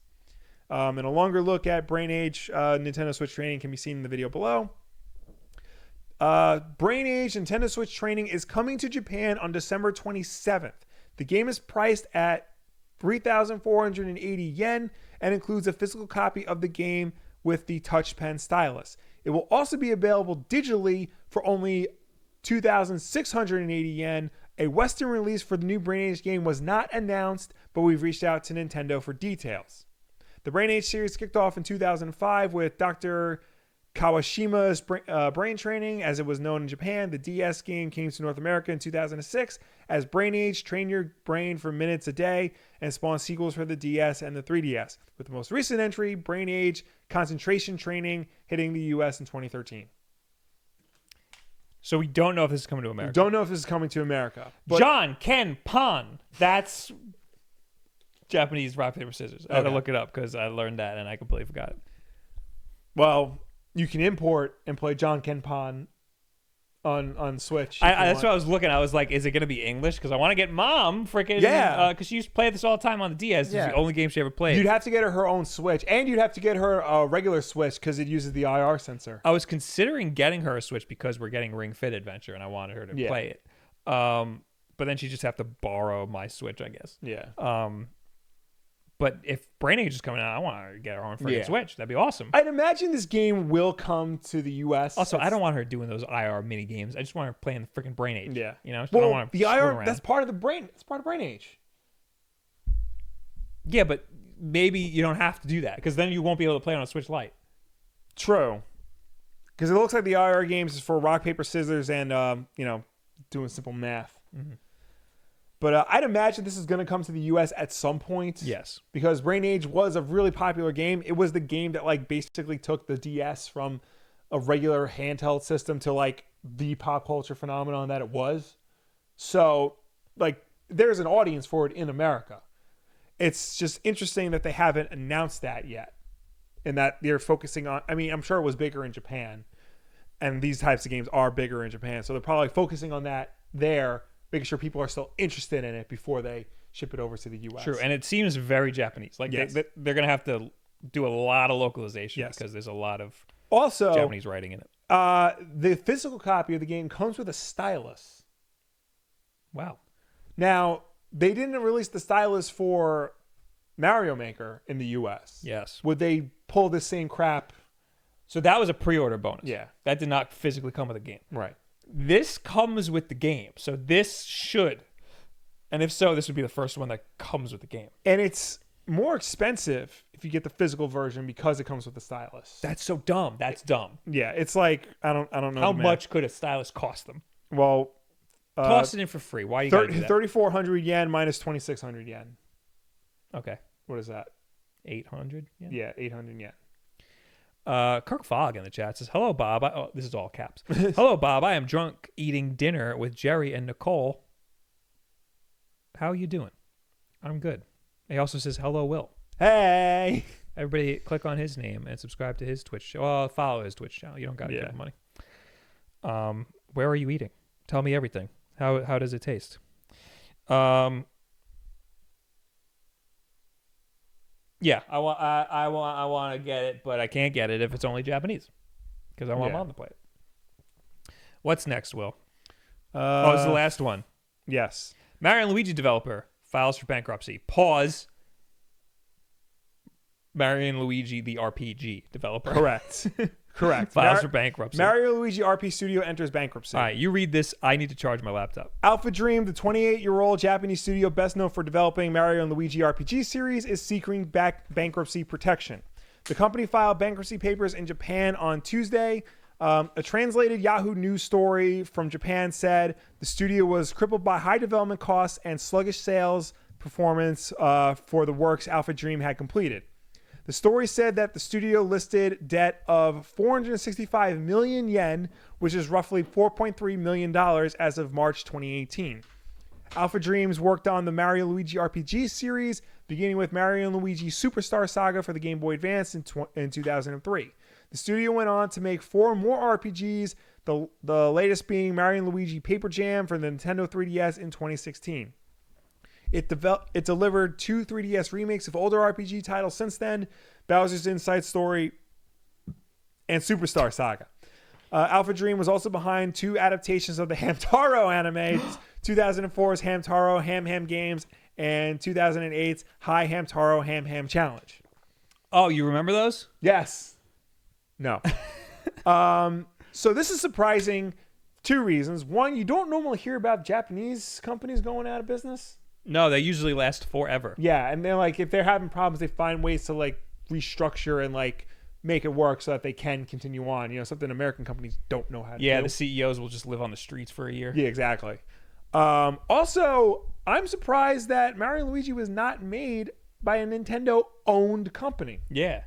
And a longer look at Brain Age Nintendo Switch Training can be seen in the video below. Brain Age Nintendo Switch Training is coming to Japan on December 27th. The game is priced at 3,480 yen and includes a physical copy of the game with the touch pen stylus. It will also be available digitally for only 2,680 yen. A Western release for the new Brain Age game was not announced, but we've reached out to Nintendo for details. The Brain Age series kicked off in 2005 with Dr. Kawashima's Brain Training, as it was known in Japan. The DS game came to North America in 2006 as Brain Age Train Your Brain for Minutes a Day and spawned sequels for the DS and the 3DS, with the most recent entry, Brain Age Concentration Training, hitting the US in 2013. So we don't know if this is coming to America. We don't know if this is coming to America. But John Ken Pon. That's Japanese rock, paper, scissors. I had to look it up because I learned that and I completely forgot it. Well, you can import and play John Ken Pon on Switch. That's what I was looking. I was like, is it going to be English? Because I want to get Mom freaking... Yeah. Because she used to play this all the time on the DS. Yeah. It's the only game she ever played. You'd have to get her own Switch. And you'd have to get her a regular Switch because it uses the IR sensor. I was considering getting her a Switch because we're getting Ring Fit Adventure and I wanted her to play it. But then she'd just have to borrow my Switch, I guess. Yeah. But if Brain Age is coming out, I want her to get her own freaking Switch. That'd be awesome. I'd imagine this game will come to the US. Also, I don't want her doing those IR mini games. I just want her playing the freaking Brain Age. Yeah. You know, I well, don't want her the IR, around. that's part of the brain. It's part of Brain Age. Yeah, but maybe you don't have to do that because then you won't be able to play on a Switch Lite. True. Because it looks like the IR games is for rock, paper, scissors, and doing simple math. Mm-hmm. But I'd imagine this is going to come to the U.S. at some point. Yes. Because Brain Age was a really popular game. It was the game that like basically took the DS from a regular handheld system to like the pop culture phenomenon that it was. So like there's an audience for it in America. It's just interesting that they haven't announced that yet. And that they're focusing on, I mean, I'm sure it was bigger in Japan. And these types of games are bigger in Japan. So they're probably focusing on that there, making sure people are still interested in it before they ship it over to the U.S. True, and it seems very Japanese. Like yes. they're going to have to do a lot of localization Yes. because there's a lot of Also, Japanese writing in it. the physical copy of the game comes with a stylus. Wow. Now, they didn't release the stylus for Mario Maker in the US. Yes. Would they pull the same crap? So that was a pre-order bonus. Yeah. That did not physically come with the game. Right. This comes with the game. So this should, and if so, this would be the first one that comes with the game. And it's more expensive if you get the physical version because it comes with the stylus. That's so dumb. That's dumb. Yeah, it's like I don't know How the math. much could a stylus cost them? Well, Toss it in for free. Why you gotta do that? 3,400 yen minus 2,600 yen. Okay. What is that? 800? Yeah, 800 yen. Kirk Fogg in the chat says, "Hello, Bob. Oh, this is all caps. Hello, Bob. I am drunk eating dinner with Jerry and Nicole. How are you doing? I'm good." He also says, "Hello, Will." Hey. Everybody click on his name and subscribe to his Twitch. Well, follow his Twitch channel. You don't got to give him money. Where are you eating? Tell me everything. How does it taste? Yeah, I want to get it, but I can't get it if it's only Japanese because I want Mom to play it. What's next, Will? It's the last one. Yes. Mario and Luigi developer files for bankruptcy. Pause. Mario and Luigi the RPG developer. Correct. Correct. Files for bankruptcy. Mario Luigi RP Studio enters bankruptcy. All right, you read this. I need to charge my laptop. Alpha Dream, the 28-year-old Japanese studio best known for developing Mario and Luigi RPG series, is seeking bankruptcy protection. The company filed bankruptcy papers in Japan on Tuesday. A translated Yahoo News story from Japan said the studio was crippled by high development costs and sluggish sales performance for the works Alpha Dream had completed. The story said that the studio listed debt of 465 million yen, which is roughly $4.3 million as of March 2018. Alpha Dreams worked on the Mario Luigi RPG series, beginning with Mario & Luigi Superstar Saga for the Game Boy Advance in 2003. The studio went on to make 4 more RPGs, the latest being Mario & Luigi Paper Jam for the Nintendo 3DS in 2016. It delivered 2 3DS remakes of older RPG titles since then, Bowser's Inside Story and Superstar Saga. Alpha Dream was also behind 2 adaptations of the Hamtaro anime, 2004's Hamtaro Ham Ham Games and 2008's Hi Hamtaro Ham Ham Challenge. Oh, you remember those? Yes. No. So this is surprising. 2 reasons. One, you don't normally hear about Japanese companies going out of business. No, they usually last forever. Yeah, and then like if they're having problems, they find ways to like restructure and like make it work so that they can continue on. You know, something American companies don't know how to do. Yeah, the CEOs will just live on the streets for a year. Yeah, exactly. Also, I'm surprised that Mario & Luigi was not made by a Nintendo-owned company. Yeah.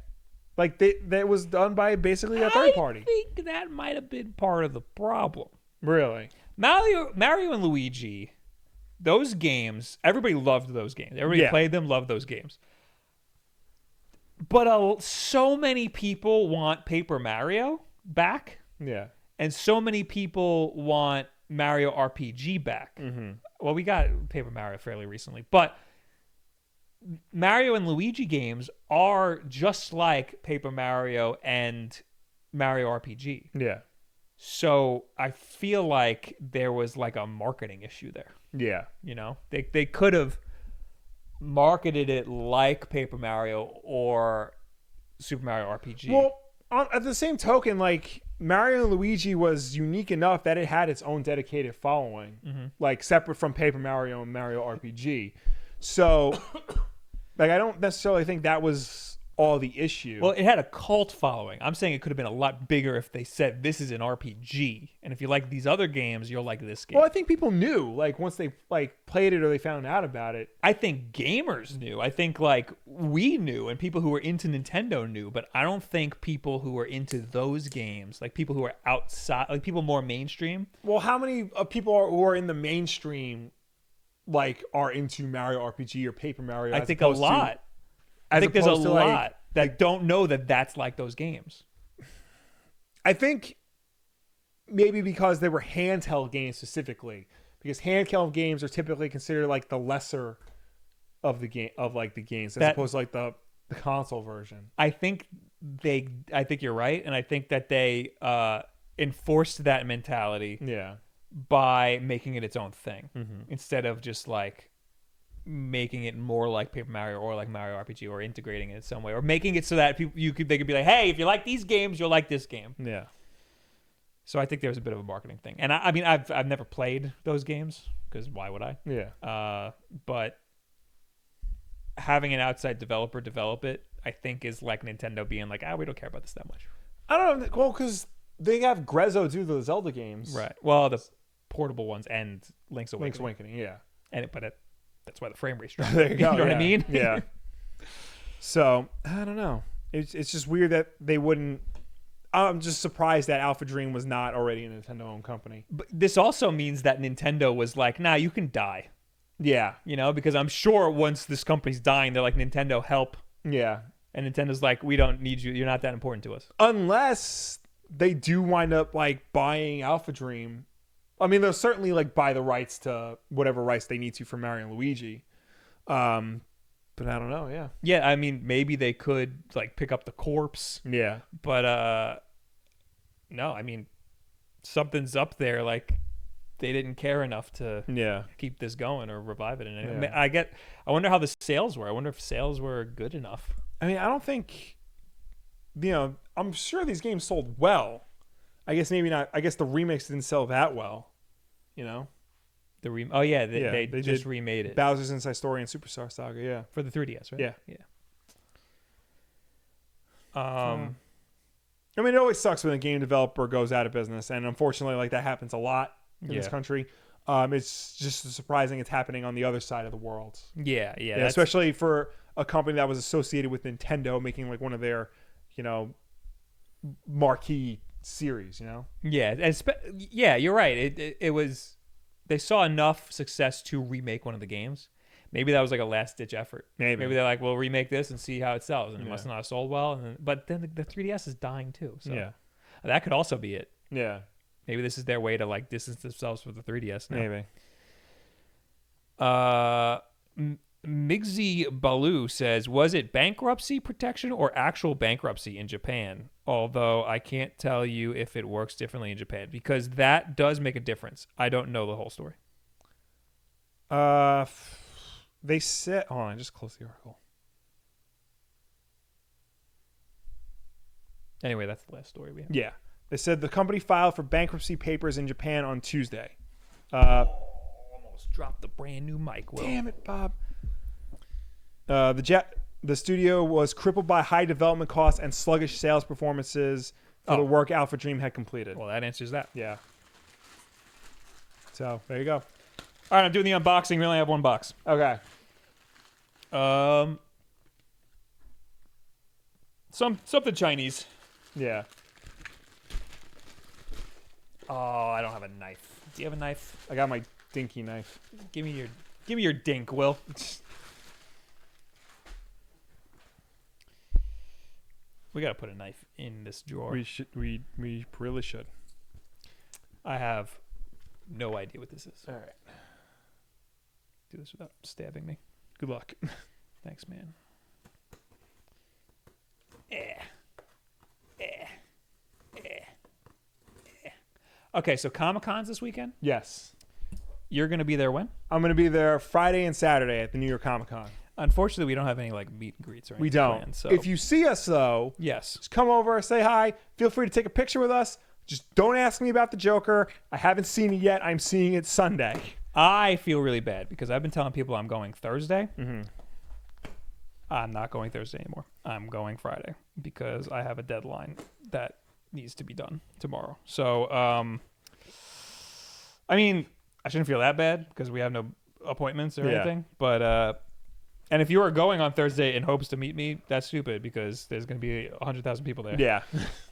Like that was done by basically a third party. I think that might have been part of the problem. Really? Mario and Luigi, those games, everybody loved those games. Everybody played them, loved those games. But so many people want Paper Mario back. Yeah. And so many people want Mario RPG back. Mm-hmm. Well, we got Paper Mario fairly recently. But Mario and Luigi games are just like Paper Mario and Mario RPG. Yeah. So I feel like there was like a marketing issue there. Yeah. You know, they could have marketed it like Paper Mario or Super Mario RPG. Well, at the same token, like Mario and Luigi was unique enough that it had its own dedicated following, like separate from Paper Mario and Mario RPG. So, like, I don't necessarily think that was all the issue. Well, it had a cult following. I'm saying it could have been a lot bigger if they said this is an RPG, and if you like these other games, you'll like this game. Well, I think people knew, like, once they like played it or they found out about it. I think gamers knew. I think like we knew, and people who were into Nintendo knew. But I don't think people who were into those games, like people who are outside, like people more mainstream. Well, how many people who are in the mainstream, like, are into Mario RPG or Paper Mario? I think a lot. I think there's a lot that don't know that that's like those games. I think maybe because they were handheld games specifically, because handheld games are typically considered like the lesser of the game of like the games as opposed to like the the console version. I think you're right, and I think that they enforced that mentality Yeah. by making it its own thing instead of just like making it more like Paper Mario or like Mario RPG or integrating it in some way or making it so that they could be like, hey, if you like these games, you'll like this game. Yeah. So I think there's a bit of a marketing thing, and I mean I've never played those games because why would I? Yeah. But having an outside developer develop it, I think is like Nintendo being like, we don't care about this that much. I don't know. Well, because they have Grezzo do the Zelda games. Right. Well, the portable ones and Link's Awakening. Link's Awakening, yeah. That's why the frame rate's dropped. There you go. You know what I mean? Yeah. So, I don't know. It's just weird that they wouldn't... I'm just surprised that Alpha Dream was not already a Nintendo-owned company. But this also means that Nintendo was like, nah, you can die. Yeah. You know, because I'm sure once this company's dying, they're like, Nintendo, help. Yeah. And Nintendo's like, we don't need you. You're not that important to us. Unless they do wind up like buying Alpha Dream. I mean, they'll certainly like buy the rights to whatever rights they need to for Mario and Luigi. But I don't know. Yeah. Yeah. I mean, maybe they could like pick up the corpse. Yeah. But no, I mean, something's up there. Like they didn't care enough to keep this going or revive it. And I wonder how the sales were. I wonder if sales were good enough. I mean, I don't think, I'm sure these games sold well. I guess maybe not. I guess the remakes didn't sell that well, they just remade it. Bowser's Inside Story and Superstar Saga, yeah. For the 3DS, right? Yeah. Yeah. I mean, it always sucks when a game developer goes out of business, and unfortunately, like that happens a lot in this country. It's just surprising it's happening on the other side of the world. Yeah, especially for a company that was associated with Nintendo making like one of their, marquee series. Yeah, you're right. It was they saw enough success to remake one of the games. Maybe that was like a last ditch effort. Maybe they're like, we'll remake this and see how it sells, and it must not have sold well. But then the 3DS is dying too. So that could also be it. Yeah. Maybe this is their way to like distance themselves from the 3DS now. Maybe. Migzy Balu says, was it bankruptcy protection or actual bankruptcy in Japan? Although I can't tell you if it works differently in Japan, because that does make a difference. I don't know the whole story. They said... Hold on, I just closed the article. Anyway, that's the last story we have. Yeah. They said the company filed for bankruptcy papers in Japan on Tuesday. Almost dropped the brand new mic, Will. Damn it, Bob. The studio was crippled by high development costs and sluggish sales performances for the work Alpha Dream had completed. Well, that answers that. Yeah. So, there you go. All right, I'm doing the unboxing. We only have one box. Okay. Something Chinese. Yeah. Oh, I don't have a knife. Do you have a knife? I got my dinky knife. Give me your dink, Will. We gotta put a knife in this drawer. We really should. I have no idea what this is. All right. Do this without stabbing me. Good luck. Thanks, man. Okay, so Comic-Con's this weekend? Yes. You're going to be there when? I'm going to be there Friday and Saturday at the New York Comic Con. Unfortunately, we don't have any like meet and greets or anything. We don't. Planned, so. If you see us, though, yes, just come over, say hi. Feel free to take a picture with us. Just don't ask me about the Joker. I haven't seen it yet. I'm seeing it Sunday. I feel really bad because I've been telling people I'm going Thursday. Mm-hmm. I'm not going Thursday anymore. I'm going Friday because I have a deadline that needs to be done tomorrow. So, I mean, I shouldn't feel that bad because we have no appointments or anything. But, and if you are going on Thursday in hopes to meet me, that's stupid because there's going to be 100,000 people there. Yeah.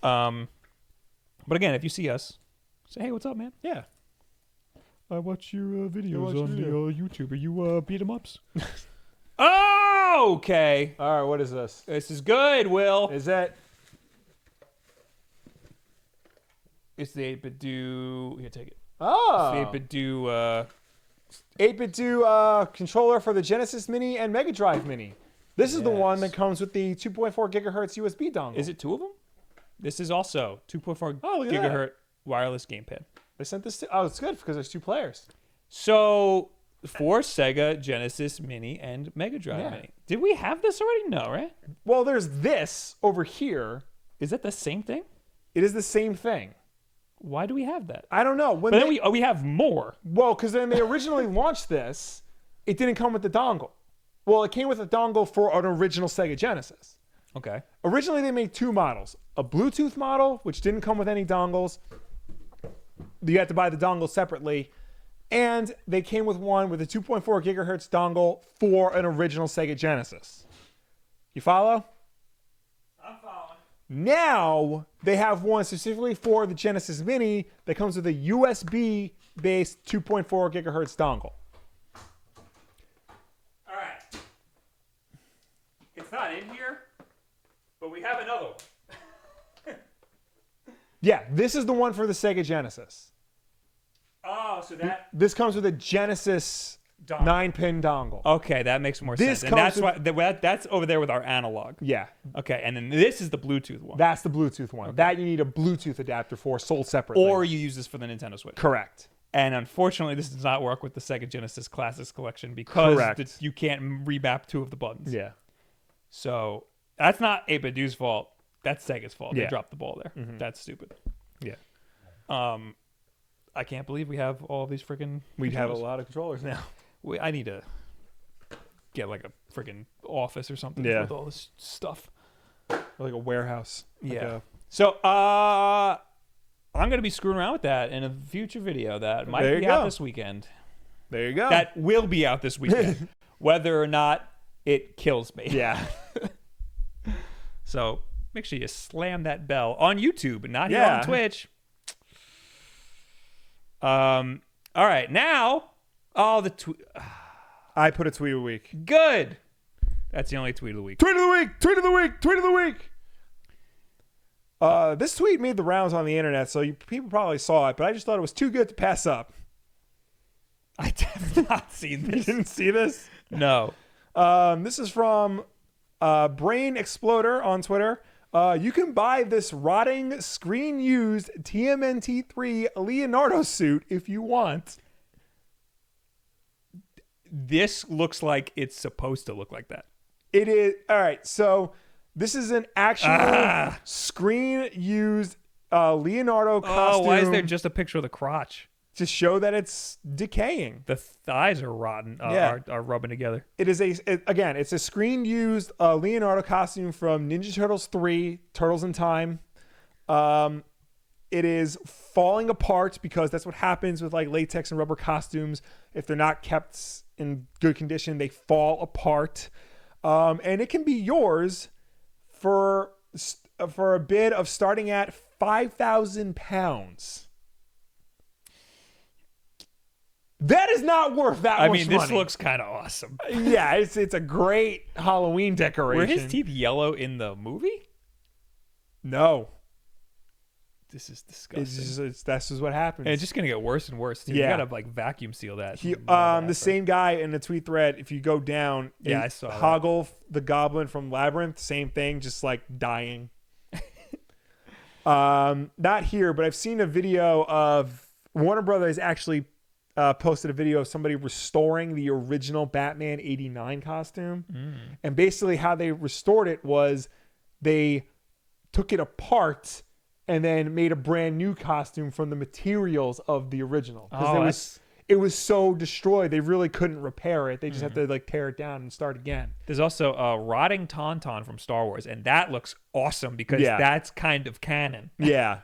But again, if you see us, say, hey, what's up, man? Yeah. I watch your videos on the YouTube. Are you beat 'em ups? Oh, okay. All right, what is this? This is good, Will. Is that... It's the 8-bit do... Here, take it. Oh. It's the 8-bit do... 8-bit do controller for the Genesis Mini and Mega Drive Mini. This is the one Yes. that comes with the 2.4 gigahertz USB dongle. Is it two of them? This is also 2.4 Oh, look at gigahertz wireless gamepad. They sent this to... Oh, it's good because there's 2 players. So for Sega Genesis Mini and Mega Drive Yeah. Mini. Did we have this already? No, right? Well, there's this over here. Is that the same thing? It is the same thing. Why do we have that? I don't know. When But then we have more. Well, because then they originally launched this, it didn't come with the dongle. Well, it came with a dongle for an original Sega Genesis. Okay. Originally, they made 2 models. A Bluetooth model, which didn't come with any dongles. You had to buy the dongle separately. And they came with one with a 2.4 gigahertz dongle for an original Sega Genesis. You follow? I'm following. Now, they have one specifically for the Genesis Mini that comes with a USB-based 2.4 gigahertz dongle. All right. It's not in here, but we have another one. Yeah, this is the one for the Sega Genesis. Oh, so that... This comes with a Genesis Dongle. 9-pin dongle. Okay, that makes more This sense. And that's comes why that's over there with our analog. Yeah, Okay, and then this is the Bluetooth one. that's the Bluetooth one. That you need a Bluetooth adapter for, sold separately. Or you use this for the Nintendo Switch. correct. And unfortunately, this does not work with the Sega Genesis Classics Collection because Correct. you can't remap 2 of the buttons. Yeah. So that's not 8BitDo's fault. That's Sega's fault. They Yeah. dropped the ball there. That's stupid. Yeah. I can't believe we have all these freaking. We have a lot of controllers now. I need to get like a freaking office or something Yeah. with all this stuff. Like a warehouse. Like Yeah. a- So I'm gonna be screwing around with that in a future video that might There you be out go. this weekend. there you go. That will be out this weekend, whether or not it kills me. yeah. So make sure you slam that bell on YouTube, not here Yeah. on Twitch. All right, now all the I put a tweet a week. good. That's the only tweet of the week. Tweet of the week! Tweet of the week! Tweet of the week! This tweet made the rounds on the internet, so people probably saw it, but I just thought it was too good to pass up. I have not seen You this. didn't see this? No. This is from Brain Exploder on Twitter. You can buy this rotting, screen-used TMNT3 Leonardo suit if you want. This looks like it's supposed to look like that. It is... All right, so this is an actual screen-used Leonardo costume Oh, why is there just a picture of the crotch? to show that it's decaying. The thighs are rotten, Yeah. are rubbing together. It is again, it's a screen-used Leonardo costume from Ninja Turtles 3, Turtles in Time. It is falling apart because that's what happens with like latex and rubber costumes. If they're not kept in good condition, they fall apart. And it can be yours for a bid of starting at £5,000. That is not worth that much money. This looks kind of awesome. Yeah, it's a great Halloween decoration. Were his teeth yellow in the movie? No. This is disgusting. That's just what happens. And it's just gonna get worse and worse too. Yeah. You gotta like vacuum seal that. The same guy in the tweet thread, if you go down, Yeah, I saw that. Hoggle the Goblin from Labyrinth, same thing, just like dying. Not here, but I've seen a video of Warner Brothers actually posted a video of somebody restoring the original Batman '89 costume. And basically how they restored it was they took it apart and then made a brand new costume from the materials of the original. Because it was so destroyed, they really couldn't repair it. They just had to like tear it down and start again. There's also a rotting Tauntaun from Star Wars, and that looks awesome because Yeah. that's kind of canon. Yeah.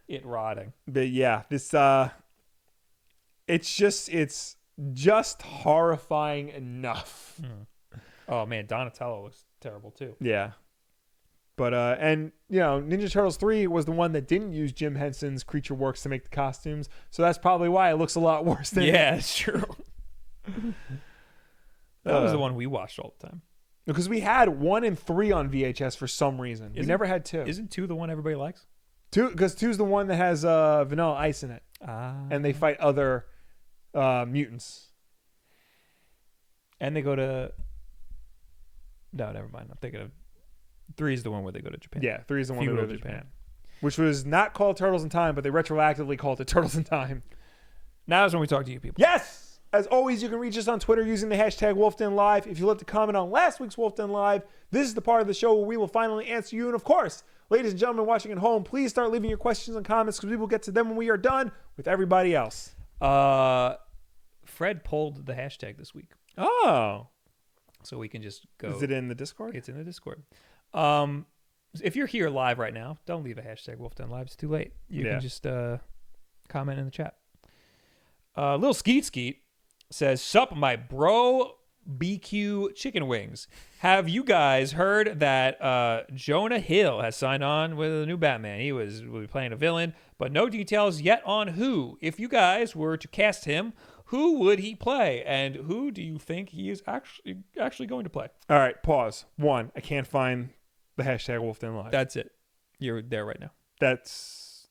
It rotting. But yeah, this it's just horrifying enough. Oh man, Donatello looks terrible too. Yeah. But and you know, Ninja Turtles 3 was the one that didn't use Jim Henson's Creature Works to make the costumes, so that's probably why it looks a lot worse than Yeah, it's true. That was the one we watched all the time. because we had 1 and 3 on VHS for some reason. We never had 2. Isn't 2 the one everybody likes? 2 because 2's the one that has Vanilla Ice in it, and they fight other mutants. And they go to No, never mind. I'm thinking of 3 is the one where they go to Japan. Yeah, 3 is the one that Feudal goes to Japan. Which was not called Turtles in Time, but they retroactively called it Turtles in Time. Now is when we talk to you people. Yes! As always, you can reach us on Twitter using the hashtag WolfDenLive. If you left a comment on last week's Wolfden Live, this is the part of the show where we will finally answer you. And of course, ladies and gentlemen watching at home, please start leaving your questions and comments because we will get to them when we are done with everybody else. Fred pulled the hashtag this week. Oh. So we can just go. Is it in the Discord? It's in the Discord. If you're here live right now, don't leave a hashtag WolfDenLive. It's too late. You can just comment in the chat. Little Skeet says, "Sup, my bro BQ chicken wings. Have you guys heard that Jonah Hill has signed on with a new Batman? He will be playing a villain, but no details yet on who. If you guys were to cast him, who would he play? And who do you think he is actually going to play?" All right, pause. 1, I can't find the hashtag WolfDenLive. That's it. You're there right now. That's...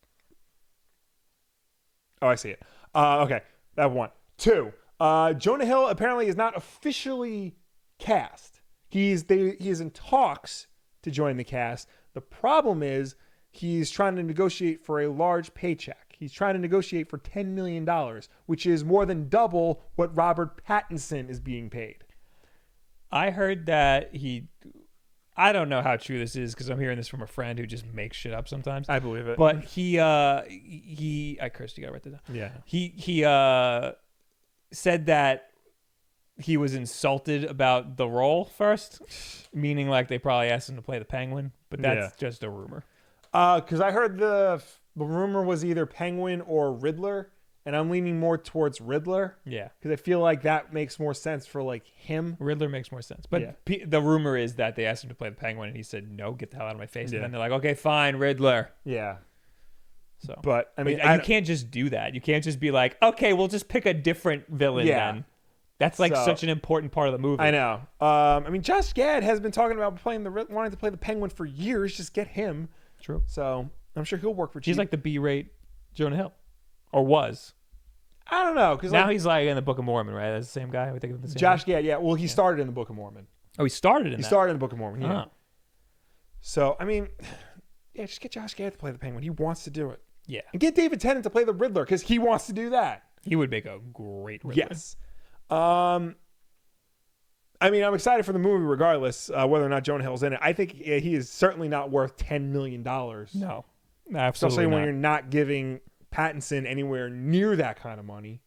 Oh, I see it. Okay, that 1. 2, Jonah Hill apparently is not officially cast. He is in talks to join the cast. The problem is he's trying to negotiate for a large paycheck. He's trying to negotiate for $10 million, which is more than double what Robert Pattinson is being paid. I heard that I don't know how true this is because I'm hearing this from a friend who just makes shit up sometimes. I believe it. But I cursed, you gotta write that down. Yeah. He said that he was insulted about the role first, meaning like they probably asked him to play the Penguin, but that's just a rumor. Because I heard the rumor was either Penguin or Riddler, and I'm leaning more towards Riddler. Yeah. Because I feel like that makes more sense for like him. Riddler makes more sense. But the rumor is that they asked him to play the Penguin, and he said, "No, get the hell out of my face." And then they're like, "Okay, fine, Riddler." Yeah. So, but I mean, you can't just do that. You can't just be like, "Okay, we'll just pick a different villain." Then that's like such an important part of the movie. I know. I mean, Josh Gad has been talking about wanting to play the Penguin for years. Just get him. True. So I'm sure he'll work for cheap. He's like the B-rate Jonah Hill, or was. I don't know, because now he's like in the Book of Mormon, right? That's the same guy. We think of the same. Josh Gad, yeah. Well, he started in the Book of Mormon. Oh, he started in the Book of Mormon. Yeah. So I mean, yeah, just get Josh Gad to play the Penguin. He wants to do it. Yeah. And get David Tennant to play the Riddler because he wants to do that. He would make a great Riddler. Yes. I mean, I'm excited for the movie regardless, whether or not Jonah Hill's in it. I think he is certainly not worth $10 million. No, absolutely especially when not. you're not giving Pattinson anywhere near that kind of money.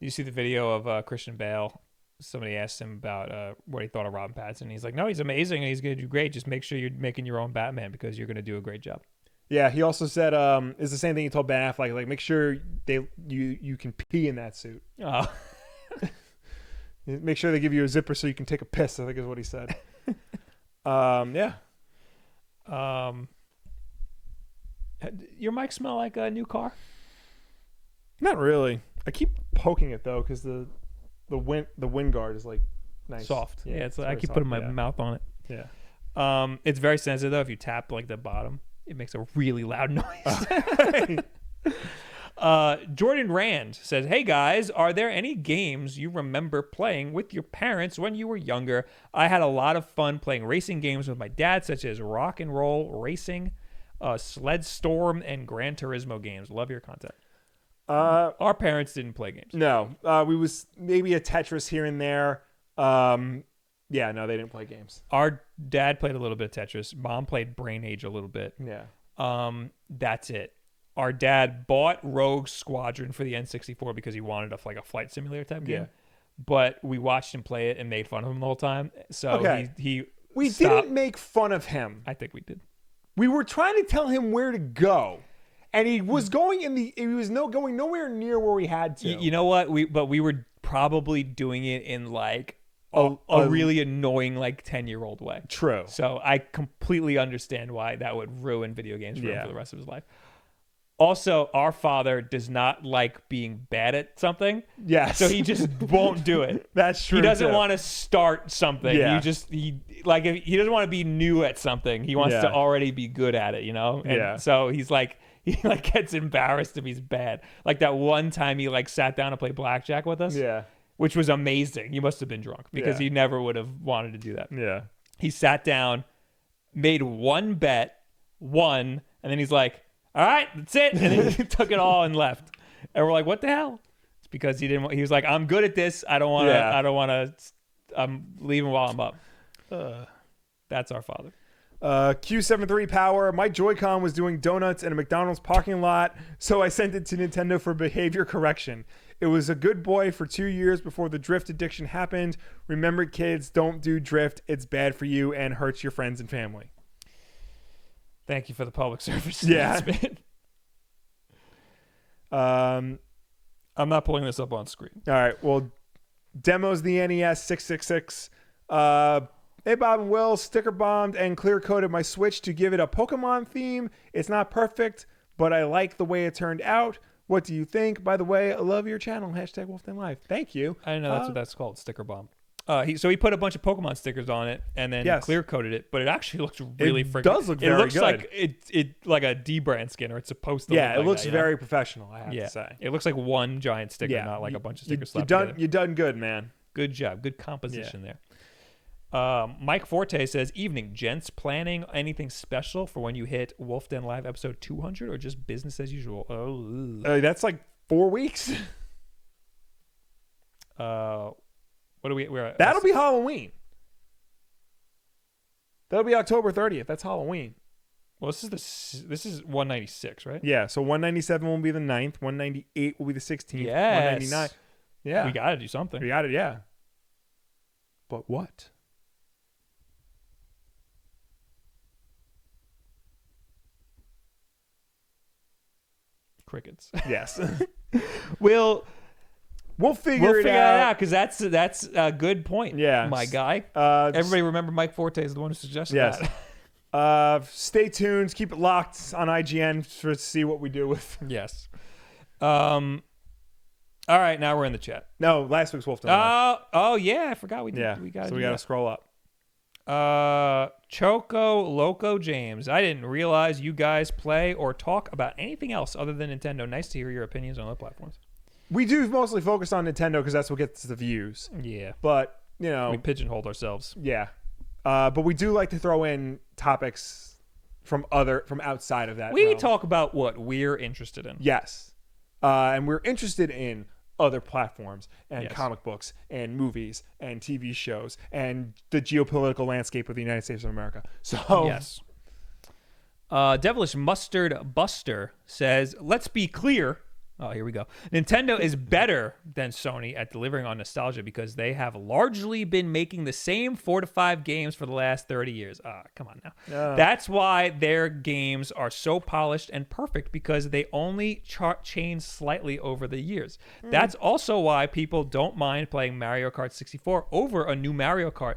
You see the video of Christian Bale. Somebody asked him about what he thought of Robin Pattinson. He's like, "No, he's amazing and he's going to do great. Just make sure you're making your own Batman because you're going to do a great job." Yeah, he also said it's the same thing he told Ben Affleck. Like, make sure you can pee in that suit. Oh. Make sure they give you a zipper so you can take a piss, I think is what he said. Yeah. Your mic smell like a new car? Not really. I keep poking it though because the wind guard is like nice. Soft. Yeah, it's like I keep soft, putting my mouth on it. Yeah. It's very sensitive though. If you tap like the bottom, it makes a really loud noise. Jordan Rand says, "Hey guys, are there any games you remember playing with your parents when you were younger? I had a lot of fun playing racing games with my dad, such as Rock and Roll Racing, Sled Storm, and Gran Turismo games. Love your content." Our parents didn't play games. No. We was maybe a Tetris here and there. Yeah, no, they didn't play games. Our dad played a little bit of Tetris. Mom played Brain Age a little bit. Yeah. That's it. Our dad bought Rogue Squadron for the N64 because he wanted a flight simulator type game. Yeah. But we watched him play it and made fun of him the whole time. So we didn't make fun of him. I think we did. We were trying to tell him where to go, and he was going going nowhere near where we had to. You know what? We were probably doing it in like a really annoying 10-year-old way. True. So I completely understand why that would ruin video games for him for the rest of his life. Also, our father does not like being bad at something. Yes. So he just won't do it. That's true. He doesn't want to start something. Yeah. If he doesn't want to be new at something. He wants to already be good at it, you know? And so he gets embarrassed if he's bad. Like that one time he sat down and played blackjack with us. Yeah. Which was amazing. He must have been drunk because he never would have wanted to do that. Yeah. He sat down, made one bet, won, and then he's like, all right, that's it. And then he took it all and left. And we're like, what the hell? It's because he was like, I'm good at this. I don't want to, I'm leaving while I'm up. That's our father. Q73 Power. My Joy-Con was doing donuts in a McDonald's parking lot, so I sent it to Nintendo for behavior correction. It was a good boy for 2 years before the drift addiction happened. Remember, kids, don't do drift. It's bad for you and hurts your friends and family. Thank you for the public service. Yeah. I'm not pulling this up on screen. All right. Well, demos the NES 666. Hey, Bob and Will, sticker bombed and clear coated my Switch to give it a Pokemon theme. It's not perfect, but I like the way it turned out. What do you think? By the way, I love your channel. Hashtag WolfDenLive. Thank you. I didn't know that's what that's called, sticker bomb. He put a bunch of Pokemon stickers on it and then clear coated it, but it actually looks really freaking. It does look very good. It looks like it like a D-brand skin, or it's supposed to. Yeah, look like it looks that, very professional. I have to say, it looks like one giant sticker, not like a bunch of stickers slapped together. You done good, man. Good job, good composition there. Mike Forte says, evening, gents. Planning anything special for when you hit Wolf Den Live episode 200 or just business as usual? That's like 4 weeks. What do That'll be Halloween. That'll be October 30th. That's Halloween. Well, this is 196, right? Yeah, so 197 will be the 9th. 198 will be the 16th. Yes. 199. Yeah. We got to do something. We got it, yeah. But what? Crickets. Yes. We'll figure it out because that's a good point. Yeah, my guy. Everybody remember Mike Forte is the one who suggested that. Stay tuned. Keep it locked on IGN to see what we do with. Yes. All right, now we're in the chat. No, last week's Wolf. Oh yeah, I forgot we did. Yeah, we got to scroll up. Choco Loco James. I didn't realize you guys play or talk about anything else other than Nintendo. Nice to hear your opinions on other platforms. We do mostly focus on Nintendo because that's what gets the views. Yeah. But, you know. We pigeonholed ourselves. Yeah. But we do like to throw in topics from outside of that. We talk about what we're interested in. Yes. And we're interested in other platforms and comic books and movies and TV shows and the geopolitical landscape of the United States of America. So. Yes. Devilish Mustard Buster says, let's be clear. Oh, here we go. Nintendo is better than Sony at delivering on nostalgia because they have largely been making the same 4 to 5 games for the last 30 years. Come on now. That's why their games are so polished and perfect because they only change slightly over the years. That's also why people don't mind playing Mario Kart 64 over a new Mario Kart.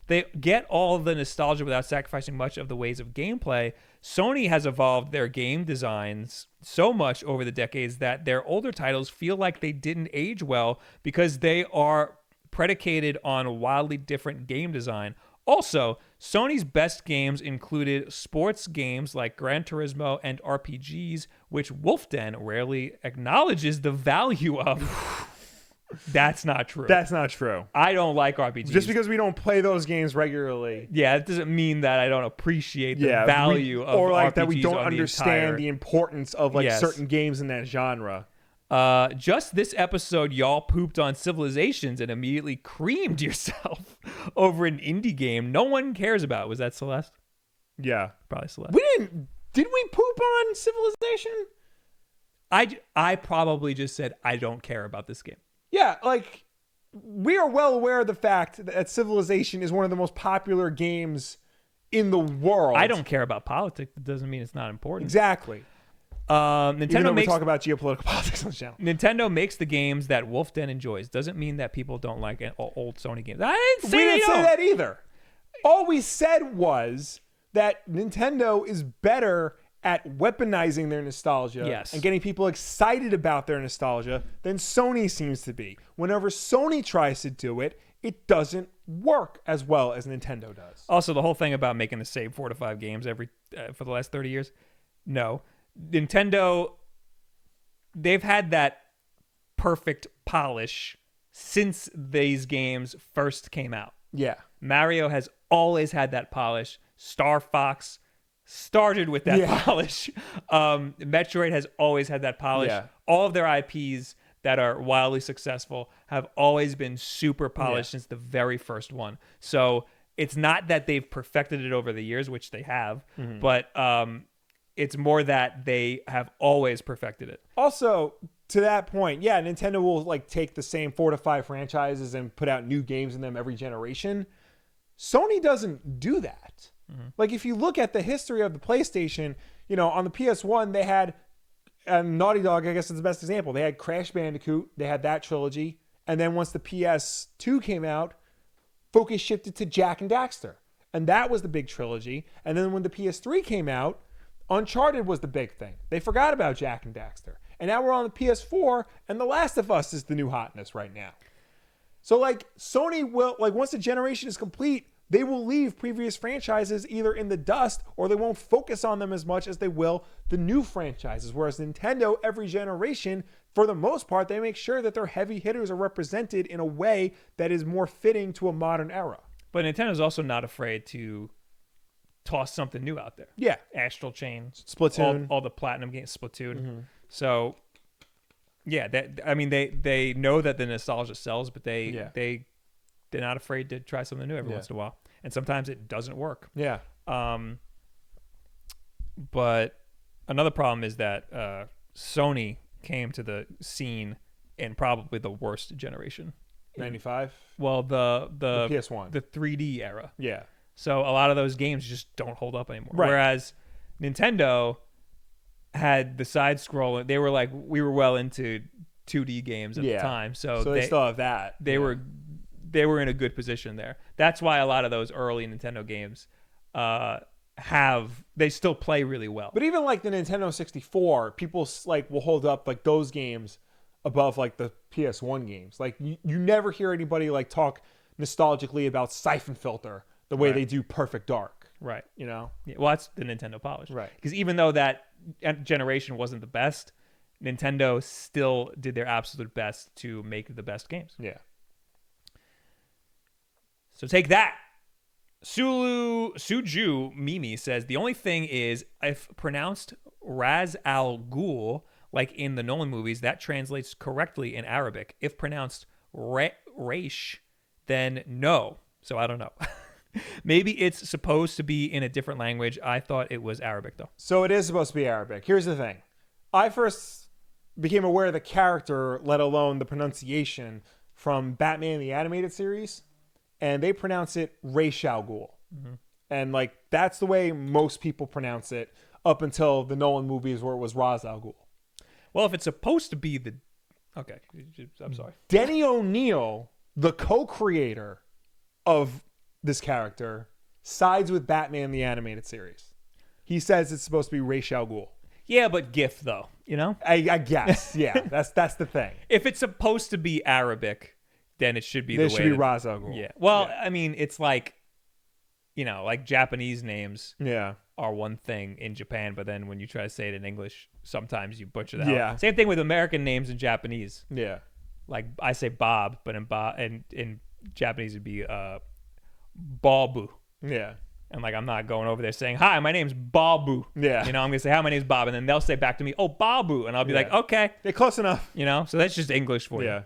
They get all of the nostalgia without sacrificing much of the ways of gameplay. Sony has evolved their game designs so much over the decades that their older titles feel like they didn't age well because they are predicated on wildly different game design. Also, Sony's best games included sports games like Gran Turismo and RPGs, which Wolfden rarely acknowledges the value of. That's not true. That's not true. I don't like RPGs. Just because we don't play those games regularly. Yeah, it doesn't mean that I don't appreciate the value of or like RPGs that we don't understand the importance of like certain games in that genre. Just this episode, y'all pooped on Civilizations and immediately creamed yourself over an indie game no one cares about. Was that Celeste? Yeah. Probably Celeste. We didn't. Did we poop on Civilization? I probably just said I don't care about this game. Yeah, like, we are well aware of the fact that Civilization is one of the most popular games in the world. I don't care about politics. It doesn't mean it's not important. Exactly. Nintendo we talk about geopolitical politics on the channel. Nintendo makes the games that Wolfden enjoys. Doesn't mean that people don't like old Sony games. I didn't say that either. All we said was that Nintendo is better at weaponizing their nostalgia and getting people excited about their nostalgia than Sony seems to be. Whenever Sony tries to do it, it doesn't work as well as Nintendo does. Also, the whole thing about making the same 4 to 5 games every for the last 30 years, no. Nintendo, they've had that perfect polish since these games first came out. Yeah. Mario has always had that polish. Star Fox started with that polish. Metroid has always had that polish. Yeah. All of their IPs that are wildly successful have always been super polished since the very first one. So it's not that they've perfected it over the years, which they have, but it's more that they have always perfected it. Also, to that point, yeah, Nintendo will like take the same 4 to 5 franchises and put out new games in them every generation. Sony doesn't do that. Like if you look at the history of the PlayStation, you know, on the PS1 they had Naughty Dog, I guess is the best example. They had Crash Bandicoot, they had that trilogy, and then once the PS2 came out, focus shifted to Jak and Daxter, and that was the big trilogy. And then when the PS3 came out, Uncharted was the big thing. They forgot about Jak and Daxter, and now we're on the PS4, and The Last of Us is the new hotness right now. So like Sony will, like once the generation is complete, they will leave previous franchises either in the dust or they won't focus on them as much as they will the new franchises. Whereas Nintendo, every generation, for the most part, they make sure that their heavy hitters are represented in a way that is more fitting to a modern era. But Nintendo's also not afraid to toss something new out there. Yeah. Astral Chain, Splatoon. all the Platinum games, Splatoon. So, yeah, they know that the nostalgia sells, but they're not afraid to try something new every once in a while. And sometimes it doesn't work. Yeah. But another problem is that Sony came to the scene in probably the worst generation. 95? Well, the PS1. the 3D era. Yeah. So a lot of those games just don't hold up anymore. Right. Whereas Nintendo had the side scrolling. They were like, we were well into 2D games at the time. So they still have that. They were in a good position there. That's why a lot of those early Nintendo games they still play really well. But even like the Nintendo 64, people like will hold up like those games above like the PS1 games. Like you never hear anybody like talk nostalgically about Siphon Filter the way they do Perfect Dark. Right. You know? Yeah, well, that's the Nintendo polish. Right. Because even though that generation wasn't the best, Nintendo still did their absolute best to make the best games. Yeah. So take that. Suju Mimi says, the only thing is, if pronounced Raz Al Ghul, like in the Nolan movies, that translates correctly in Arabic. If pronounced Raish, then no. So I don't know. Maybe it's supposed to be in a different language. I thought it was Arabic, though. So it is supposed to be Arabic. Here's the thing. I first became aware of the character, let alone the pronunciation, from Batman the Animated Series. And they pronounce it Ra's al Ghul. And like that's the way most people pronounce it up until the Nolan movies where it was Ra's al Ghul. Well, if it's supposed to be the... Okay, I'm sorry. Denny O'Neil, the co-creator of this character, sides with Batman the Animated Series. He says it's supposed to be Ra's al Ghul. Yeah, but GIF, though, you know? I guess, yeah. That's the thing. If it's supposed to be Arabic, then it should be the way... It should be Ra's al Ghul. Yeah. Well, I mean, it's like, you know, like Japanese names are one thing in Japan, but then when you try to say it in English, sometimes you butcher that. Yeah. Same thing with American names in Japanese. Yeah. Like I say Bob, but in Japanese it'd be Babu. Yeah. And like I'm not going over there saying, "Hi, my name's Babu." Yeah. You know, I'm gonna say, "Hi, my name's Bob," and then they'll say back to me, "Oh, Babu," and I'll be like, "Okay." They're close enough. You know, so that's just English for you.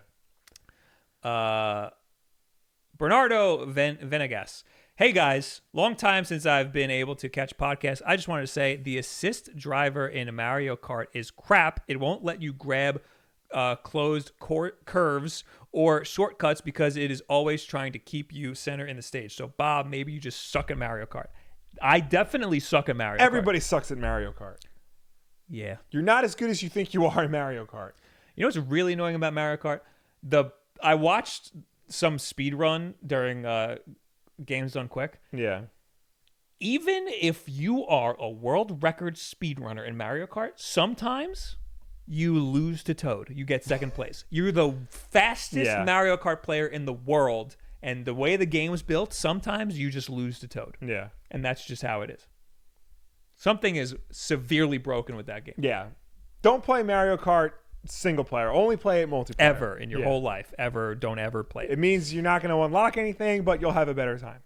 Bernardo Venegas. Hey guys, long time since I've been able to catch podcasts. I just wanted to say the assist driver in a Mario Kart is crap. It won't let you grab closed curves or shortcuts because it is always trying to keep you center in the stage. So Bob, maybe you just suck at Mario Kart. I definitely suck at Mario Kart. Everybody sucks at Mario Kart. Yeah. You're not as good as you think you are in Mario Kart. You know what's really annoying about Mario Kart? I watched some speed run during Games Done Quick. Yeah. Even if you are a world record speedrunner in Mario Kart, sometimes you lose to Toad. You get second place. You're the fastest Mario Kart player in the world, and the way the game was built, sometimes you just lose to Toad. Yeah. And that's just how it is. Something is severely broken with that game. Yeah. Don't play Mario Kart single player. Only play it multiplayer. Ever in your whole life. Don't ever play it. It means you're not going to unlock anything, but you'll have a better time.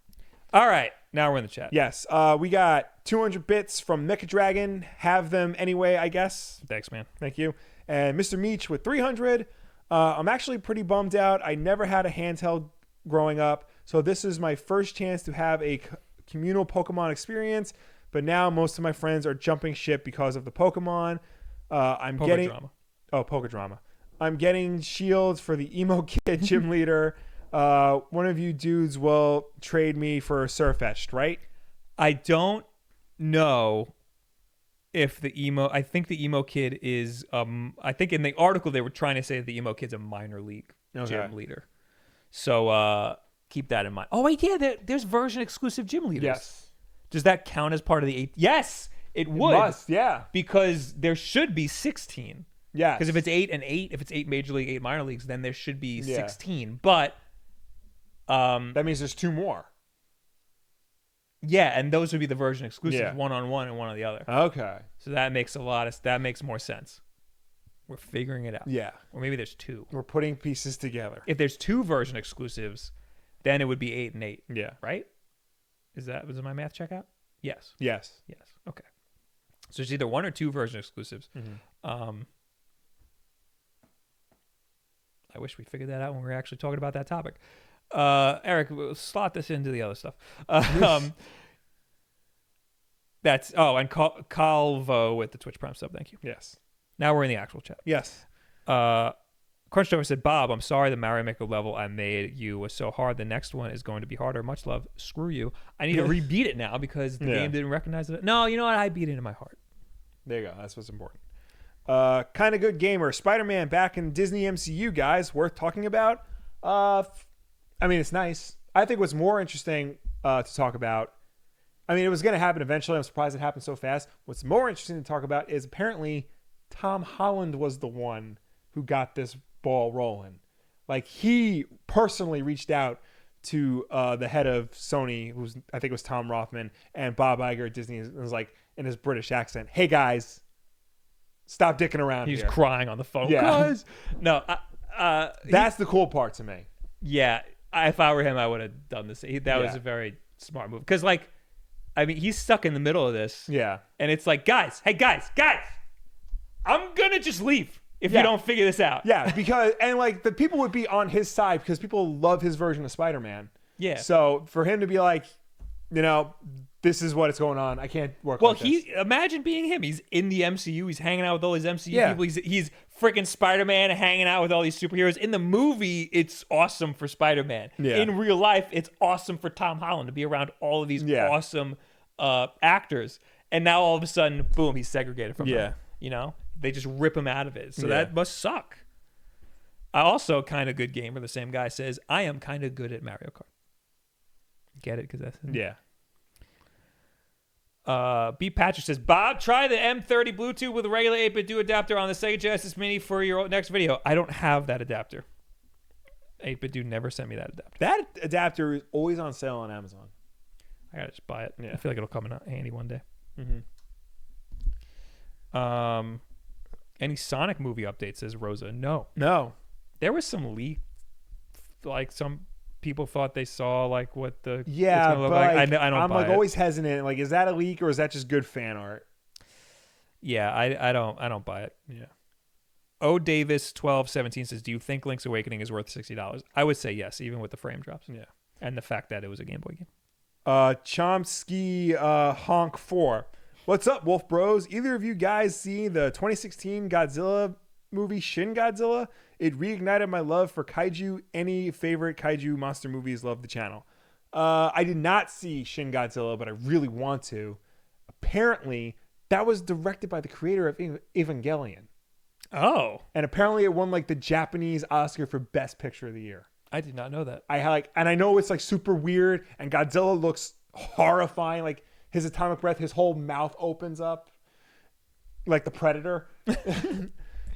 All right. Now we're in the chat. Yes. We got 200 bits from Mecha Dragon. Have them anyway, I guess. Thanks, man. Thank you. And Mr. Meach with 300. I'm actually pretty bummed out. I never had a handheld growing up, so this is my first chance to have a communal Pokemon experience, but now most of my friends are jumping ship because of the Pokemon. Pokedrama. I'm getting shields for the emo kid gym leader. One of you dudes will trade me for Surfetched, right? I don't know if the emo. I think the emo kid is. I think in the article they were trying to say that the emo kid's a minor league gym leader. So keep that in mind. Oh wait, yeah, there's version exclusive gym leaders. Yes. Does that count as part of the 8? Yes, it would. It must, yeah. Because there should be 16. Yeah. Because if it's 8 and 8, if it's 8 major league, 8 minor leagues, then there should be 16. But that means there's 2 more. Yeah, and those would be the version exclusives, one on one and one on the other. Okay. So that makes more sense. We're figuring it out. Yeah. Or maybe there's 2. We're putting pieces together. If there's 2 version exclusives, then it would be 8 and 8. Yeah. Right? Was my math check out? Yes. Yes. Okay. So it's either 1 or 2 version exclusives. Mm-hmm. I wish we figured that out when we were actually talking about that topic. Eric, we'll slot this into the other stuff. That's and Calvo with the Twitch Prime sub. Thank you. Yes. Now we're in the actual chat. Yes. Crunch Tower said, Bob, I'm sorry the Mario Maker level I made you was so hard. The next one is going to be harder. Much love. Screw you. I need to rebeat it now because the game didn't recognize it. No, you know what? I beat it in my heart. There you go. That's what's important. Kind of good gamer. Spider-Man back in Disney MCU, guys. Worth talking about. I mean, it's nice. I think what's more interesting to talk about, I mean, it was going to happen eventually. I'm surprised it happened so fast. What's more interesting to talk about is apparently Tom Holland was the one who got this ball rolling. Like, he personally reached out to the head of Sony, who's I think it was Tom Rothman, and Bob Iger at Disney, and was like, in his British accent, hey guys, stop dicking around. He's here. Crying on the phone. Yeah. Guys. No, that's the cool part to me. Yeah, if I were him, I would have done this. That was a very smart move. Because, like, I mean, he's stuck in the middle of this. Yeah. And it's like, guys, I'm going to just leave if you don't figure this out. Yeah, because, and like, the people would be on his side because people love his version of Spider-Man. Yeah. So for him to be like, you know, this is what's going on. I can't work with this. Imagine being him. He's in the MCU. He's hanging out with all these MCU people. He's freaking Spider-Man hanging out with all these superheroes. In the movie, it's awesome for Spider-Man. Yeah. In real life, it's awesome for Tom Holland to be around all of these awesome actors. And now all of a sudden, boom, he's segregated from them. You know? They just rip him out of it. So that must suck. I also, kind of good gamer, the same guy says, I am kind of good at Mario Kart. Get it? Because that's... Yeah. B. Patrick says, Bob, try the M30 Bluetooth with a regular 8-bit do adapter on the Sega Genesis Mini for your next video. I don't have that adapter. 8-bit do never sent me that adapter. That adapter is always on sale on Amazon. I gotta just buy it. Yeah. I feel like it'll come in handy one day. Mm-hmm. Any Sonic movie updates, says Rosa. No. There was some leak, like some people thought they saw like what the but like. I don't I'm buy like it. always hesitant. Like, is that a leak or is that just good fan art? Yeah, I don't buy it. Yeah. O Davis 1217 says, do you think Link's Awakening is worth $60? I would say yes, even with the frame drops. Yeah. And the fact that it was a Game Boy game. Chomsky Honk 4. What's up, Wolf Bros? Either of you guys see the 2016 Godzilla movie Shin Godzilla? It reignited my love for kaiju. Any favorite kaiju monster movies? Love the channel. I did not see Shin Godzilla, but I really want to. Apparently, that was directed by the creator of Evangelion. Oh. And apparently it won like the Japanese Oscar for Best Picture of the Year. I did not know that. And I know it's like super weird, and Godzilla looks horrifying. Like, his atomic breath, his whole mouth opens up like the Predator.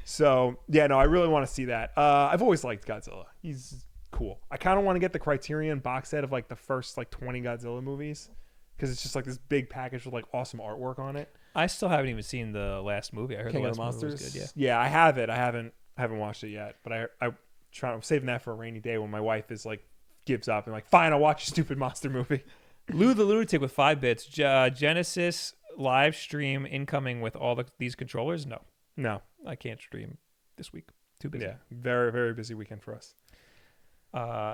So, yeah, no, I really want to see that. I've always liked Godzilla. He's cool. I kind of want to get the Criterion box set of like the first like 20 Godzilla movies because it's just like this big package with like awesome artwork on it. I still haven't even seen the last movie. I heard King the of last the movie Monsters. was good. Yeah. Yeah, I have it. I haven't watched it yet, but I'm saving that for a rainy day when my wife is like gives up and like, fine, I'll watch a stupid monster movie. Lou the Lunatic with 5 bits. Genesis live stream incoming with all these controllers. No, I can't stream this week. Too busy. Yeah, very, very busy weekend for us.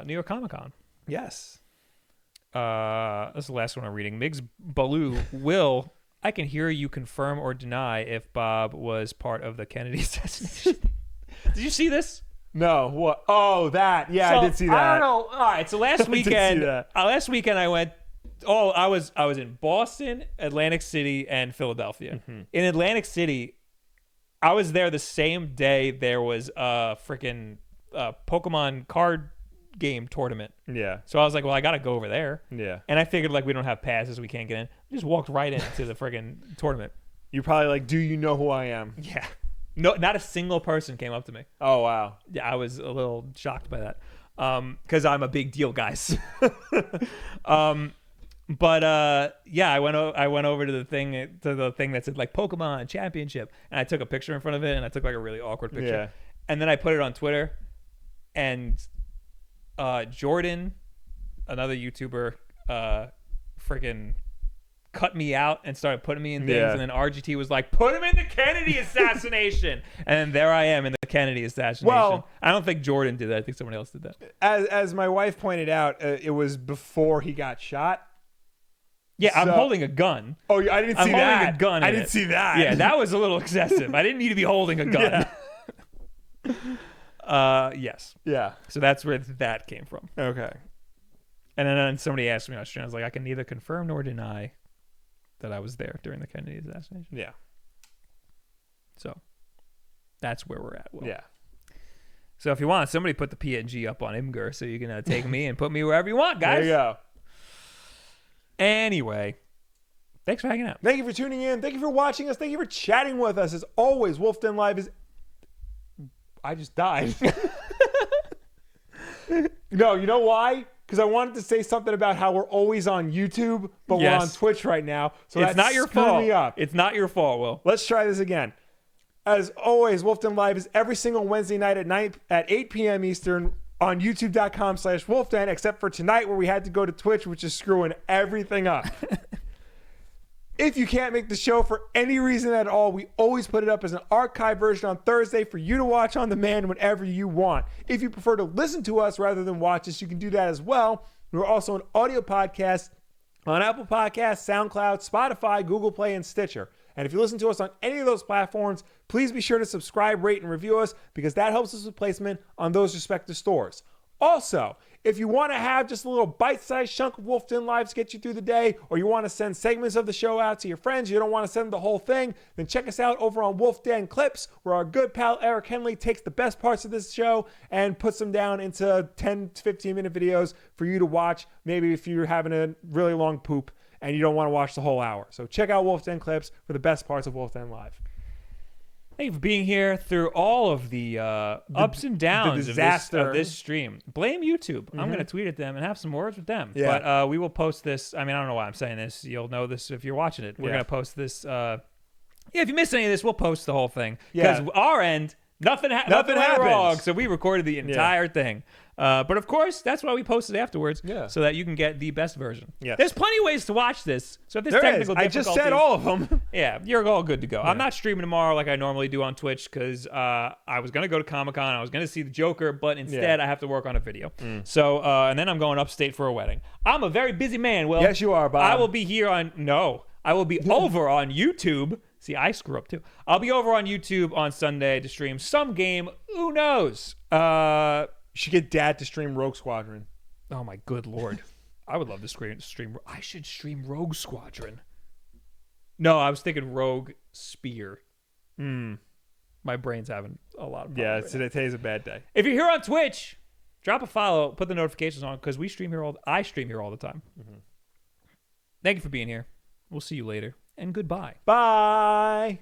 New York Comic Con. Yes. This is the last one I'm reading. Migs Baloo Will. I can hear you confirm or deny if Bob was part of the Kennedy assassination. Did you see this? No. What? Oh, that. Yeah, So, I did see that. I don't know. All right. So last weekend, I went. Oh, I was in Boston, Atlantic City, and Philadelphia. Mm-hmm. In Atlantic City, I was there the same day there was a freaking Pokemon card game tournament. Yeah. So I was like, well, I got to go over there. Yeah. And I figured, like, we don't have passes, we can't get in. I just walked right into the freaking tournament. You're probably like, do you know who I am? Yeah. No, not a single person came up to me. Oh, wow. Yeah, I was a little shocked by that. Because I'm a big deal, guys. But yeah, I went over to the thing that said like Pokemon Championship, and I took a picture in front of it, and I took like a really awkward picture. Yeah. And then I put it on Twitter, and Jordan, another YouTuber, freaking cut me out and started putting me in things. Yeah. And then RGT was like, put him in the Kennedy assassination. And then there I am in the Kennedy assassination. Well, I don't think Jordan did that. I think someone else did that. As my wife pointed out, it was before he got shot. Yeah, I'm holding a gun. Oh, I didn't see that. I'm holding a gun. I didn't see that. Yeah, that was a little excessive. I didn't need to be holding a gun. Yeah. Yes. Yeah. So that's where that came from. Okay. And then somebody asked me on stream, I was like, I can neither confirm nor deny that I was there during the Kennedy assassination. Yeah. So that's where we're at. Will. Yeah. So if you want, somebody put the PNG up on Imgur so you can take me and put me wherever you want, guys. There you go. Anyway, thanks for hanging out. Thank you for tuning in. Thank you for watching us. Thank you for chatting with us. As always, Wulff Den Live is... I just died. No, you know why? Because I wanted to say something about how we're always on YouTube, but we're on Twitch right now. So it's not your fault. Me up. It's not your fault, Will. Let's try this again. As always, Wulff Den Live is every single Wednesday night at 8 p.m. Eastern on youtube.com/WolfDen, except for tonight where we had to go to Twitch, which is screwing everything up. If you can't make the show for any reason at all, we always put it up as an archive version on Thursday for you to watch on demand whenever you want. If you prefer to listen to us rather than watch us, you can do that as well. We're also an audio podcast on Apple Podcasts, SoundCloud, Spotify, Google Play, and Stitcher. And if you listen to us on any of those platforms, please be sure to subscribe, rate, and review us because that helps us with placement on those respective stores. Also, if you want to have just a little bite-sized chunk of Wulff Den Live to get you through the day, or you want to send segments of the show out to your friends, you don't want to send the whole thing, then check us out over on Wulff Den Clips, where our good pal Eric Henley takes the best parts of this show and puts them down into 10 to 15-minute videos for you to watch, maybe if you're having a really long poop and you don't want to watch the whole hour. So check out Wulff Den Clips for the best parts of Wulff Den Live. Thank you for being here through all of the ups and downs of this stream. Blame YouTube. I'm going to tweet at them and have some words with them. Yeah. But we will post this. I mean, I don't know why I'm saying this. You'll know this if you're watching it. We're going to post this. If you miss any of this, we'll post the whole thing. Because our end, nothing happens. wrong. So we recorded the entire thing. But of course, that's why we posted afterwards, so that you can get the best version. Yes. There's plenty of ways to watch this. So if there's technical difficulties, I just said all of them. Yeah, you're all good to go. I'm not streaming tomorrow like I normally do on Twitch because I was going to go to Comic-Con. I was going to see the Joker, but instead I have to work on a video. So, and then I'm going upstate for a wedding. I'm a very busy man. Well, yes, you are, Bob. I will be here on... No, I will be over on YouTube. See, I screw up too. I'll be over on YouTube on Sunday to stream some game. Who knows? You should get Dad to stream Rogue Squadron. Oh my good lord. I would love to stream. I should stream Rogue Squadron. No, I was thinking Rogue Spear. My brain's having a lot of problems. Yeah, today's a bad day. If you're here on Twitch, drop a follow, put the notifications on because I stream here all the time. Thank you for being here. We'll see you later, and goodbye. Bye.